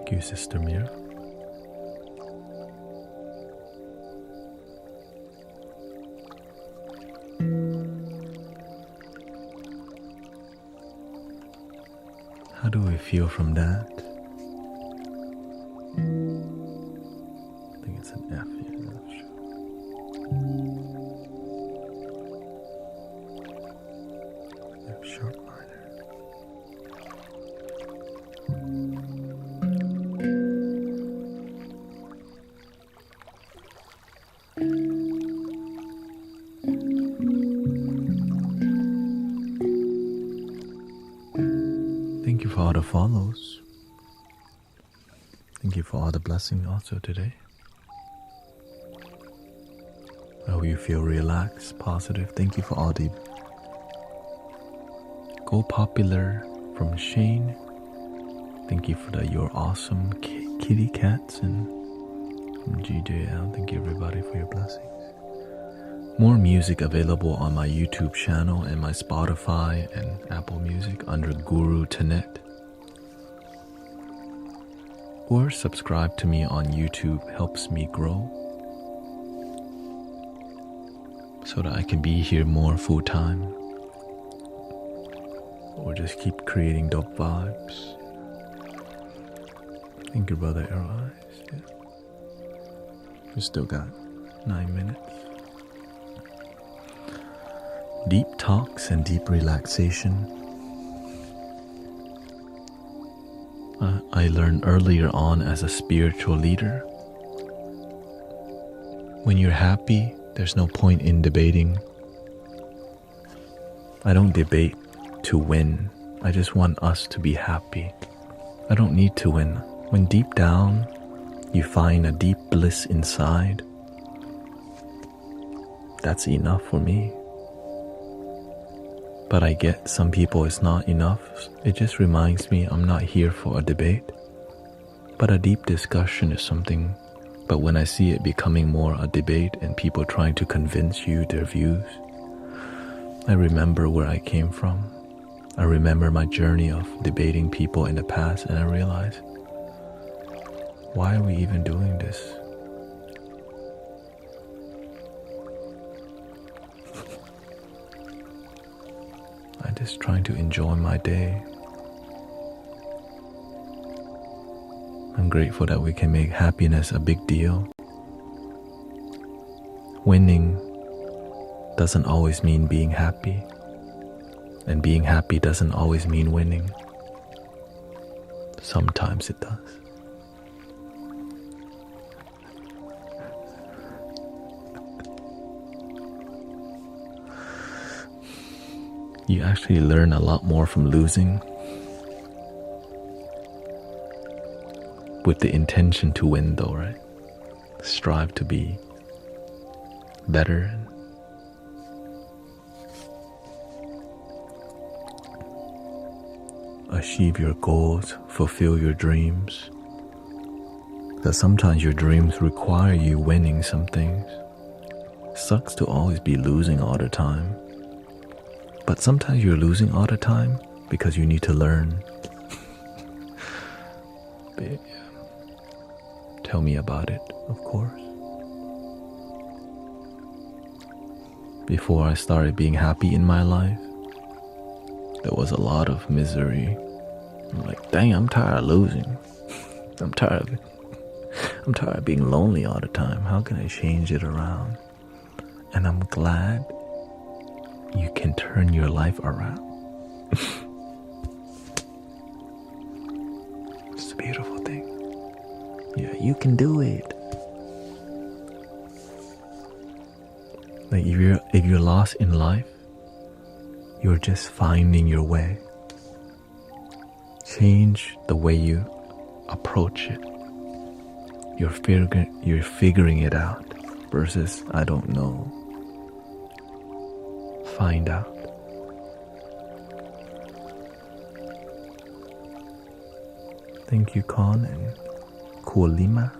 Thank you, Sister Mira. How do we feel from that? I think it's an F here, I'm not sure. F sharp minor. Thank you for all the follows. Thank you for all the blessings also today. I hope you feel relaxed, positive. Thank you for all the Go Popular from Shane. Thank you for the You're Awesome kitty cats and from GJL. Thank you everybody for your blessings. More music available on my YouTube channel and my Spotify and Apple Music under Guru Thanet. Or subscribe to me on YouTube, helps me grow so that I can be here more full time. Or just keep creating dope vibes. Thank you, Brother Arrow Eyes. Yeah. We still got 9 minutes. Deep talks and deep relaxation. I learned earlier on as a spiritual leader. When you're happy, there's no point in debating. I don't debate to win. I just want us to be happy. I don't need to win. When deep down, you find a deep bliss inside, that's enough for me. But I get some people it's not enough. It just reminds me I'm not here for a debate. But a deep discussion is something. But when I see it becoming more a debate and people trying to convince you their views, I remember where I came from. I remember my journey of debating people in the past, and I realize, why are we even doing this? I'm just trying to enjoy my day. I'm grateful that we can make happiness a big deal. Winning doesn't always mean being happy, and being happy doesn't always mean winning. Sometimes it does. You actually learn a lot more from losing with the intention to win though, right? Strive to be better. Achieve your goals, fulfill your dreams. Because sometimes your dreams require you winning some things. Sucks to always be losing all the time. But sometimes you're losing all the time because you need to learn. Tell me about it, of course. Before I started being happy in my life, there was a lot of misery. I'm like, dang, I'm tired of losing. I'm tired of being lonely all the time. How can I change it around? And I'm glad you can turn your life around. It's a beautiful thing. Yeah, you can do it. Like if you're lost in life, you're just finding your way. Change the way you approach it. You're figuring it out versus I don't know. Find out. Thank you, Con and Kualima.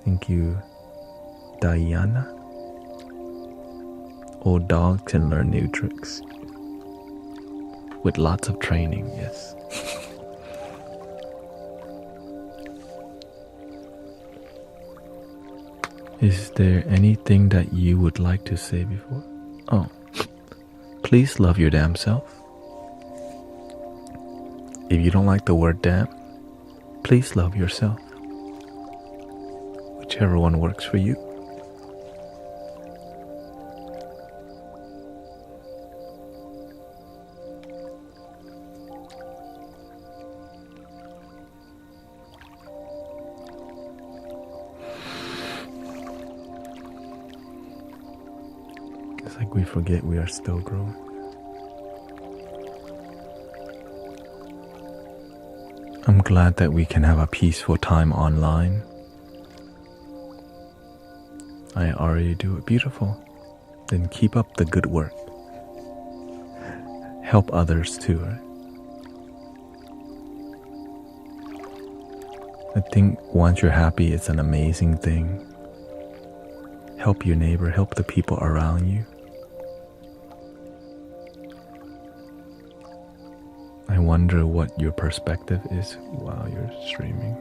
Thank you, Diana. Old dogs can learn new tricks. With lots of training, yes. Is there anything that you would like to say before? Oh, please love your damn self. If you don't like the word damn, please love yourself. Whichever one works for you. It's like we forget we are still growing. I'm glad that we can have a peaceful time online. I already do it beautiful. Then keep up the good work. Help others too, right? I think once you're happy, it's an amazing thing. Help your neighbor, help the people around you. I wonder what your perspective is while you're streaming.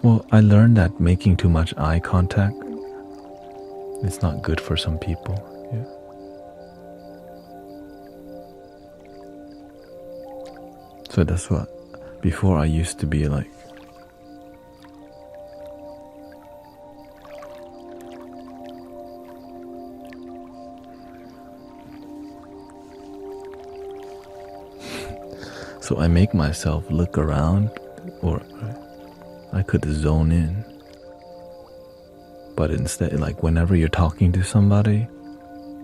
Well, I learned that making too much eye contact is not good for some people. Yeah. So that's what, before I used to be like, so I make myself look around, or I could zone in. But instead, like whenever you're talking to somebody,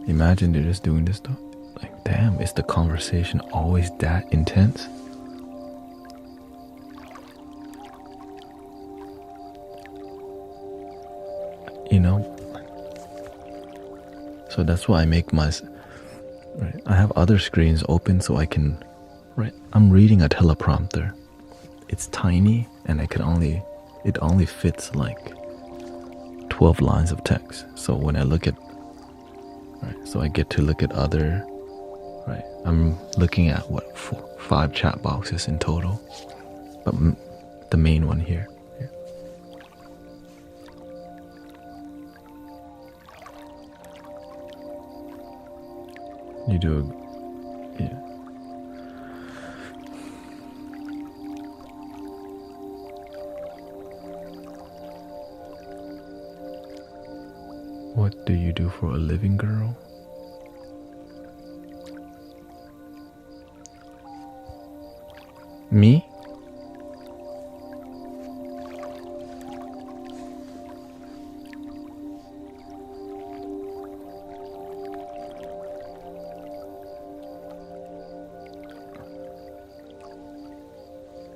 imagine they're just doing this stuff. Like, damn, is the conversation always that intense? You know? So that's why I make my, right, I have other screens open so I can, right, I'm reading a teleprompter. It's tiny and it only fits like 12 lines of text. So when I look at, right, so I get to look at other, right, I'm looking at what, 5 chat boxes in total, but the main one here. You do, yeah. What do you do for a living, girl? Me?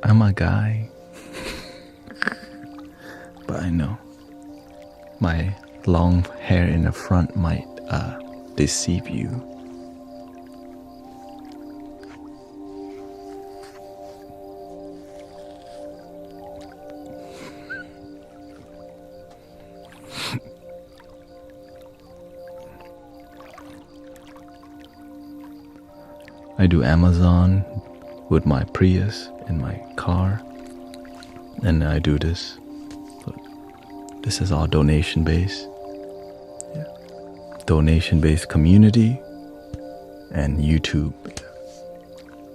I'm a guy. But I know my long hair in the front might deceive you. I do Amazon with my Prius in my car, and I do this. This is all donation based. Yeah. Donation based community and YouTube.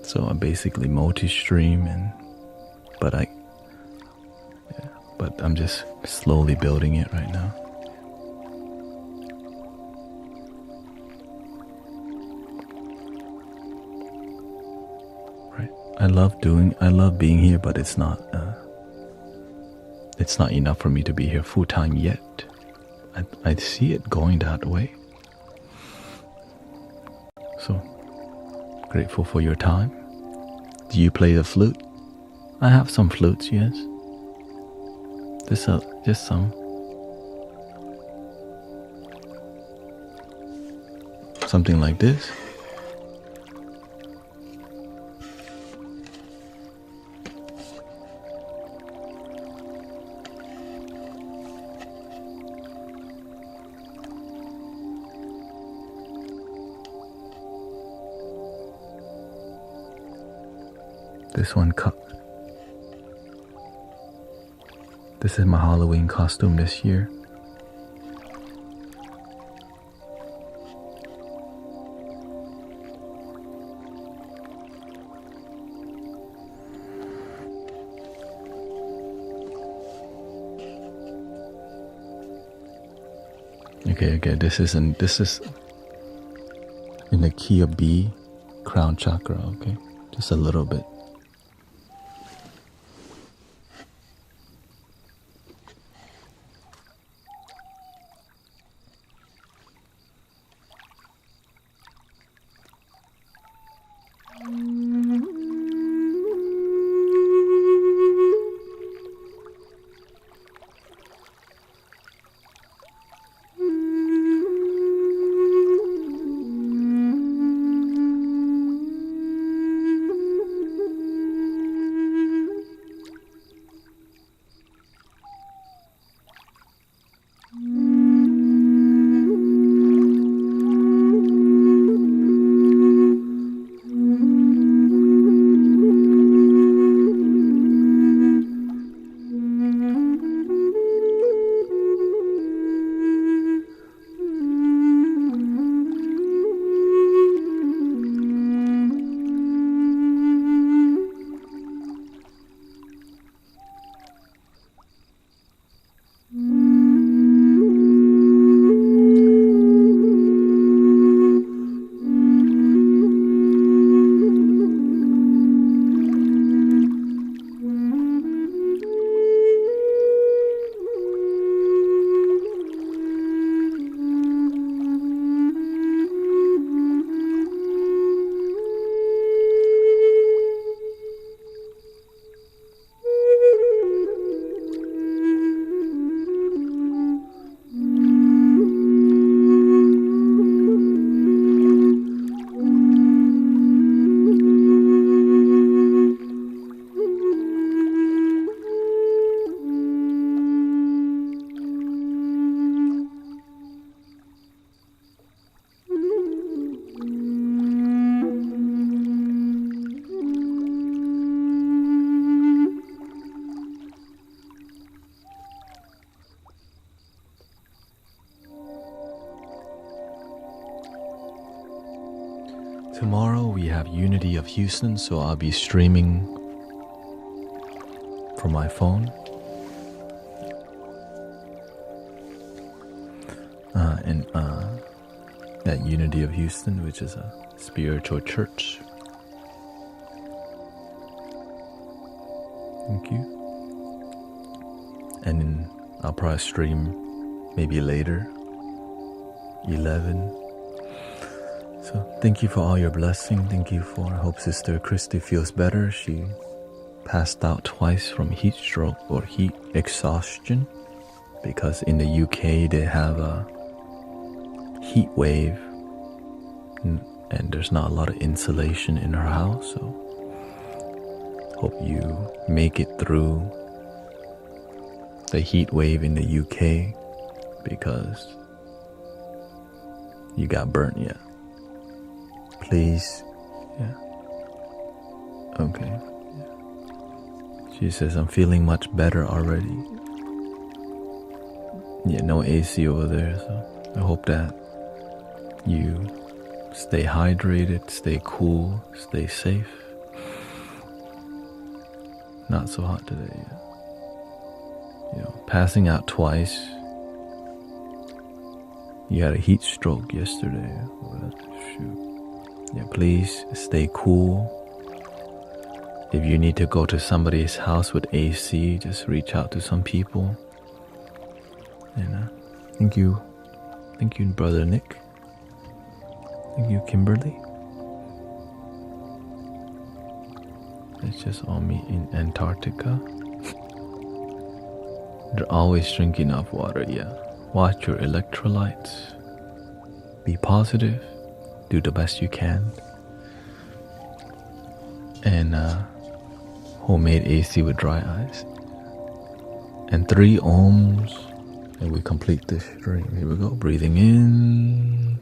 So I'm basically multi-stream, but I'm just slowly building it right now. Right. I love being here, but it's not enough for me to be here full time yet. I see it going that way. So grateful for your time. Do you play the flute? I have some flutes, yes. Just some. Something like this. This one cup. This is my Halloween costume this year. Okay, this is in the key of B, crown chakra, okay? Just a little bit. Tomorrow we have Unity of Houston, so I'll be streaming from my phone. At Unity of Houston, which is a spiritual church. Thank you. And then I'll probably stream maybe later, 11. So thank you for all your blessing. Thank you for, I hope Sister Christy feels better. She passed out twice from heat stroke or heat exhaustion because in the UK they have a heat wave and there's not a lot of insulation in her house. So hope you make it through the heat wave in the UK because you got burnt, yeah. Please, yeah. Okay. Yeah. She says, I'm feeling much better already. Yeah, no AC over there, so I hope that you stay hydrated, stay cool, stay safe. Not so hot today, yeah. You know, passing out twice. You had a heat stroke yesterday. Oh, shoot. Yeah, please stay cool. If you need to go to somebody's house with AC, just reach out to some people. And thank you, Brother Nick. Thank you, Kimberly. It's just all me in Antarctica. They're always drinking enough water, yeah. Watch your electrolytes. Be positive. Do the best you can. And homemade AC with dry ice. And 3 ohms. And we complete this stream. Here we go. Breathing in.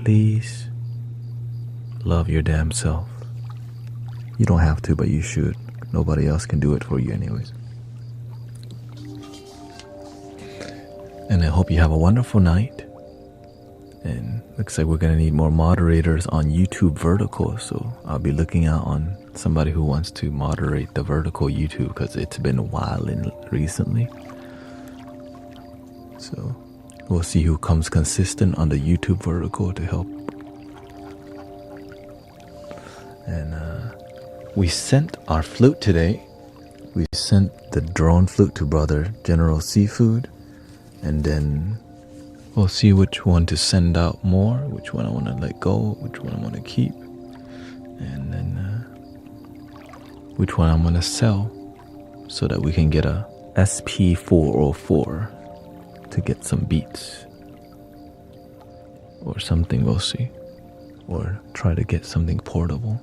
please love your damn self. You don't have to, but you should. Nobody else can do it for you anyways. And I hope you have a wonderful night. And looks like we're going to need more moderators on YouTube vertical. So I'll be looking out on somebody who wants to moderate the vertical YouTube, because it's been a while recently. So we'll see who comes consistent on the YouTube vertical to help. And we sent our flute today. We sent the drone flute to Brother General Seafood. And then we'll see which one to send out more, which one I want to let go, which one I want to keep, and then which one I'm going to sell, so that we can get a SP404 to get some beats or something. We'll see, or try to get something portable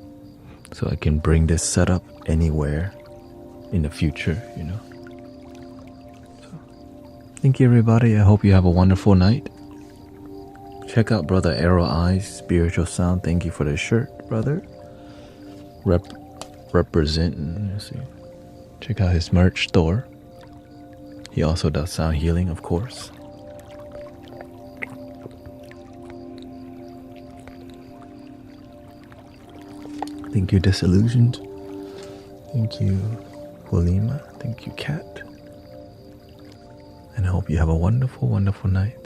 so I can bring this setup anywhere in the future, you know. Thank you, everybody. I hope you have a wonderful night. Check out Brother Arrow Eyes Spiritual Sound. Thank you for the shirt, brother. Representing. Let's see. Check out his merch store. He also does sound healing, of course. Thank you, Disillusioned. Thank you, Walima. Thank you, Kat. And I hope you have a wonderful, wonderful night.